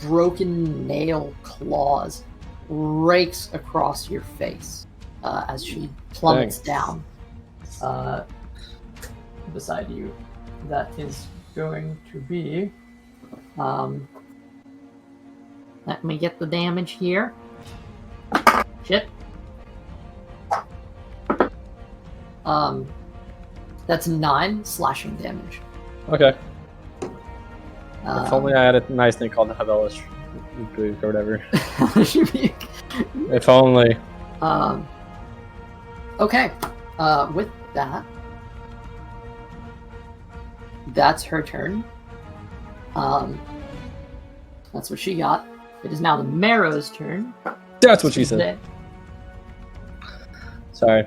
broken nail claws rakes across your face as she plummets down beside you. That is going to be let me get the damage here. Shit. That's 9 slashing damage. Okay. If only I had a nice thing called the Havelish or whatever. If only. Okay. With that, that's her turn. That's what she got. It is now the Marrow's turn. That's what she said. Sorry.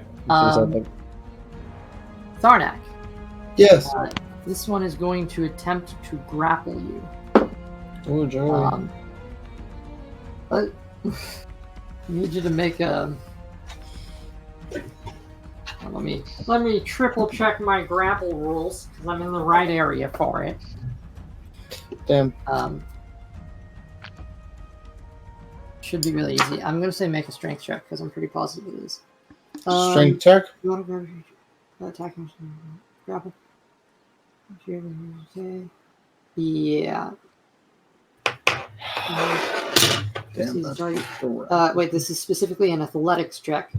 Tharnak. Yes. This one is going to attempt to grapple you. Oh, joy. I need you to make a. Let me triple check my grapple rules because I'm in the right area for it. Damn. Should be really easy. I'm gonna say make a strength check because I'm pretty positive it is. Strength check? You want to attack him? Grapple. Yeah. Wait, this is specifically an athletics check.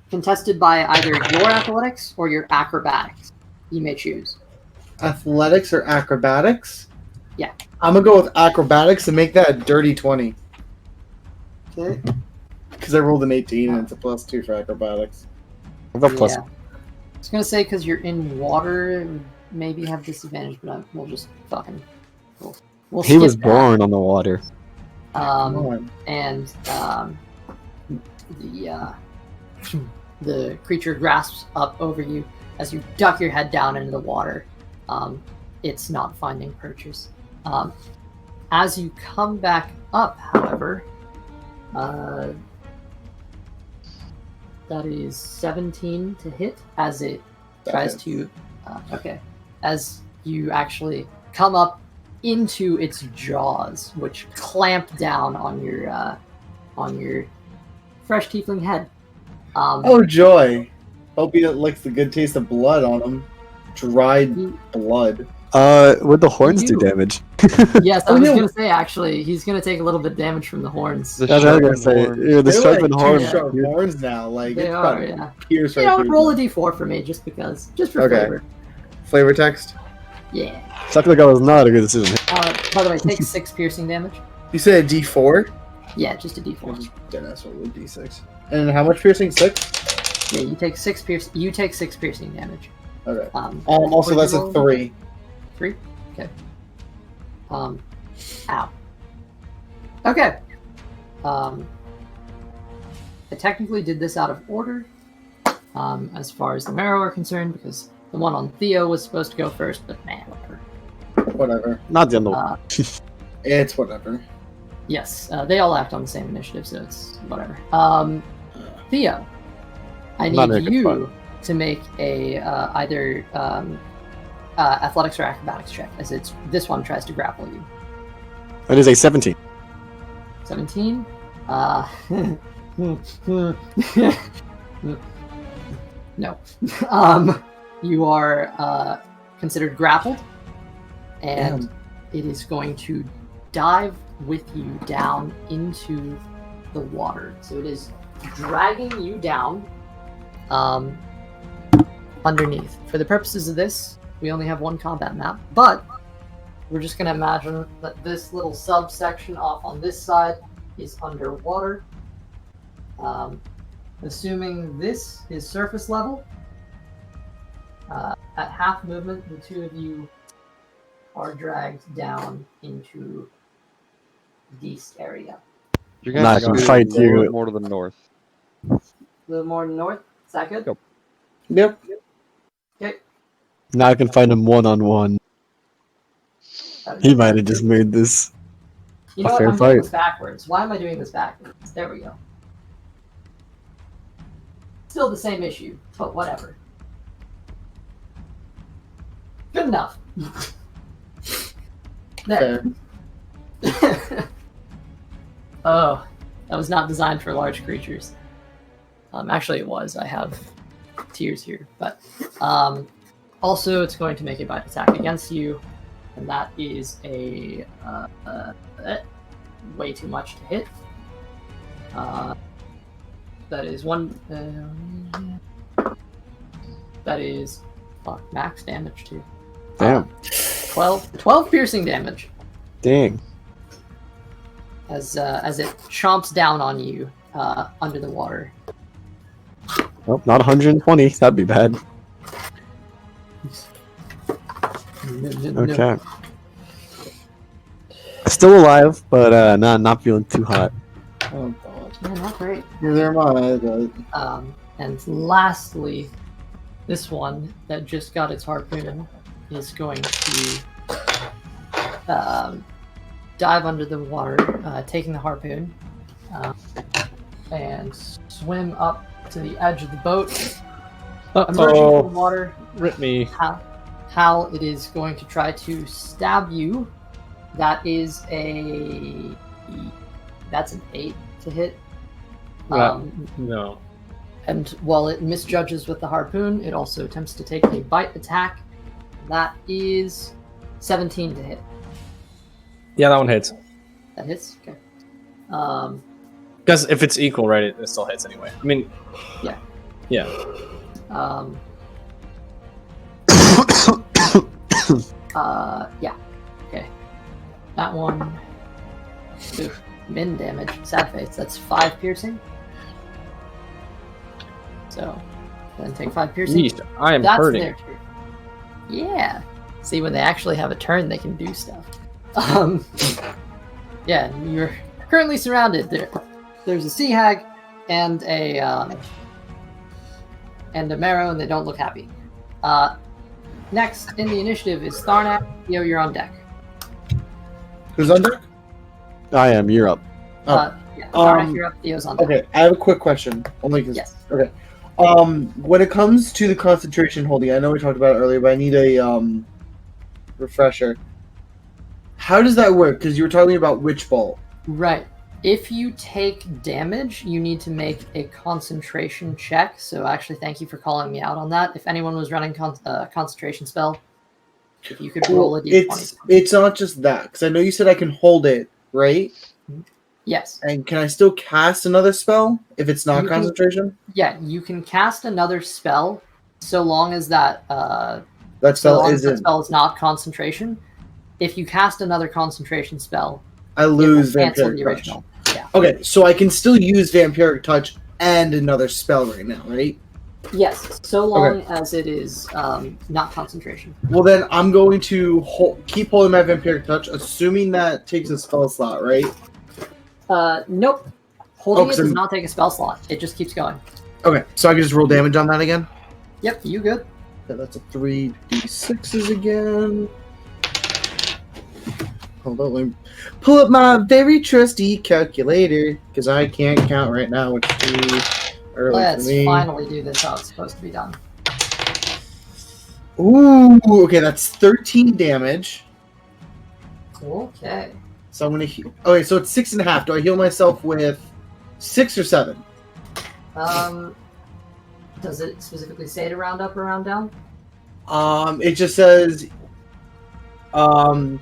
Contested by either your athletics or your acrobatics. You may choose. Athletics or acrobatics? Yeah. I'm gonna go with acrobatics and make that a dirty 20. Okay. Because I rolled an 18 and it's a +2 for acrobatics. I've got plus. Yeah. I was gonna say because you're in water, maybe have disadvantage, but we'll just fucking. We'll He skip was that. born on the water. And the creature grasps up over you as you duck your head down into the water. It's not finding purchase. As you come back up, however, that is 17 to hit as it tries to. As you actually come up into its jaws, which clamp down on your fresh tiefling head. Oh joy! Hope he licks the good taste of blood on him. Dried blood. Would the horns do You- damage? Yes, I was gonna say actually, he's gonna take a little bit damage from the horns. The That's what I was gonna sharpened say. horns. Yeah, the They're sharpened like horn. two sharp horns now. Like They it's are, about yeah. pierce You right know, through roll a them. d4 for me, just because, just for Okay. flavor. Flavor text. Yeah. So I feel like that was not a good decision. By the way, take 6 piercing damage. You said a D4? Yeah, just a d4. Then that's what would D6. And how much piercing? 6? Yeah, you take 6 piercing damage. Okay. what Also, that's you a rolled? 3. 3? Okay. Ow. Okay. I technically did this out of order, as far as the marrow are concerned, because the one on Theo was supposed to go first, but man, whatever. Whatever. Not the end of It's whatever. Yes, they all act on the same initiative, so it's whatever. Theo, I Not need making you fun. to make a either athletics or acrobatics check, as this one tries to grapple you. That is a 17. 17. No. You are considered grappled, and it is going to dive with you down into the water. So it is dragging you down underneath. For the purposes of this, we only have one combat map, but we're just going to imagine that this little subsection off on this side is underwater. Assuming this is surface level, at half movement, the two of you are dragged down into this area. You're Not gonna gonna scoot fight a little you. more to the north. A little more north. Is that good? Yep. Yep. Okay. Now I can find him one-on-one. He might have just made this. You know a what? fair I'm doing fight. this backwards. Why am I doing this backwards? There we go. Still the same issue, but whatever. Good enough. There. Fair. Oh, that was not designed for large creatures. Actually, it was. I have tears here, but also it's going to make a bite attack against you, and that is a way too much to hit. That is one. That is max damage too. Damn. 12 piercing damage Dang. as it chomps down on you under the water. Well, not 120. That'd be bad. Okay. Still alive, but not feeling too hot. Oh god. Yeah, not great. Neither am I, but And lastly, this one that just got its harpoon is going to dive under the water, taking the harpoon, and swim up to the edge of the boat, emerging from the water. Rip me. Hal, it is going to try to stab you. That's an 8 to hit. No. And while it misjudges with the harpoon, it also attempts to take a bite attack. That is 17 to hit. Yeah, that one hits. That hits? Okay. Because if it's equal, right, it still hits anyway. I mean, Yeah. Yeah. Yeah. Okay. That one. Oof. Min damage. Sad face. That's 5 piercing. So, then take 5 piercing. Yeesh, I am That's hurting. their turn. Yeah. See, when they actually have a turn, they can do stuff. Yeah, you're currently surrounded. There's a sea hag and a marrow, and they don't look happy. Next in the initiative is Tharnak. Theo, you're on deck. who's on deck? I am. You're up. Yeah, Tharnak, you're up. Theo's on deck. Okay, I have a quick question. Only because. Yes. Okay. When it comes to the concentration holding, I know we talked about it earlier, but I need a refresher. How does that work? Because you were talking about Witch Bolt. Right. If you take damage, you need to make a concentration check. So actually, thank you for calling me out on that. If anyone was running concentration spell, if you could roll a d20. It's not just that, because I know you said I can hold it, right? Yes. And can I still cast another spell if it's not You can- concentration? Yeah, you can cast another spell so long as that That so spell long as that isn't. spell is not concentration. If you cast another concentration spell, I it will lose cancel Vampiric the Touch. original. Yeah. Okay, so I can still use Vampiric Touch and another spell right now, right? Yes, so long as it is not concentration. Well, then I'm going to keep holding my Vampiric Touch, assuming that takes a spell slot, right? Nope. Holding Oh, it 'cause does not take a spell slot. It just keeps going. Okay, so I can just roll damage on that again? Yep, you good. Okay, that's a 3d6s again. Hold on, let me pull up my very trusty calculator, because I can't count right now, which is too early Let's for me. finally do this how it's supposed to be done. Ooh, okay, that's 13 damage. Okay. So I'm gonna heal. Okay, so it's 6.5. Do I heal myself with 6 or 7? Does it specifically say to round up or round down? It just says, on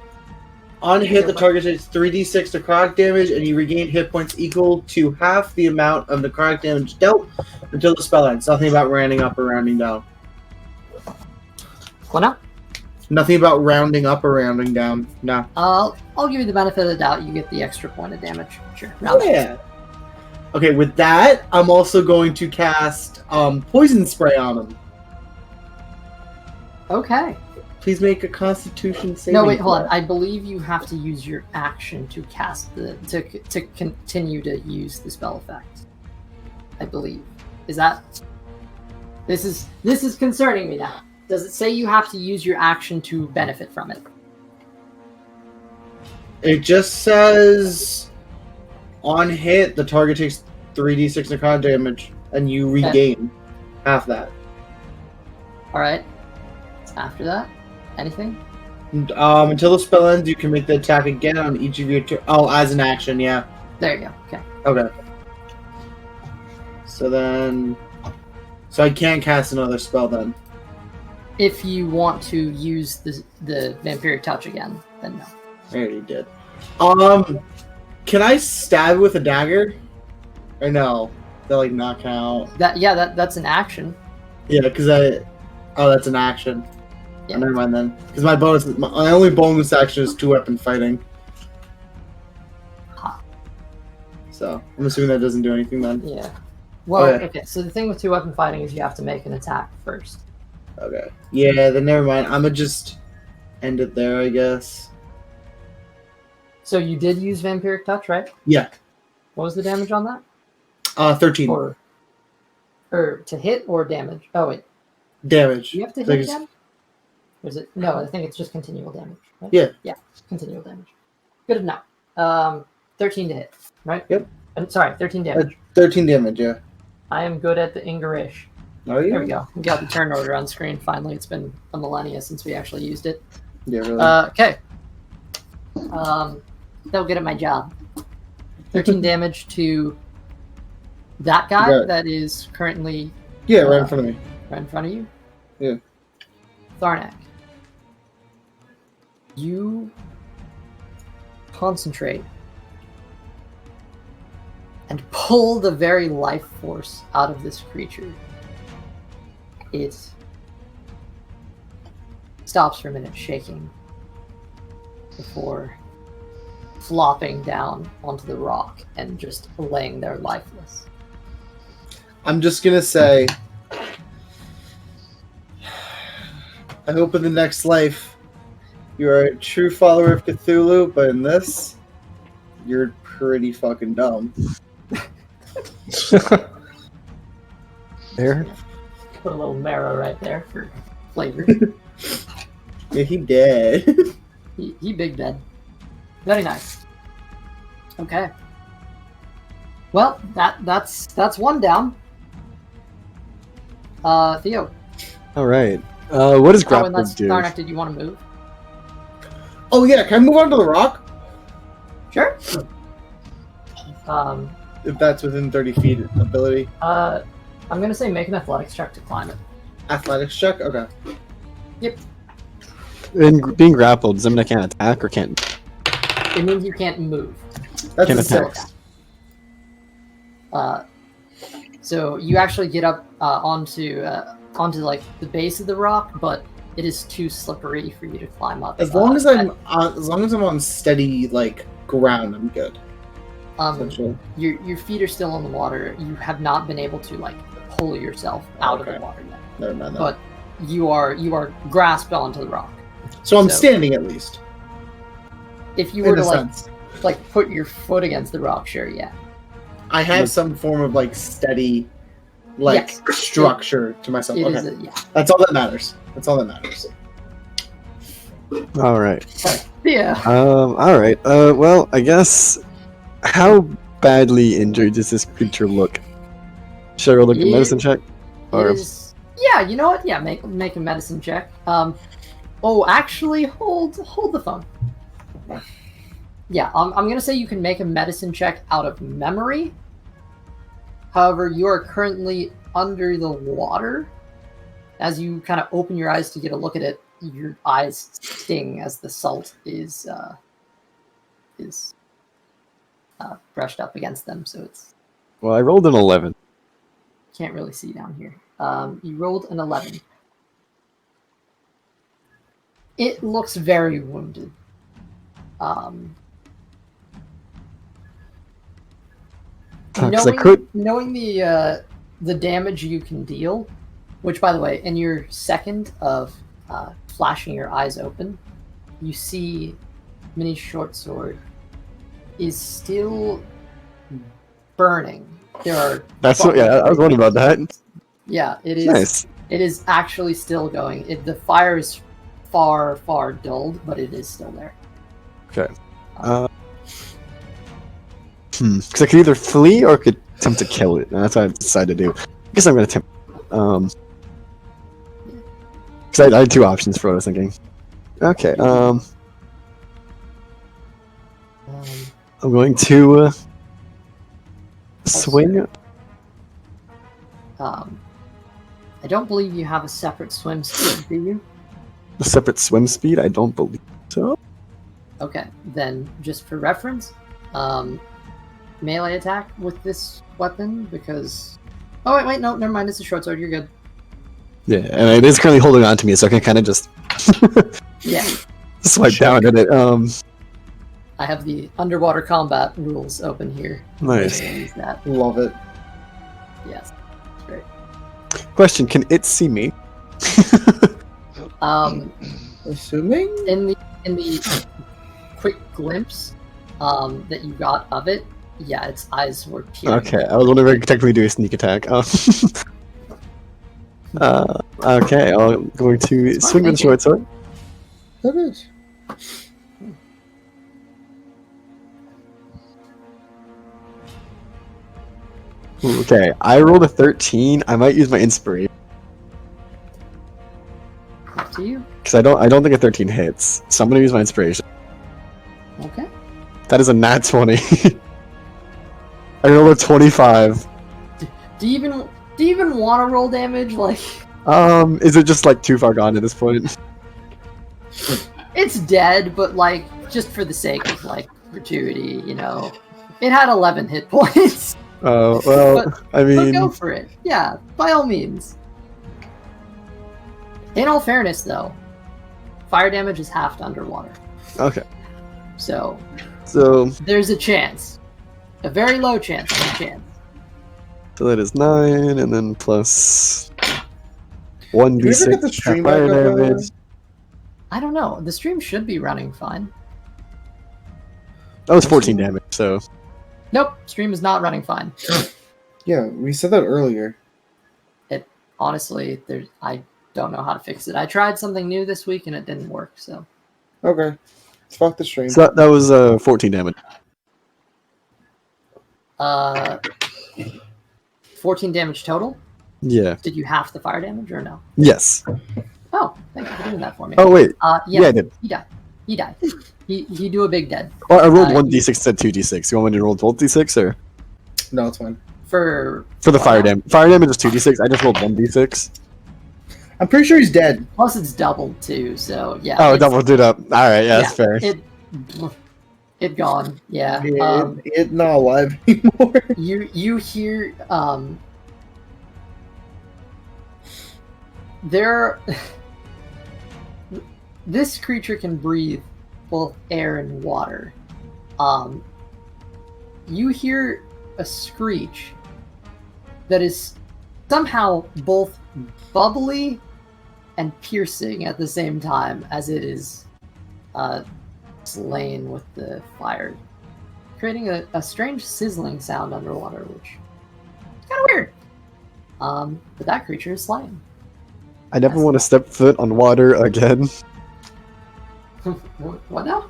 hit, the target takes 3d6 necrotic damage, and you regain hit points equal to half the amount of necrotic damage dealt until the spell ends. Nothing about rounding up or rounding down. What now? Nothing about rounding up or rounding down. No. I'll give you the benefit of the doubt. You get the extra point of damage. Sure. Oh, Round up. yeah. Okay, with that, I'm also going to cast poison spray on him. Okay. Please make a Constitution saving. No, wait, hold on. throw. I believe you have to use your action to cast to continue to use the spell effect. I believe. Is that? This is concerning me now. Does it say you have to use your action to benefit from it? It just says, on hit, the target takes 3d6 necrotic damage, and you regain half that. All right. After that, anything? Until the spell ends, you can make the attack again on each of your as an action, yeah. There you go. Okay. Okay. So I can't cast another spell then. If you want to use the vampiric touch again, then no. I already did. Can I stab with a dagger? Or no? That not count. That's an action. Yeah, because that's an action. Yeah. Never mind then. Because my only bonus action is 2-weapon fighting. Huh. So I'm assuming that doesn't do anything then. Yeah. Well, Okay. okay. So the thing with 2-weapon fighting is you have to make an attack first. Okay. Yeah, then never mind. I'm gonna just end it there, I guess. So you did use vampiric touch, right? Yeah. What was the damage on that? 13 Or to hit or damage? Oh wait, damage. do you have to So I hit just- again? Or is it? No, I think it's just continual damage. Right? Yeah. Yeah, continual damage. Good enough. 13 to hit, right? Yep. I'm sorry, 13 damage. 13 damage, yeah. I am good at the Ingarish. Are you? There we go. We got the turn order on screen. Finally, it's been a millennia since we actually used it. Yeah, really. Okay. That'll get at my job. 13 damage to that guy Right. that is currently yeah, right in front of me. right in front of you. Yeah. Tharnak. You concentrate and pull the very life force out of this creature. It stops for a minute, shaking, before flopping down onto the rock and just laying there lifeless. I'm just gonna say, I hope in the next life you are a true follower of Cthulhu, but in this, you're pretty fucking dumb. There. Put a little marrow right there for flavor. Yeah, he dead. he big dead. Very nice. Okay. Well, that's one down. Theo. All right. What does Oh, and grapple that's do? Tharnak. Did you want to move? Oh yeah, can I move onto the rock? Sure. If that's within 30 feet ability. I'm gonna say make an athletics check to climb it. Athletics check? Okay. And being grappled, does that mean I can't attack or can't? It means you can't move. That's Can a attack. 6. So you actually get up onto like the base of the rock, but it is too slippery for you to climb up. As long as I'm on steady ground, I'm good. Essentially. Your feet are still in the water. You have not been able to pull yourself out of Okay. the water yet, Never mind that. but you are grasped onto the rock. So I'm so- standing at least. If you were In a to sense. put your foot against the rock, sure, yeah. I have Yes. some form of like steady, like Yes. structure to myself. It Okay, is yeah. that's all that matters. That's all that matters. All right. Yeah. All right. Well, I guess. How badly injured does this creature look? Should I roll like a medicine check? It Or is. Yeah, you know what? Yeah, make a medicine check. Oh, actually, hold the phone. Yeah, I'm gonna say you can make a medicine check out of memory. However, you are currently under the water. As you kind of open your eyes to get a look at it, your eyes sting as the salt is brushed up against them, so it's well, I rolled an 11. can't really see down here. You rolled an 11. It looks very wounded. Because I could. Knowing the damage you can deal, which by the way, in your second of flashing your eyes open, you see Mini Short Sword is still burning. There are That's what. Yeah, I was wondering about that. Yeah, it is. Nice. It is actually still going. The fire is far dulled, but it is still there. Okay. Because I could either flee or I could attempt to kill it, and that's what I decided to do. I guess I'm gonna attempt. Because I had two options for what I was thinking. Okay. I'm going to swing. I don't believe you have a separate swim speed, do you? A separate swim speed? I don't believe so. Okay, then just for reference, melee attack with this weapon because. Oh wait, no, never mind. It's a short sword. You're good. Yeah, and it is currently holding on to me, so I can kind of just Yeah, swipe down at it. I have the underwater combat rules open here. Nice. Use that. Love it. Yes, great. Question: can it see me? Assuming In the quick glimpse that you got of it, yeah, its eyes were peering. Okay, I was wondering if I could technically do a sneak attack. Okay, I'm going to swing with the short sword. that is. Okay, I rolled a 13. I might use my inspiration Up to you. because I don't think a 13 hits. So I'm gonna use my inspiration. Okay. That is a nat 20. I rolled a 25. Do you even want to roll damage? Like, Is it just like too far gone at this point? it's dead, but like just for the sake of like gratuity, you know, it had 11 hit points. Oh well, I But mean, go for it. Yeah, by all means. In all fairness, though, fire damage is halved underwater, okay. so So there's a chance, a very low chance, but a chance. that is 9, and then plus Did we ever 1d6 get the stream fire back up, by the way? damage. I don't know. The stream should be running fine. That was 14 damage. So Nope, stream is not running fine. Yeah, we said that earlier. Honestly, I don't know how to fix it. I tried something new this week and it didn't work. So Okay. Fuck the stream. that was 14 damage. 14 damage total. Yeah. Did you half the fire damage or no? Yes. Oh, thank you for doing that for me. Oh wait. Yeah, Yeah, I did. he died. He died. He do a big dead. Well, I rolled Uh, 1d6 instead of 2d6. You want me to roll both d6 or No, it's fine. For for the fire damage? Fire damage is 2d6. I just rolled 1d6. I'm pretty sure he's dead. Plus it's doubled too, so yeah. Oh, it's- doubled it up. All right, yeah, that's fair. It gone. Yeah. It not alive anymore. You hear there this creature can breathe both air and water. You hear a screech that is somehow both bubbly and piercing at the same time as it is slain with the fire creating a strange sizzling sound underwater, which is kind of weird. But that creature is slain. I never want to step foot on water again. What now?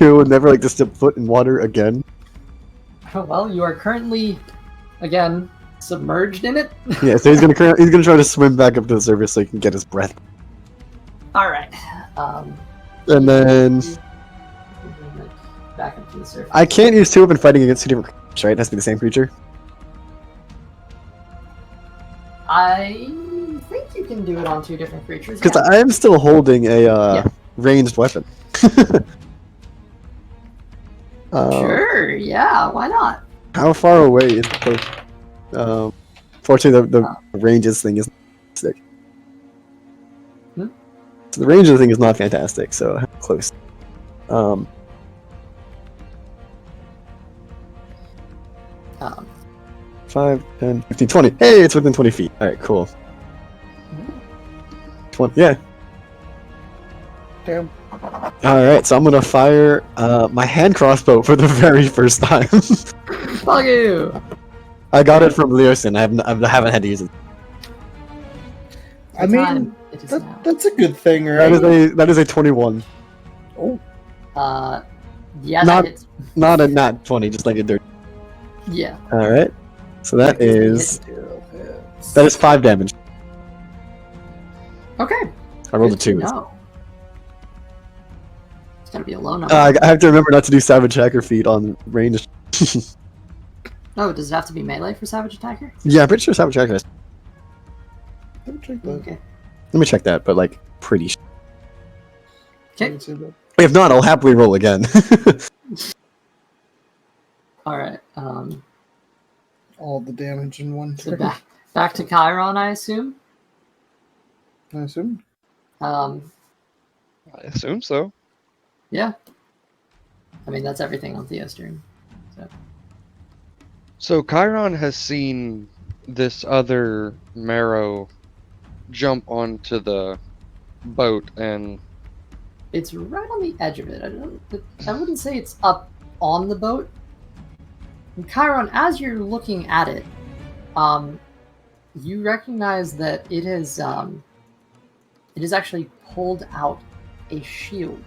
You would never like to step foot in water again. Well, you are currently, again, submerged in it. Yeah, so he's gonna try to swim back up to the surface so he can get his breath. All right. And then back up to the surface. I can't use two weapon fighting against two different creatures, right? It has to be the same creature. I think you can do it on two different creatures. Because Yeah. I am still holding a ranged weapon. Sure. Yeah. Why not? How far away is the fortunately the ranges thing is sick. Hmm? So the range of the thing is not fantastic, so how close. 5, 10, 15, 20. Hey, it's within 20 feet. Alright, cool. 20, yeah. Damn. Alright, so I'm gonna fire my hand crossbow for the very first time. Fuck you. I got it from Leosin. I haven't had to use it. I The mean, time it is now. that's a good thing, That right? is a 21. Yeah. Not- That hits. Not a nat 20, just like a dirt. Yeah. Alright. So that is That 5 damage. Okay. I rolled a Good to 2. know. It's gotta be a low number. I have to remember not to do Savage Hacker feat on range. Oh, does it have to be melee for Savage Attacker? Yeah, I'm pretty sure Savage Hacker has. Okay. Let me check that, but like, pretty sure. Okay. If not, I'll happily roll again. All right. All the damage in one So turn, back to Chiron, I assume. I assume. Um, I assume so. yeah. I mean, that's everything on Theo's turn. So Chiron has seen this other Marrow jump onto the boat, and It's right on the edge of it. I wouldn't say it's up on the boat. And Chiron, as you're looking at it, you recognize that it has actually pulled out a shield,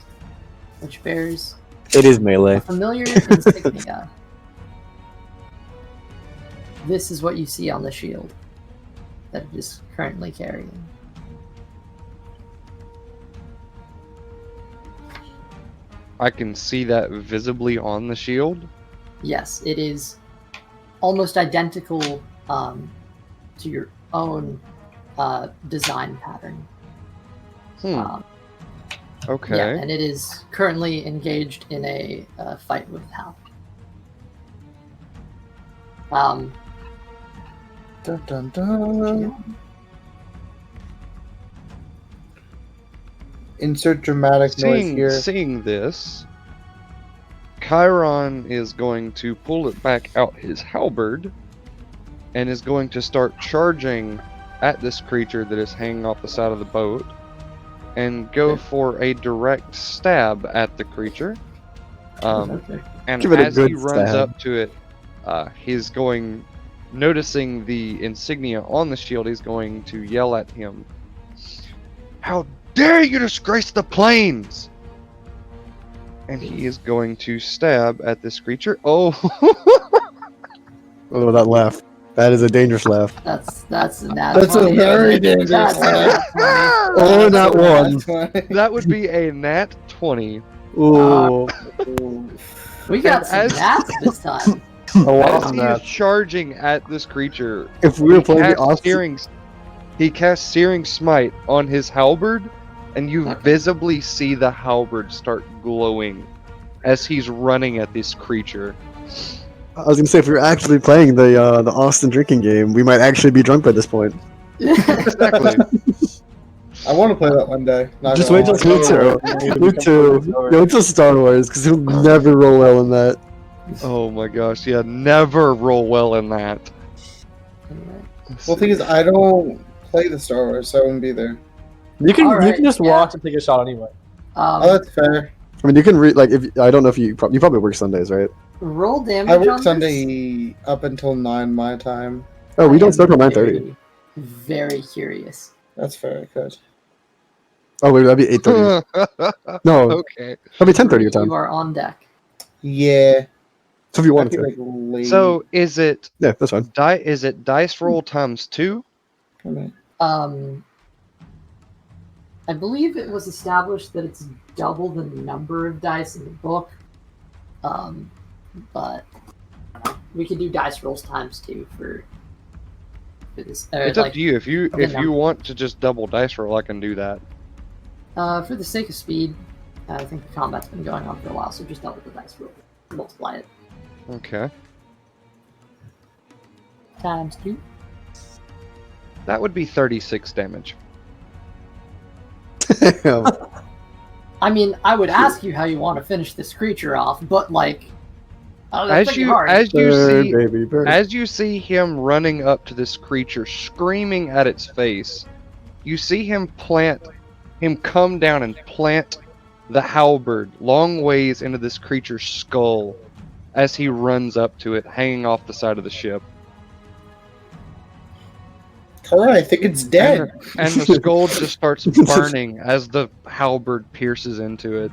which bears It is melee. a familiar insignia. This is what you see on the shield that it is currently carrying. I can see that visibly on the shield. Yes, it is almost identical to your own design pattern. Um, Okay. Yeah, and it is currently engaged in a fight with Hal. Dun, dun, dun. Insert dramatic noise here. Seeing this, Chiron is going to pull it back out his halberd and is going to start charging at this creature that is hanging off the side of the boat and go for a direct stab at the creature. Okay. And Give it a as he good runs stab. up to it, he's going, noticing the insignia on the shield, he's going to yell at him, "How dare you disgrace the plains!" And he is going to stab at this creature. Oh, Oh, that laugh. That is a dangerous laugh. That's a nat That's a 20. very dangerous That's a nat 20. Oh, not one. that would be a nat 20. Ooh. We got some And as- nats this time. A lot As of he is that. charging at this creature, If we were playing the he casts Searing Smite on his halberd, and you Okay. visibly see the halberd start glowing as he's running at this creature. I was gonna say, if we were actually playing the Austin drinking game, we might actually be drunk by this point. Exactly. I want to play that one day. Not Just gonna wait till lie. Me too. Wait till Star Wars, because he'll never roll well in that. Oh my gosh, yeah, never roll well in that. Well, the thing is, I don't play the Star Wars, so I wouldn't be there. You can Alright, you can just yeah. watch and take a shot anyway. Oh, that's fair. I mean, you can read like if I don't know if you probably work Sundays, right? Roll damage I on work this. Sunday up until 9 my time. Oh, we I don't am start till 9:30. very, very curious. That's very good. Oh wait, that'd be 8:30. No, Okay. that'd be 10:30 your time. You are on deck. Yeah. So if you That'd wanted be to, like late. So is it yeah, that's fine. is it dice roll times 2? I believe it was established that it's double the number of dice in the book. But we could do dice rolls times 2 for this. It's up to you. If you number. want to just double dice roll, I can do that. For the sake of speed, I think the combat's been going on for a while, so just double the dice roll. Multiply it. Okay. Times 2. That would be 36 damage. I mean, I would ask you how you want to finish this creature off, but like, As pretty you hard. Bird, baby, bird. as you see him running up to this creature, screaming at its face, you see him come down and plant the halberd long ways into this creature's skull as he runs up to it, hanging off the side of the ship. Alright, I think it's dead. And the skull just starts burning as the halberd pierces into it.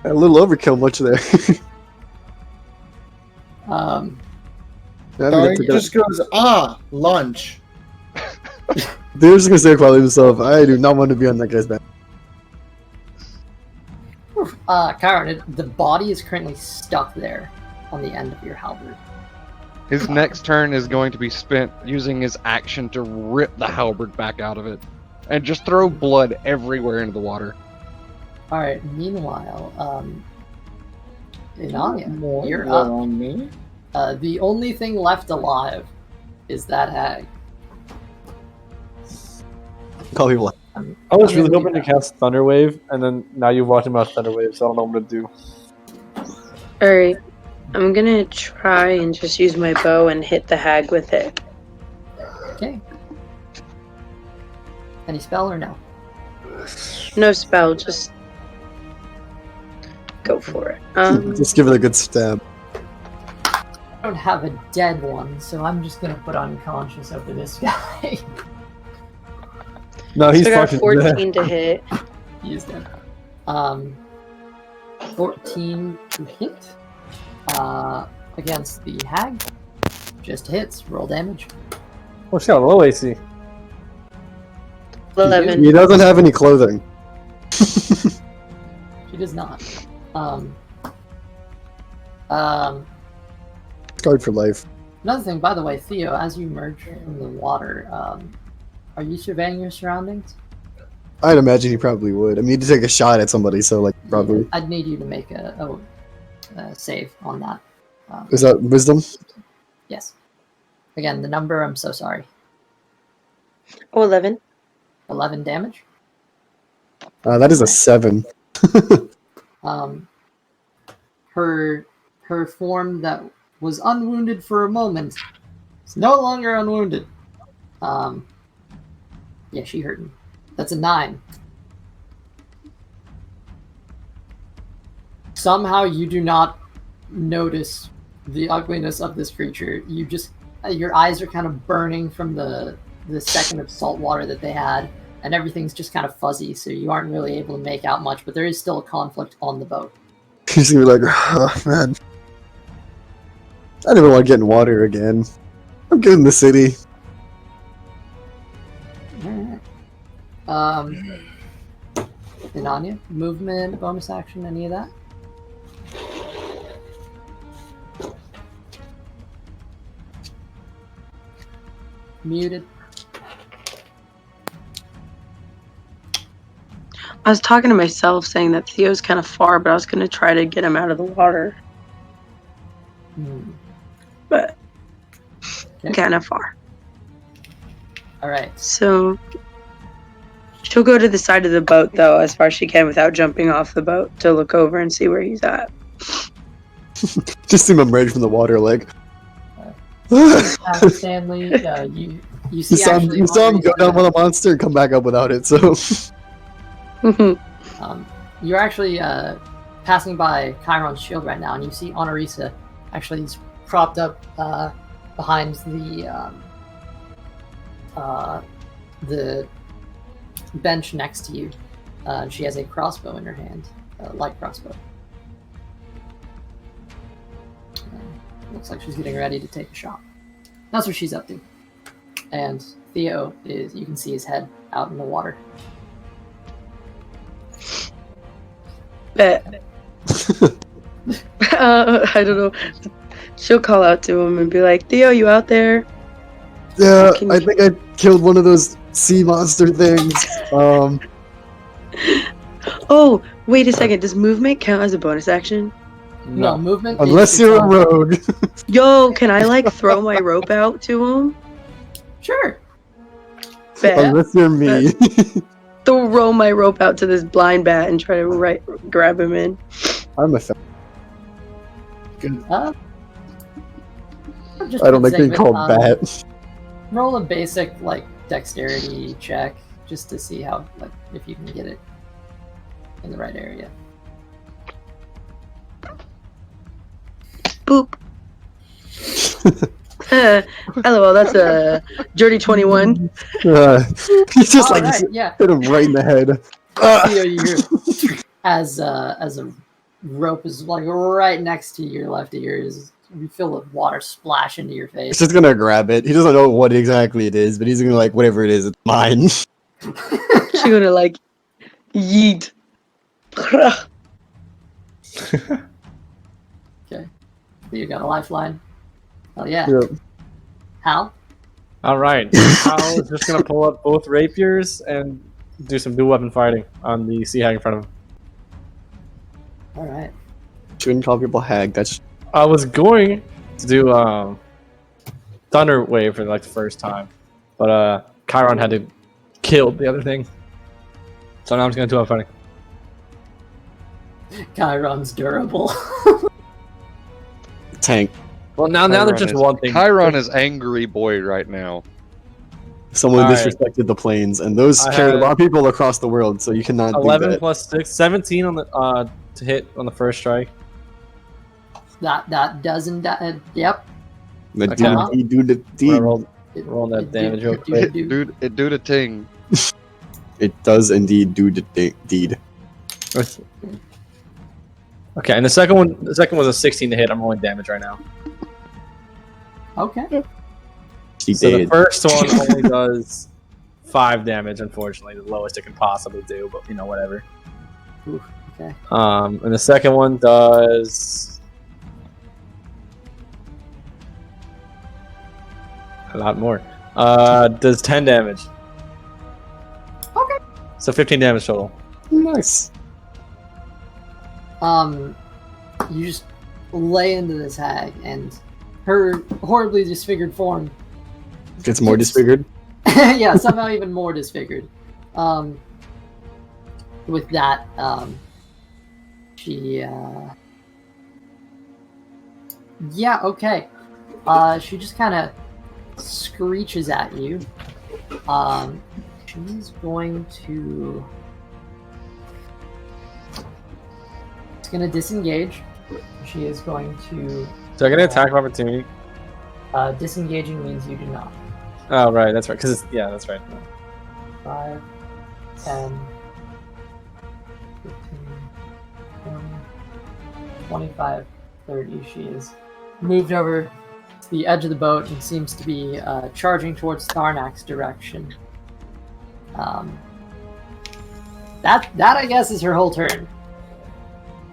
A little overkill, much there. I mean, Sorry, he just goes, lunch. they're just gonna say quality himself. I do not want to be on that guy's back. Kyron, the body is currently stuck there on the end of your halberd. His next turn is going to be spent using his action to rip the halberd back out of it and just throw blood everywhere into the water. Alright, meanwhile, Inanya, you're up. On me. The only thing left alive is that hag. Call people. I was I'm really gonna hoping to do that. cast Thunderwave, and then now you've watched about Thunderwave, so I don't know what to do. Alright. I'm gonna try and just use my bow and hit the hag with it. Okay. Any spell or no? No spell, just go for it. Just give it a good stab. I don't have a dead one, so I'm just gonna put unconscious over this guy. No, he's So I got fucking 14 to hit. He is dead. 14 to hit. Against the hag. Just hits. Roll damage. Oh, she's got a low AC. 11. He doesn't have any clothing. She does not. Scarred for life. Another thing, by the way, Theo, as you emerge from the water, are you surveying your surroundings? I'd imagine he probably would. I mean, he'd take a shot at somebody, so like probably. I'd need you to make a save on that. Is that wisdom? Yes. Again, the number, I'm so sorry. Oh, 11. 11 damage. That is a 7. Her form that was unwounded for a moment is no longer unwounded. Yeah, she hurt me. That's a 9. Somehow you do not notice the ugliness of this creature. You just, your eyes are kind of burning from the second of salt water that they had, and everything's just kind of fuzzy, so you aren't really able to make out much, but there is still a conflict on the boat. He's gonna be like, oh man. I never want to get in water again. I'm good in the city. Alright. Inanya, movement, bonus action, any of that? Muted. I was talking to myself saying that Theo's kind of far, but I was going to try to get him out of the water. But Okay. kind of far. Alright. So she'll go to the side of the boat, though, as far as she can without jumping off the boat to look over and see where he's at. Just see him emerge from the water, like. Stanley, you see You saw him go down with a monster and come back up without it, so. you're actually passing by Chiron's shield right now, and you see Honorisa actually is propped up behind the bench next to you. She has a crossbow in her hand, a light crossbow. Looks like she's getting ready to take a shot. That's what she's up to. And Theo you can see his head out in the water. Bet. I don't know. She'll call out to him and be like, Theo, you out there? Yeah, I think I killed one of those sea monster things. Oh, wait a second. Does movement count as a bonus action? No, movement. Unless you're a rogue. Yo, can I like throw my rope out to him? Sure. Bet. Unless you're me. Throw my rope out to this blind bat and try to grab him in. I'm a fan. I I don't like being called bat. Roll a basic dexterity check just to see how if you can get it in the right area. Boop. LOL, that's a dirty 21. He's just yeah. hit him right in the head. Theo, you hear as a rope is right next to your left ear. You feel the water splash into your face. He's just gonna grab it. He doesn't know what exactly it is, but he's gonna whatever it is, it's mine. She's gonna yeet. Okay. You got a lifeline. Oh yeah. Yep. Hal? All right. Hal is just gonna pull up both rapiers and do some dual weapon fighting on the sea hag in front of him. All right. Shouldn't call people hag. That's. I was going to do Thunder Wave for the first time, but Chiron had to kill the other thing, so now I'm just gonna do dual fighting. Chiron's durable. Tank. Well, now there's just one thing. Chiron is angry boy right now. Someone Alright. disrespected the planes, and those I carried a had- lot of people across the world, so you cannot 11 do that. plus 6, 17 on the to hit on the first strike. that doesn't. Yep. The Okay. do the I'm deed. gonna roll that damage real quick. Dude, it do the thing. It does indeed do the deed. Okay, and the second one was a 16 to hit. I'm rolling damage right now. Okay. She So the did. first one only does 5 damage, unfortunately, the lowest it can possibly do, but whatever. Oof, okay. And the second one does a lot more. Does 10 damage. Okay. So 15 damage total. Nice. You just lay into this hag, and her horribly disfigured form Gets more disfigured. yeah, somehow even more disfigured. With that, she yeah, okay. She just kind of screeches at you. She's going to disengage. She is going to So I get an attack of opportunity. disengaging means you do not. Oh, right, that's right. Because that's right. 5, 10, 15, 20, 25, 30. She is moved over to the edge of the boat and seems to be charging towards Tharnak's direction. That I guess is her whole turn.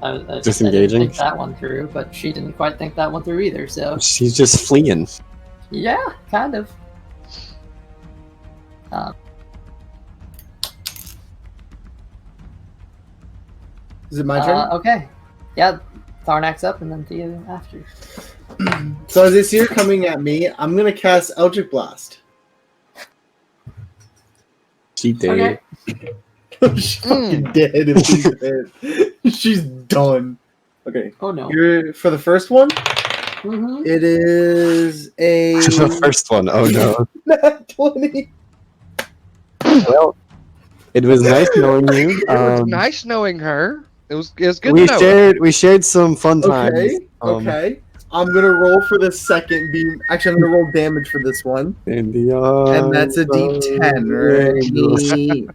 I didn't Disengaging? think that one through, but she didn't quite think that one through either. So She's just fleeing. yeah, kind of. Is it my turn? Okay. Yeah, Tharnak's up and then Thea after. So as I see her coming at me, I'm gonna cast Eldritch Blast. She did. Okay. She's fucking dead if she's dead. She's done. Okay. Oh no. Here for the first one, Mm-hmm. it is a The first one. Oh no. nat 20. Well, it was nice knowing you. It was nice knowing her. It was good to know. We shared some fun times. Okay. I'm gonna roll for the second beam. Actually, I'm gonna roll damage for this one, and that's a D10, right?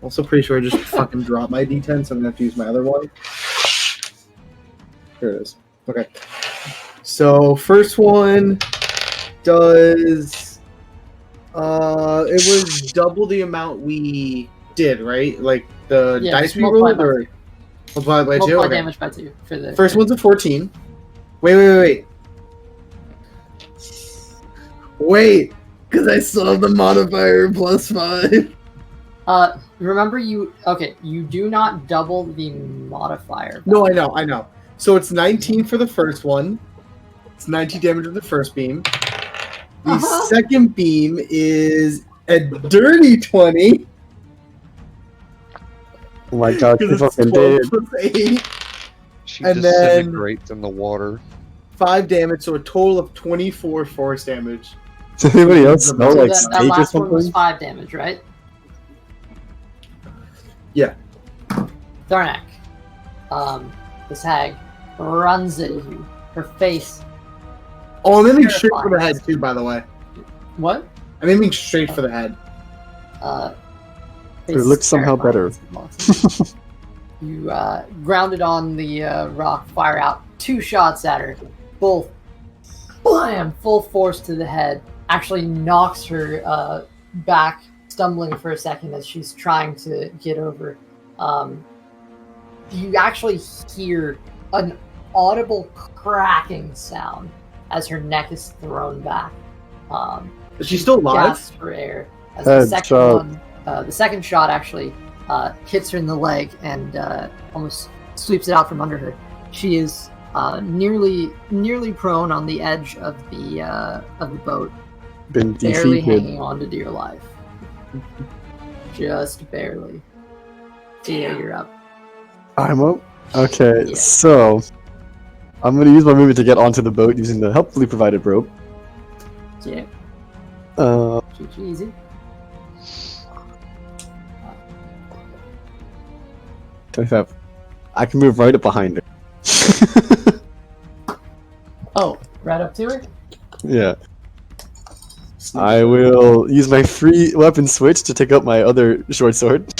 Also, pretty sure I just fucking dropped my D10, so I'm gonna have to use my other one. Here it is. Okay. So first one does. It was double the amount we did, right? Like the dice we rolled, or multiply by 2. Multiply Okay. damage by 2 for the First one's a 14. Wait, because I still have the modifier +5. Remember you do not double the modifier. No, I know. So it's 19 for the first one. It's 19 damage with the first beam. The second beam is a dirty 20. Oh my god, you fucking did. +8. She And then- disintegrates in the water. 5 damage, so a total of 24 force damage. Does anybody else So smell So like that steak or last one was something? 5 damage, right? Yeah. Tharnak. This hag runs at you. Her face. Oh, I'm aiming straight for the head, too, by the way. What? I'm aiming straight for the head. It looks somehow better. You grounded on the rock, fire out 2 shots at her. Both, blam, full force to the head. Actually knocks her back, stumbling for a second as she's trying to get over. You actually hear an audible cracking sound as her neck is thrown back. Is she still alive? Gasps for air. As the second Headshot. one, the second shot actually hits her in the leg and almost sweeps it out from under her. She is nearly prone on the edge of the boat, Been barely defeated. hanging on to dear life. Just barely. Tia, you're up. I'm up. Okay, Yeah. so I'm gonna use my movement to get onto the boat using the helpfully provided rope. Yeah, Uh, easy. 25. I can move right up behind her. Oh, right up to her? Yeah. I will use my free weapon switch to take up my other short sword.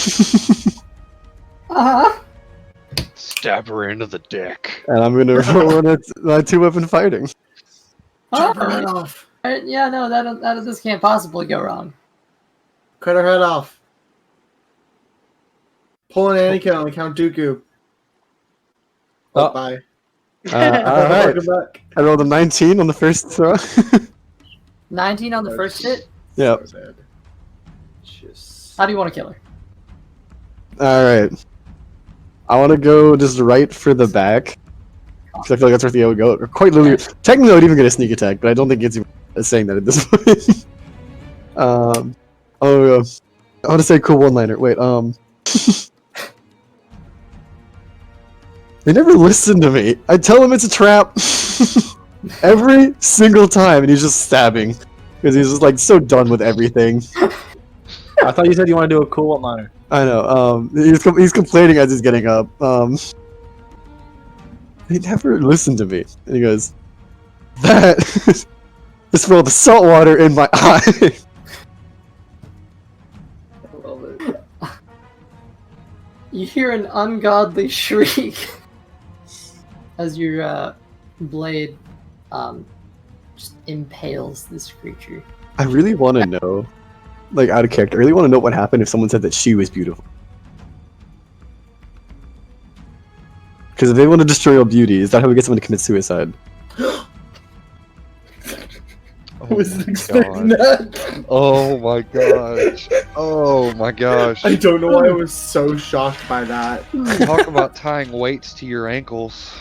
Uh-huh. Stab her into the deck. And I'm gonna roll on my 2-weapon fighting. Chop her head off. Yeah, no, this can't possibly go wrong. Cut her head off. Pull an Anakin on Count Dooku. Oh. Bye. Alright. Welcome back. I rolled a 19 on the first throw. 19 on the first hit? Yep. Just... How do you want to kill her? Alright. I want to go just right for the back. Because I feel like that's where Theo would go. Or quite literally. Technically, I would even get a sneak attack, but I don't think it's even saying that at this point. I want to say a cool one-liner. Wait, They never listen to me. I tell him it's a trap every single time, and he's just stabbing. Because he's just like so done with everything. I thought you said you want to do a cool one-liner. I know. He's complaining as he's getting up. They never listen to me. And he goes, "That is for all the salt water in my eye." I love it. You hear an ungodly shriek as your blade just impales this creature. I really want to know, like out of character, I really want to know what happened if someone said that she was beautiful. Because if they want to destroy all beauty, is that how we get someone to commit suicide? I wasn't expecting that. Oh my gosh. Oh my gosh. I don't know why I was so shocked by that. Talk about tying weights to your ankles.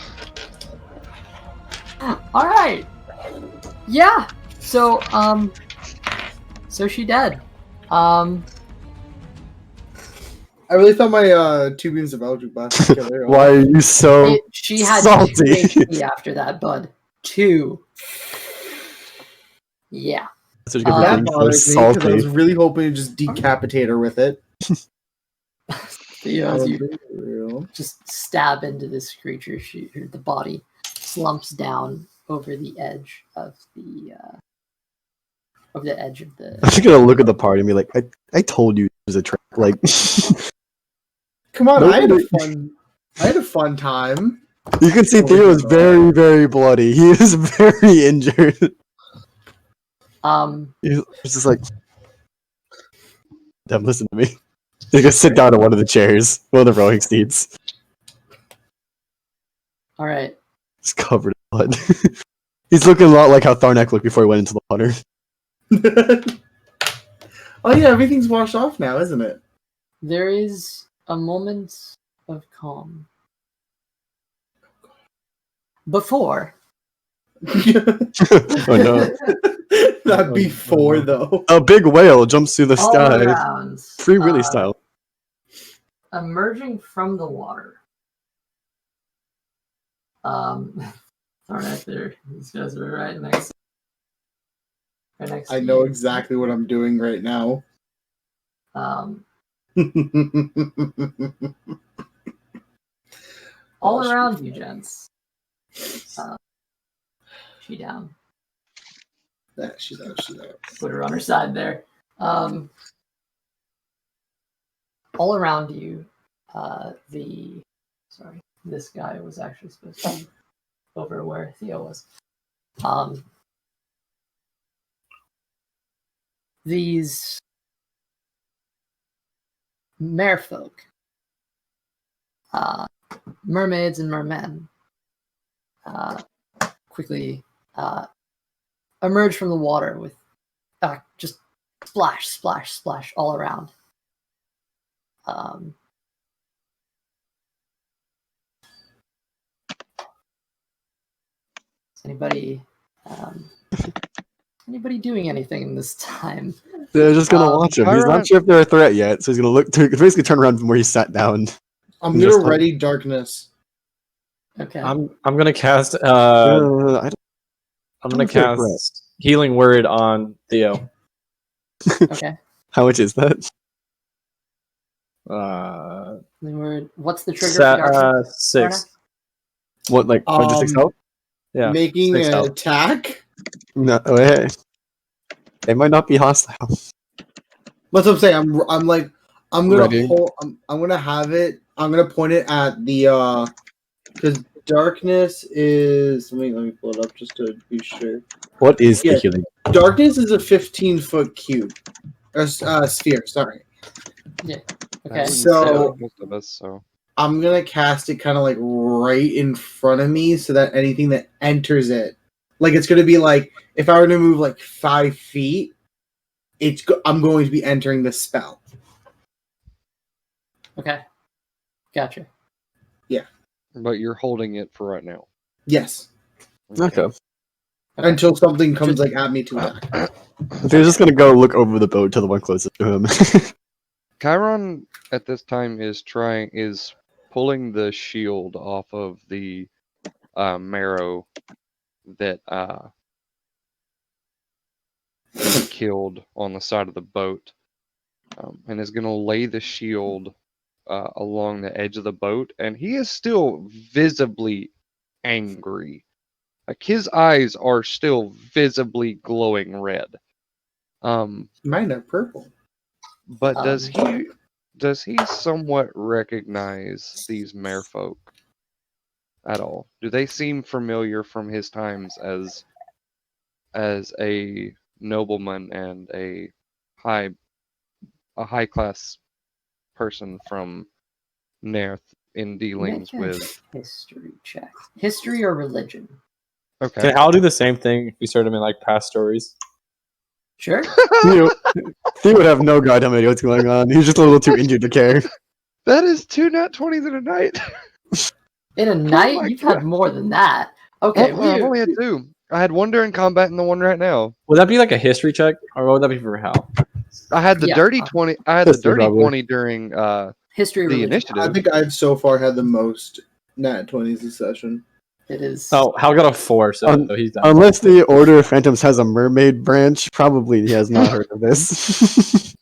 All right. Yeah. So so she dead. I really thought my 2 beams of Baldur blast would kill her. Why are you so She had salty? 2 HP after that, bud. 2. Yeah. That's what you get for That being so bothers me because I was salty. really hoping to just decapitate her with it. Theo, as you Real. just stab into this creature, the body slumps down over the edge of the edge of I'm the. just gonna look at the party and be like, I told you it was a trick. Like, Come on, I Nobody- had a fun time. you can see Theo is very, very bloody. He is very injured. He's just like, Damn, listen to me. He's gonna sit down on one of the chairs, one of the rowing seats. All right. It's covered in blood. He's looking a lot like how Tharnak looked before he went into the water. Oh yeah, everything's washed off now, isn't it? There is a moment of calm before. Oh no. Not before though. A big whale jumps through the all sky. around, Free Willy style. emerging from the water. Right there. These guys are right next. Right next. I to know you. exactly what I'm doing right now. All around you, gents. She down. Yeah, she's out. Put her on her side there. All around you, this guy was actually supposed to be over where Theo was. These merfolk, mermaids and mermen, quickly emerge from the water with just splash, splash, splash all around. Is anybody doing anything this time? They're just gonna watch him. He's not sure if they're a threat yet, so he's gonna basically turn around from where he sat down. I'm He's gonna just like- ready darkness. Okay. I'm gonna cast I don't I'm gonna feel cast Healing Word on Theo. Okay. How much is that? What's the trigger? For darkness, 6. What, like 1 health? Yeah. Making 6 an health. attack. No, hey. They might not be hostile. That's what I'm saying. I'm gonna Ready. hold. I'm gonna have it. I'm gonna point it at the because darkness is. Let me pull it up just to be sure. What is Yeah. the healing? Darkness is a 15-foot cube or sphere. Sorry. Okay. So- most of us, so I'm gonna cast it kind of like right in front of me, so that anything that enters it, like it's gonna be like if I were to move like 5 feet, I'm going to be entering the spell. Okay. Gotcha. but you're holding it for right now. Yes, Okay. until something comes like at me to attack. They're just gonna go look over the boat to the one closest to him. Chiron at this time is pulling the shield off of the marrow that he killed on the side of the boat, and is going to lay the shield along the edge of the boat, and he is still visibly angry. Like his eyes are still visibly glowing red. Mine are purple. But does he somewhat recognize these merfolk at all? Do they seem familiar from his times as a nobleman and a high class person from Nerth in dealings Make a with? history check. History or religion? Okay. Can Hal do the same thing if we start him in like past stories? Sure. He would have no goddamn idea what's going on. He's just a little too injured to care. That is 2 nat 20s in a night. In a night, you've had more than that. Okay. I've only had 2. I had 1 during combat and the 1 right now. Would that be like a history check, or what would that be for Hal? I had the Yeah, dirty 20. I had the history dirty probably. 20 during History or the religion? initiative. I think I've so far had the most nat 20s this session. It is. Oh, Hal got a 4, so he's done. Unless the Order of Phantoms has a mermaid branch, probably he has not heard of this.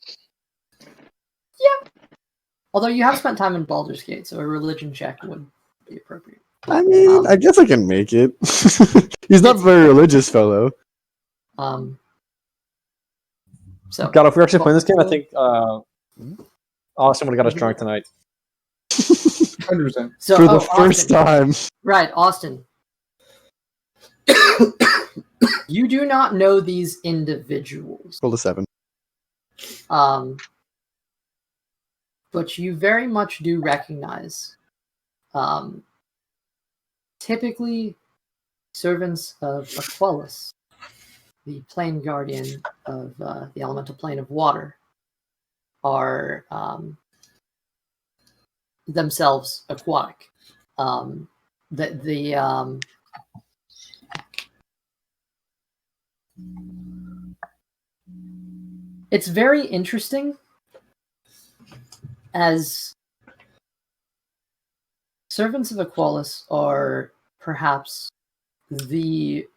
Although you have spent time in Baldur's Gate, so a religion check would be appropriate. I mean, I guess I can make it. He's not a very religious fellow. So God, if we're actually playing this game, I Baldur- think Austin would have got us drunk tonight. 100%. So, For the first Austin. time. Right, Austin. You do not know these individuals. Roll a 7. But you very much do recognize typically servants of Aquelus, the plane guardian of the elemental plane of water, are themselves aquatic. It's very interesting as servants of Aquelus are perhaps the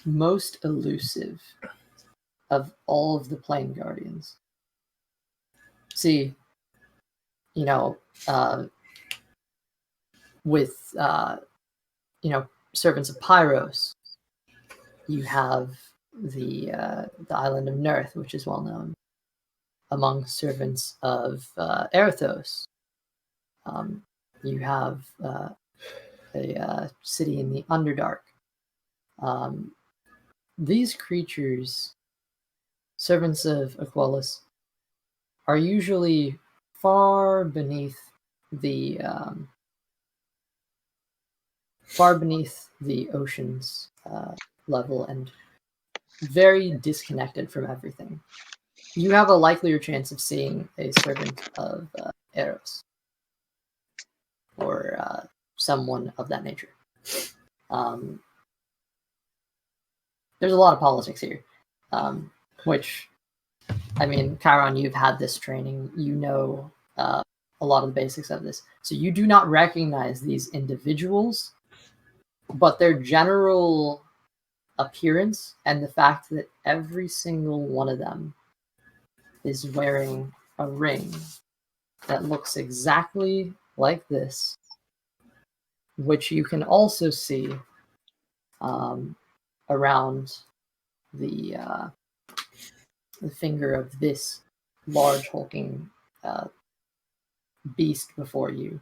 most elusive of all of the plane guardians. See, with servants of Pyros, you have the island of Nerth, which is well known. Among servants of Erithos, you have a city in the Underdark. These creatures, servants of Aquelus, are usually far beneath the ocean's level and very disconnected from everything. You have a likelier chance of seeing a servant of Eros or someone of that nature. There's a lot of politics here, which, I mean, Chiron, you've had this training. You know a lot of the basics of this. So you do not recognize these individuals, but their general appearance and the fact that every single one of them is wearing a ring that looks exactly like this, which you can also see around the finger of this large hulking beast before you.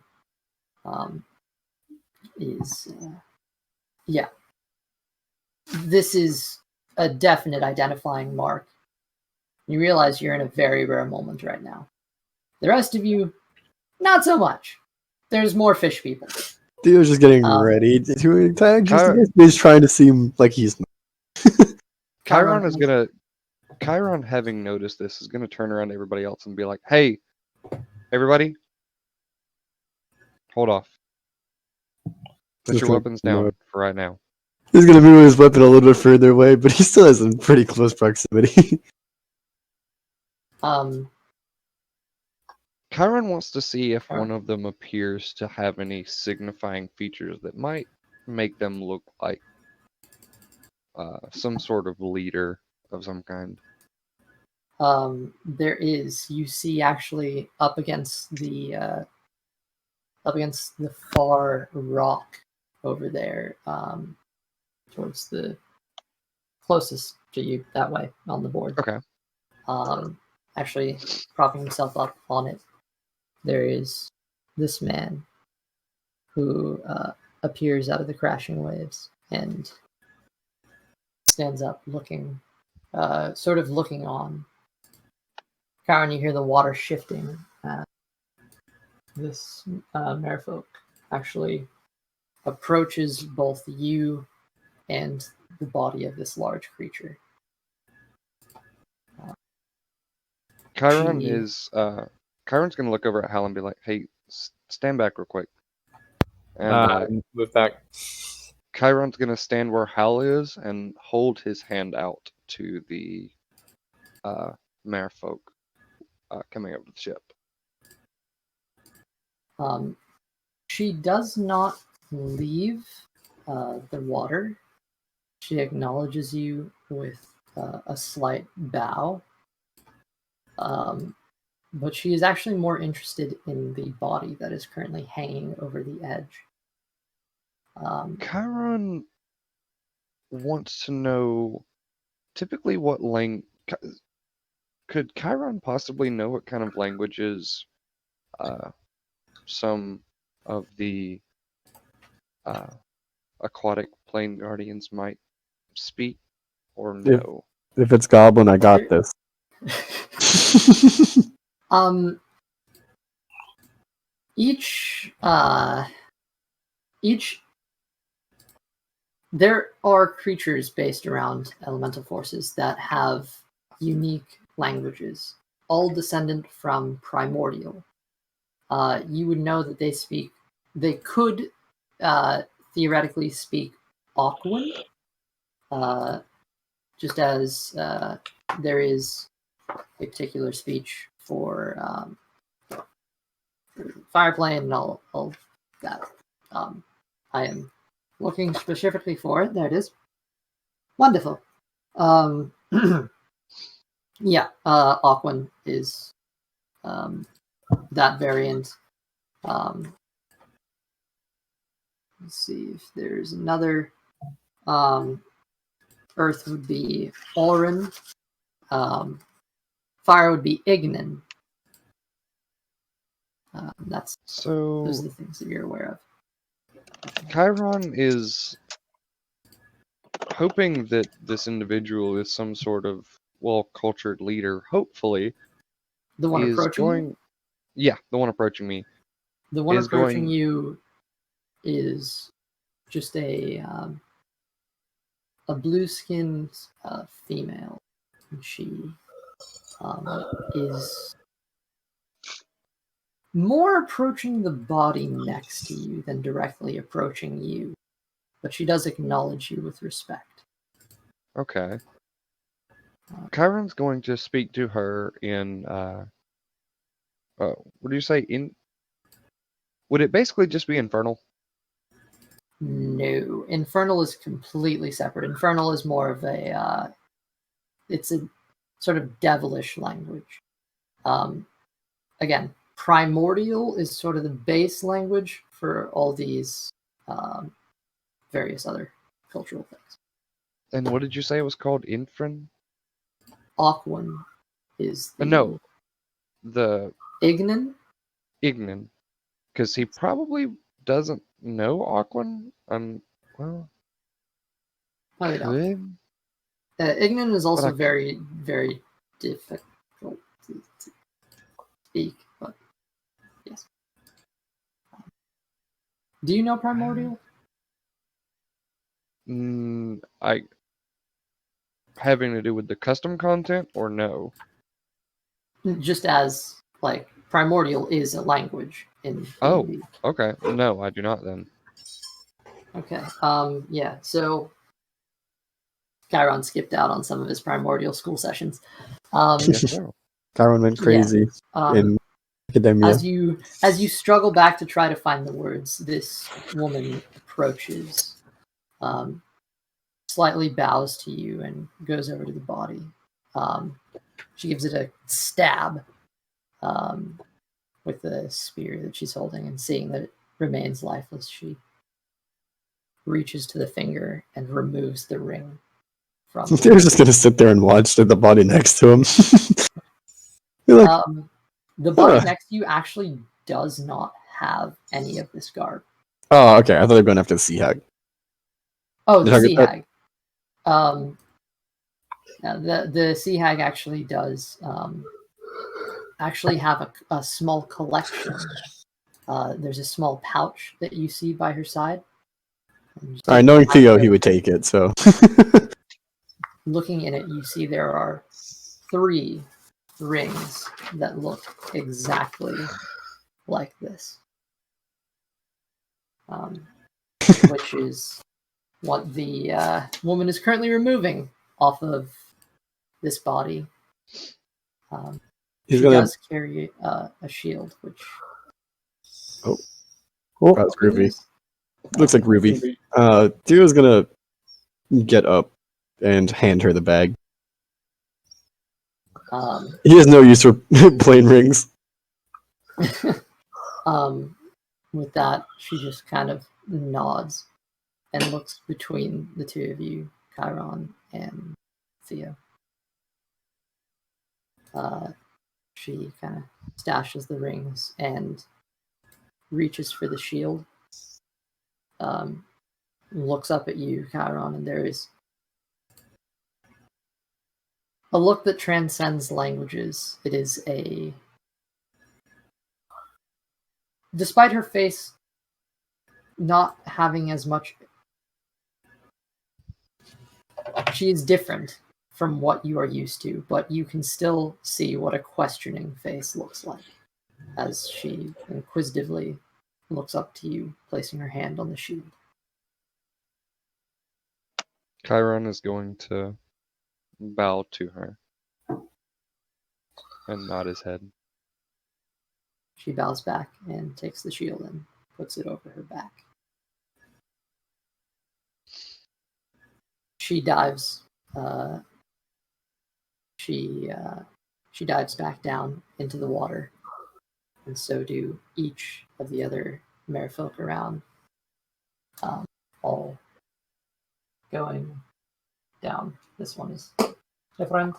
This is a definite identifying mark. You realize you're in a very rare moment right now. The rest of you, not so much. There's more fish people. Theo's just getting ready to attack. He's trying to seem like he's not. Chiron, having noticed this, is gonna turn around to everybody else and be like, "Hey, everybody, hold off. Put your weapons down for right now." He's gonna move his weapon a little bit further away, but he still has in pretty close proximity. Chiron wants to see if one of them appears to have any signifying features that might make them look like some sort of leader of some kind. There is. You see, actually, up against the far rock over there, towards the closest to you that way on the board. Okay. Actually, propping himself up on it, there is this man who appears out of the crashing waves and stands up, looking, sort of looking on. Karen, you hear the water shifting. This merfolk actually approaches both you and the body of this large creature. Chiron's gonna look over at Hal and be like, "Hey, stand back real quick." And move back. Chiron's gonna stand where Hal is and hold his hand out to the merfolk coming up to the ship. She does not leave the water. She acknowledges you with a slight bow. but she is actually more interested in the body that is currently hanging over the edge. Chiron wants to know typically what could Chiron possibly know what kind of languages some of the aquatic plane guardians might speak, or no? If it's Goblin, I got this. Each there are creatures based around elemental forces that have unique languages, all descendant from primordial. You would know that they could theoretically speak Aquan, just as there is a particular speech for Fireplane and all that. I am looking specifically for it. There it is. Wonderful. Yeah, Aquan is that variant. Let's see if there's another. Earth would be Orin. Fire would be Ignan. Those are the things that you're aware of. Chiron is hoping that this individual is some sort of well-cultured leader. Hopefully, the one approaching you? Yeah, the one approaching me. The one approaching you is just a blue-skinned female. And she is more approaching the body next to you than directly approaching you, but she does acknowledge you with respect. Okay. Chiron's going to speak to her in what do you say? Would it basically just be infernal? No, infernal is completely separate. Infernal is more of it's a sort of devilish language. Again, primordial is sort of the base language for all these various other cultural things. And what did you say it was called? Infern? Aquan is the... No. The... Ignan? Ignan. Because he probably doesn't know Aquan. Well... Probably don't. Ignan is also very, very difficult to speak, but yes. Do you know primordial? Having to do with the custom content, or no? Just as, like, primordial is a language in Oh, D&D. Okay. No, I do not then. Okay. Yeah, so Chiron skipped out on some of his primordial school sessions. Yes, so. Chiron went crazy in academia. As you struggle back to try to find the words, this woman approaches, slightly bows to you and goes over to the body. She gives it a stab with the spear that she's holding, and seeing that it remains lifeless, she reaches to the finger and removes the ring from They were just gonna sit there and watch the body next to him. the body next to you actually does not have any of this garb. Oh, okay. I thought they were going after the sea hag. Oh, the sea hag. The sea hag actually does have a small collection. There's a small pouch that you see by her side. All right, knowing Theo, he would take it. So, looking in it, you see there are 3 rings that look exactly like this, which is what the woman is currently removing off of this body. She does carry a shield, which... Oh, that's groovy. Looks like Ruby. Theo's gonna get up and hand her the bag. He has no use for plain rings. With that, she just kind of nods and looks between the two of you, Chiron and Theo. She kind of stashes the rings and reaches for the shield. Looks up at you, Chiron, and there is a look that transcends languages. It is a... Despite her face not having as much... She is different from what you are used to, but you can still see what a questioning face looks like as she inquisitively looks up to you, placing her hand on the shield. Chiron is going to bow to her and nod his head. She bows back and takes the shield and puts it over her back. She dives. She dives back down into the water, and so do each of the other merfolk around. All going down. This one is different.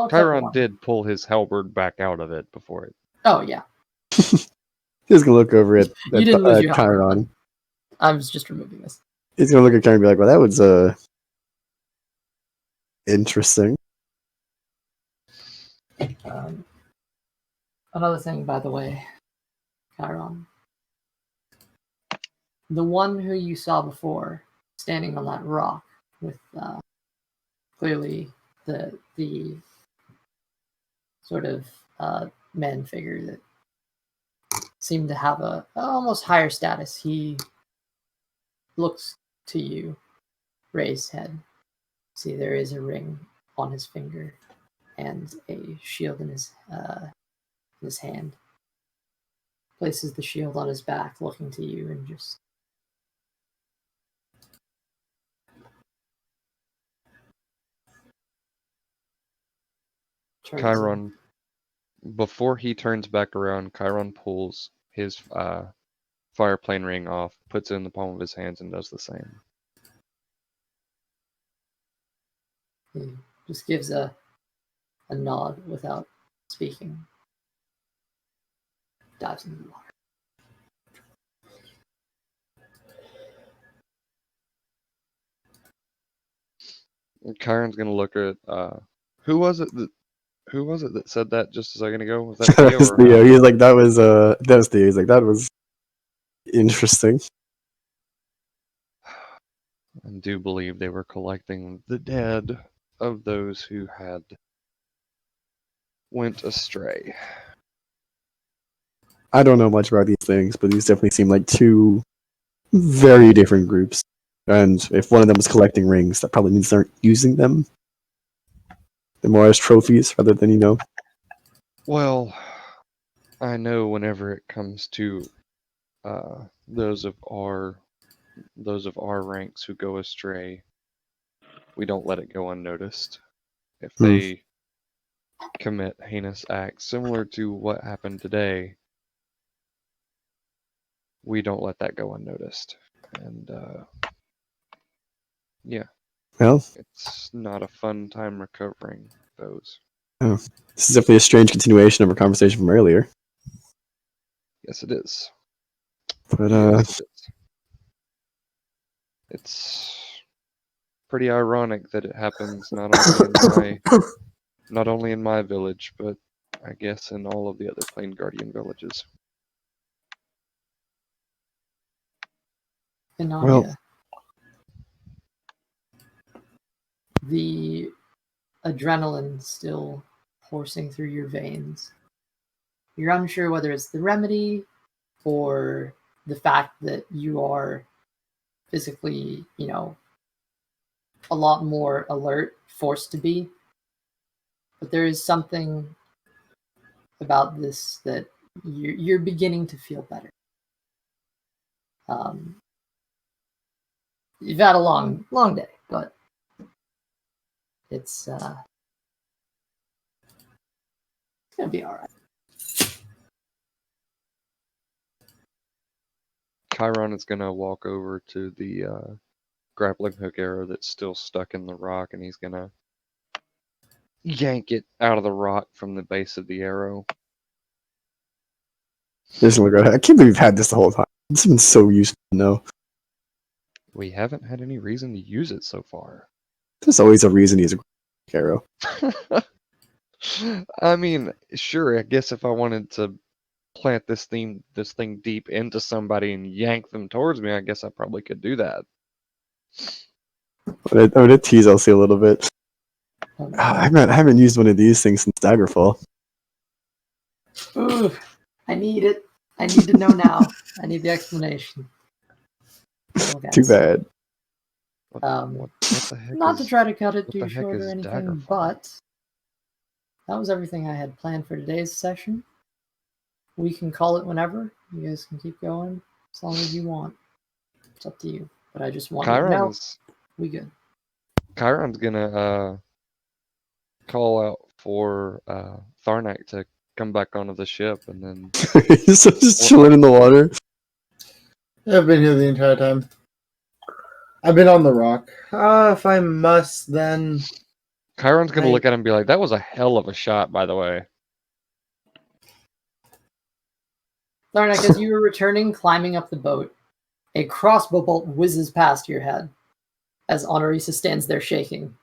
Chiron did pull his halberd back out of it before it. Oh yeah. He's gonna look over at You didn't lose your Chiron. I was just removing this. He's gonna look at Chiron and be like, "Well, that was interesting." Another thing, by the way, Chiron. The one who you saw before, standing on that rock with clearly the sort of man figure that seemed to have a almost higher status. He looks to you, raised head. See, there is a ring on his finger and a shield in his hand. Places the shield on his back, looking to you, and just Chiron, before he turns back around, Chiron pulls his fire plane ring off, puts it in the palm of his hands, and does the same. He just gives a nod without speaking. Dives into the water. And Chiron's gonna look at who was it that said that just a second ago? Was that That Theo? was Theo. He's like, that was Theo. He's like, that was interesting. I do believe they were collecting the dead of those who had went astray. I don't know much about these things, but these definitely seem like two very different groups. And if one of them is collecting rings, that probably means they aren't using them. They're more as trophies rather than, Well, I know whenever it comes to those of our ranks who go astray, we don't let it go unnoticed. If they commit heinous acts similar to what happened today, we don't let that go unnoticed. And yeah. Well, it's not a fun time recovering those. Oh, this is definitely a strange continuation of our conversation from earlier. Yes, it is. But Yes, it is. It's pretty ironic that it happens not only in my village, but I guess in all of the other Plain Guardian villages. Inania, the adrenaline still coursing through your veins. You're unsure whether it's the remedy or the fact that you are physically, a lot more alert, forced to be. But there is something about this that you're beginning to feel better. you've had a long day, but it's gonna be all right. Chiron is gonna walk over to the grappling hook arrow that's still stuck in the rock, and he's gonna yank it out of the rock from the base of the arrow. Just gonna go ahead. I can't believe we've had this the whole time. This has been so useful to know. We haven't had any reason to use it so far. There's always a reason he's a arrow. I mean, sure, I guess if I wanted to plant this thing deep into somebody and yank them towards me, I guess I probably could do that. I'm gonna tease Elsie a little bit. I haven't used one of these things since Daggerfall. Ooh, I need it. I need to know now. I need the explanation. Okay. Too bad. What the heck Not to is- try to cut it what too the heck short or is anything, Daggerfall? but that was everything I had planned for today's session. We can call it whenever. You guys can keep going as long as you want. It's up to you. But I just wanted to know we good. Chiron's gonna call out for Tharnak to come back onto the ship, and then He's just chilling in the water. I've been here the entire time. I've been on the rock. If I must, then Chiron's gonna look at him and be like, "That was a hell of a shot, by the way." Tharnak, as you were returning, climbing up the boat, a crossbow bolt whizzes past your head as Honorisa stands there shaking.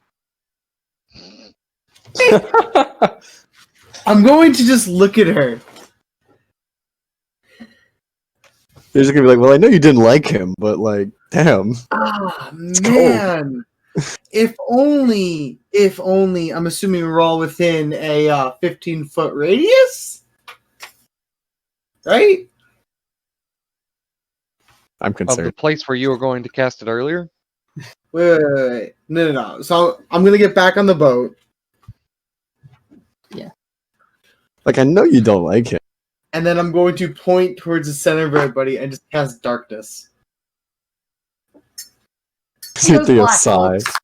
I'm going to just look at her. They're just gonna be like, well, I know you didn't like him, but like, damn. Ah, cold. man. If only, I'm assuming we're all within a 15-foot radius? Right? I'm Of the concerned. place where you were going to cast it earlier. Wait. No. So I'm going to get back on the boat. Like, I know you don't like him. And then I'm going to point towards the center of everybody and just cast darkness. Just hear Those Theo black sigh. folks.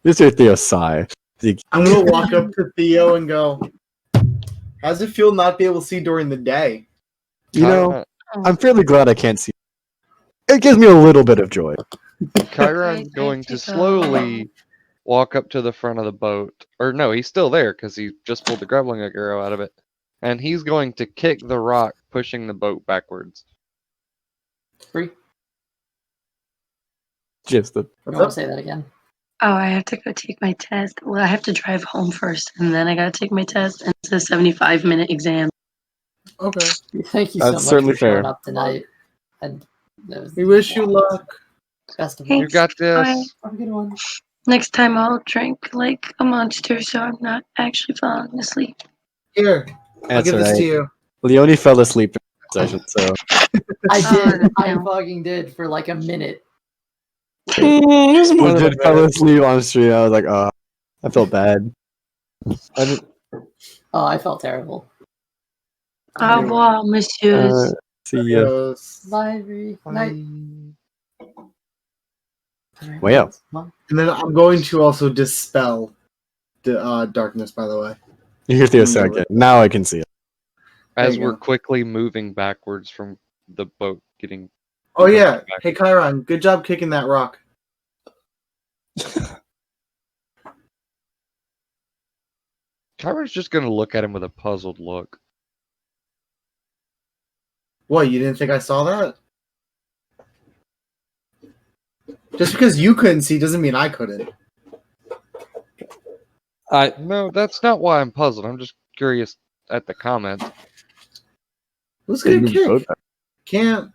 Just hear Theo sigh. I'm going to walk up to Theo and go, how's it feel not be able to see during the day? You know, Chiron- I'm fairly glad I can't see. It gives me a little bit of joy. Chiron's going to slowly walk up to the front of the boat. Or no, he's still there because he just pulled the grappling hook arrow out of it. And he's going to kick the rock, pushing the boat backwards. Free. Just the You What's want up? to say that again? Oh, I have to go take my test. Well, I have to drive home first, and then I gotta take my test, and it's a 75-minute exam. Okay. Thank you so That's much certainly for showing fair. up tonight. And that was We wish you luck. best of Thank luck. You got this. Bye. Have a good one. Next time I'll drink like a monster, so I'm not actually falling asleep. Here, I'll That's give this right. to you. Leone fell asleep in the session, so I did. I no. fucking did for like a minute. legit fell asleep on the street. I was like, I felt bad. I did, Oh, I felt terrible. Au revoir, messieurs. See ya. Yes. Bye, Bree. Night. Alright, Well, yeah. well, And then I'm going to also dispel the darkness, by the way. You hear Theo say again. Now I can see it. As There you we're go. quickly moving backwards from the boat getting. Oh, yeah. Back. Hey, Chiron, good job kicking that rock. Chiron's just going to look at him with a puzzled look. What, you didn't think I saw that? Just because you couldn't see doesn't mean I couldn't. No, that's not why I'm puzzled. I'm just curious at the comment. Who's They gonna moved the boat kick? back.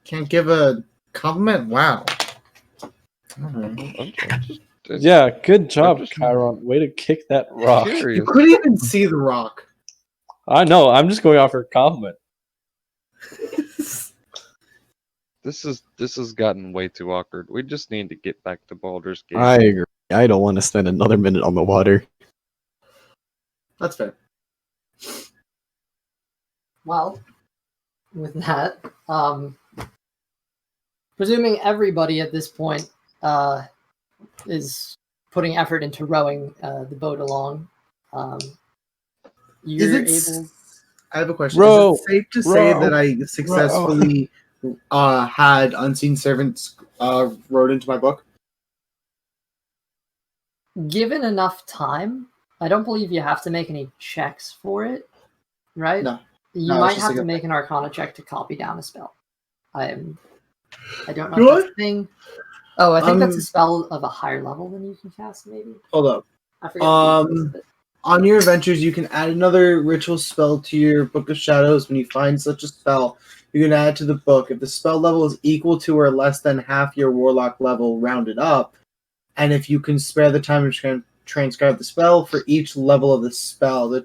Can't give a compliment? Wow. Alright. I'm just yeah, good job, just- Chiron. Way to kick that rock. curious. You couldn't even see the rock. I know. I'm just going off her compliment. This has gotten way too awkward. We just need to get back to Baldur's Gate. I agree. I don't want to spend another minute on the water. That's fair. well, with that, presuming everybody at this point is putting effort into rowing the boat along. Is You're it? able. I have a question. Row, Is it safe to say row, that I successfully had unseen servants wrote into my book? Given enough time, I don't believe you have to make any checks for it, right? No. You No, it's might just have like to a- make an Arcana check to copy down a spell. I don't know You if that's what? a thing. Oh, I think that's a Um, spell of a higher level than you can cast, maybe. Hold up. I forget the details of it. On your adventures, you can add another ritual spell to your Book of Shadows. When you find such a spell, you can add it to the book. If the spell level is equal to or less than half your Warlock level, rounded up, and if you can spare the time to transcribe the spell for each level of the spell, the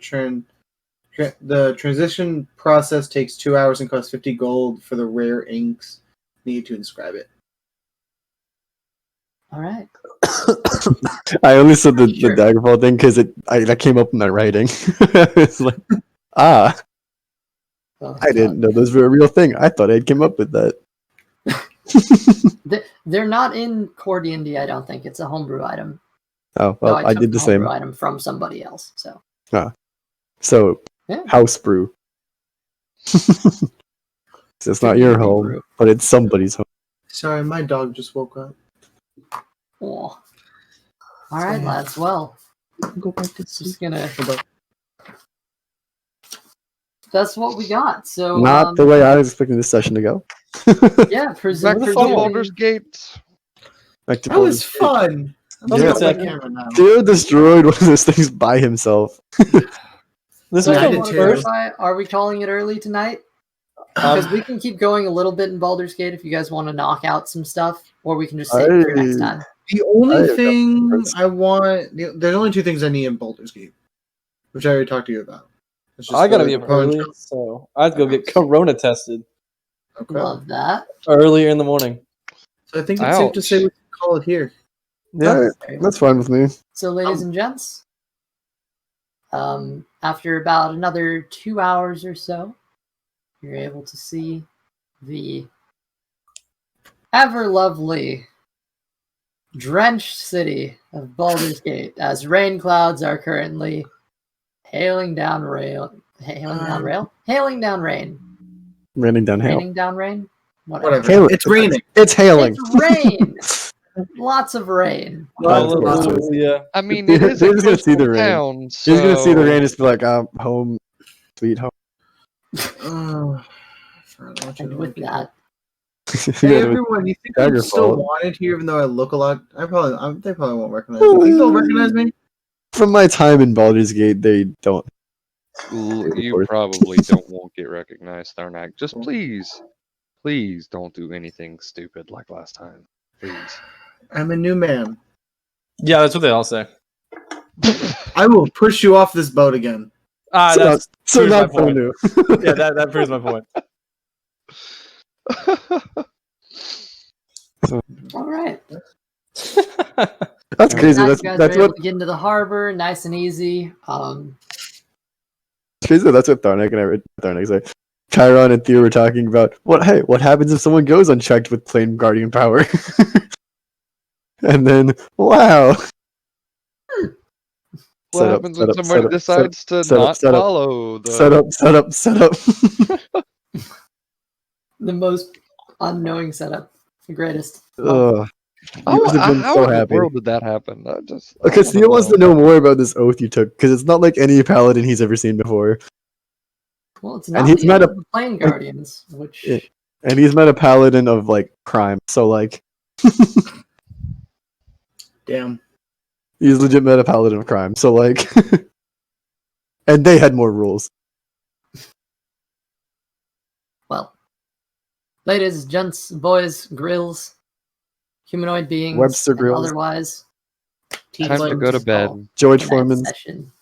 transition process takes 2 hours and costs 50 gold for the rare inks needed to inscribe it. All right. I only said the Sure. Daggerfall thing because that came up in my writing. It's like, Well, I didn't know those were a real thing. I thought I came up with that. They're not in core D&D, I don't think. It's a homebrew item. Oh, Though well, I took did the homebrew same. item from somebody else. So So, yeah. house brew. So it's not Could be your a good home, brew. but it's somebody's home. Sorry, my dog just woke up. Oh. All right, lads. Well, Go back to sleep. just gonna. Hold up. That's what we got. So Not the way I was expecting this session to go. yeah, Back presumably. to Baldur's Gate. Back to That was Baldur's Gate. fun. I'm Yeah. looking at my Second. camera now. Theo destroyed one of those things by himself. This So was Yeah, I I the did want to too. first. clarify: are we calling it early tonight? Because we can keep going a little bit in Baldur's Gate if you guys want to knock out some stuff, or we can just save it for next time. The I only have no thing preference. I want, there's only two things I need in Baldur's Gate, which I already talked to you about. It's just I gotta the be up opponent- early, so I'd go get Corona tested Okay. Love that. earlier in the morning. So I think it's safe to say Ouch. we can call it here. Yeah. Alright, that's fine with me. So, ladies and gents, after about another 2 hours or so, you're able to see the ever lovely, drenched city of Baldur's Gate as rain clouds are currently hailing down rain. Raining down hail. Raining down rain? Whatever. Hail- It's raining. It's hailing. It's rain! Lots of rain. Hallelujah. I mean, it is a They're just gonna see coastal the rain. town, He's gonna see the so- rain and just be like, home, sweet home. Oh, I forgot what And you with like. that, Hey Yeah, everyone, you think I'm Daggerfall. still wanted here even though I look a lot? They probably won't recognize me. You think they'll recognize me? From my time in Baldur's Gate, they don't. You probably won't get recognized, Tharnak. Just please don't do anything stupid like last time. Please. I'm a new man. Yeah, that's what they all say. I will push you off this boat again. That's so proves my not so point. new. Yeah, that proves my point. all right. That's crazy. Now That's you guys that's are able what to get into the harbor, nice and easy. crazy. That's what Tharnak and I were Tharnak say. Chiron and Theo were talking about what happens if someone goes unchecked with plain guardian power. And then wow. What happens when somebody decides to not follow the Set up. The most unknowing setup. The greatest. Ugh. You must have been how so in the happy. world did that happen? Because Theo wants to know more about this oath you took, because it's not like any paladin he's ever seen before. Well, it's And not he's the met oath of the Plane Guardians, which Yeah. And he's met a paladin of like crime, so like Damn. he's legit met a paladin of crime, so like and they had more rules. well, ladies, gents, boys, grills, humanoid beings, Webster and grills. otherwise. Time to go to bed. George Tonight's Foreman's. session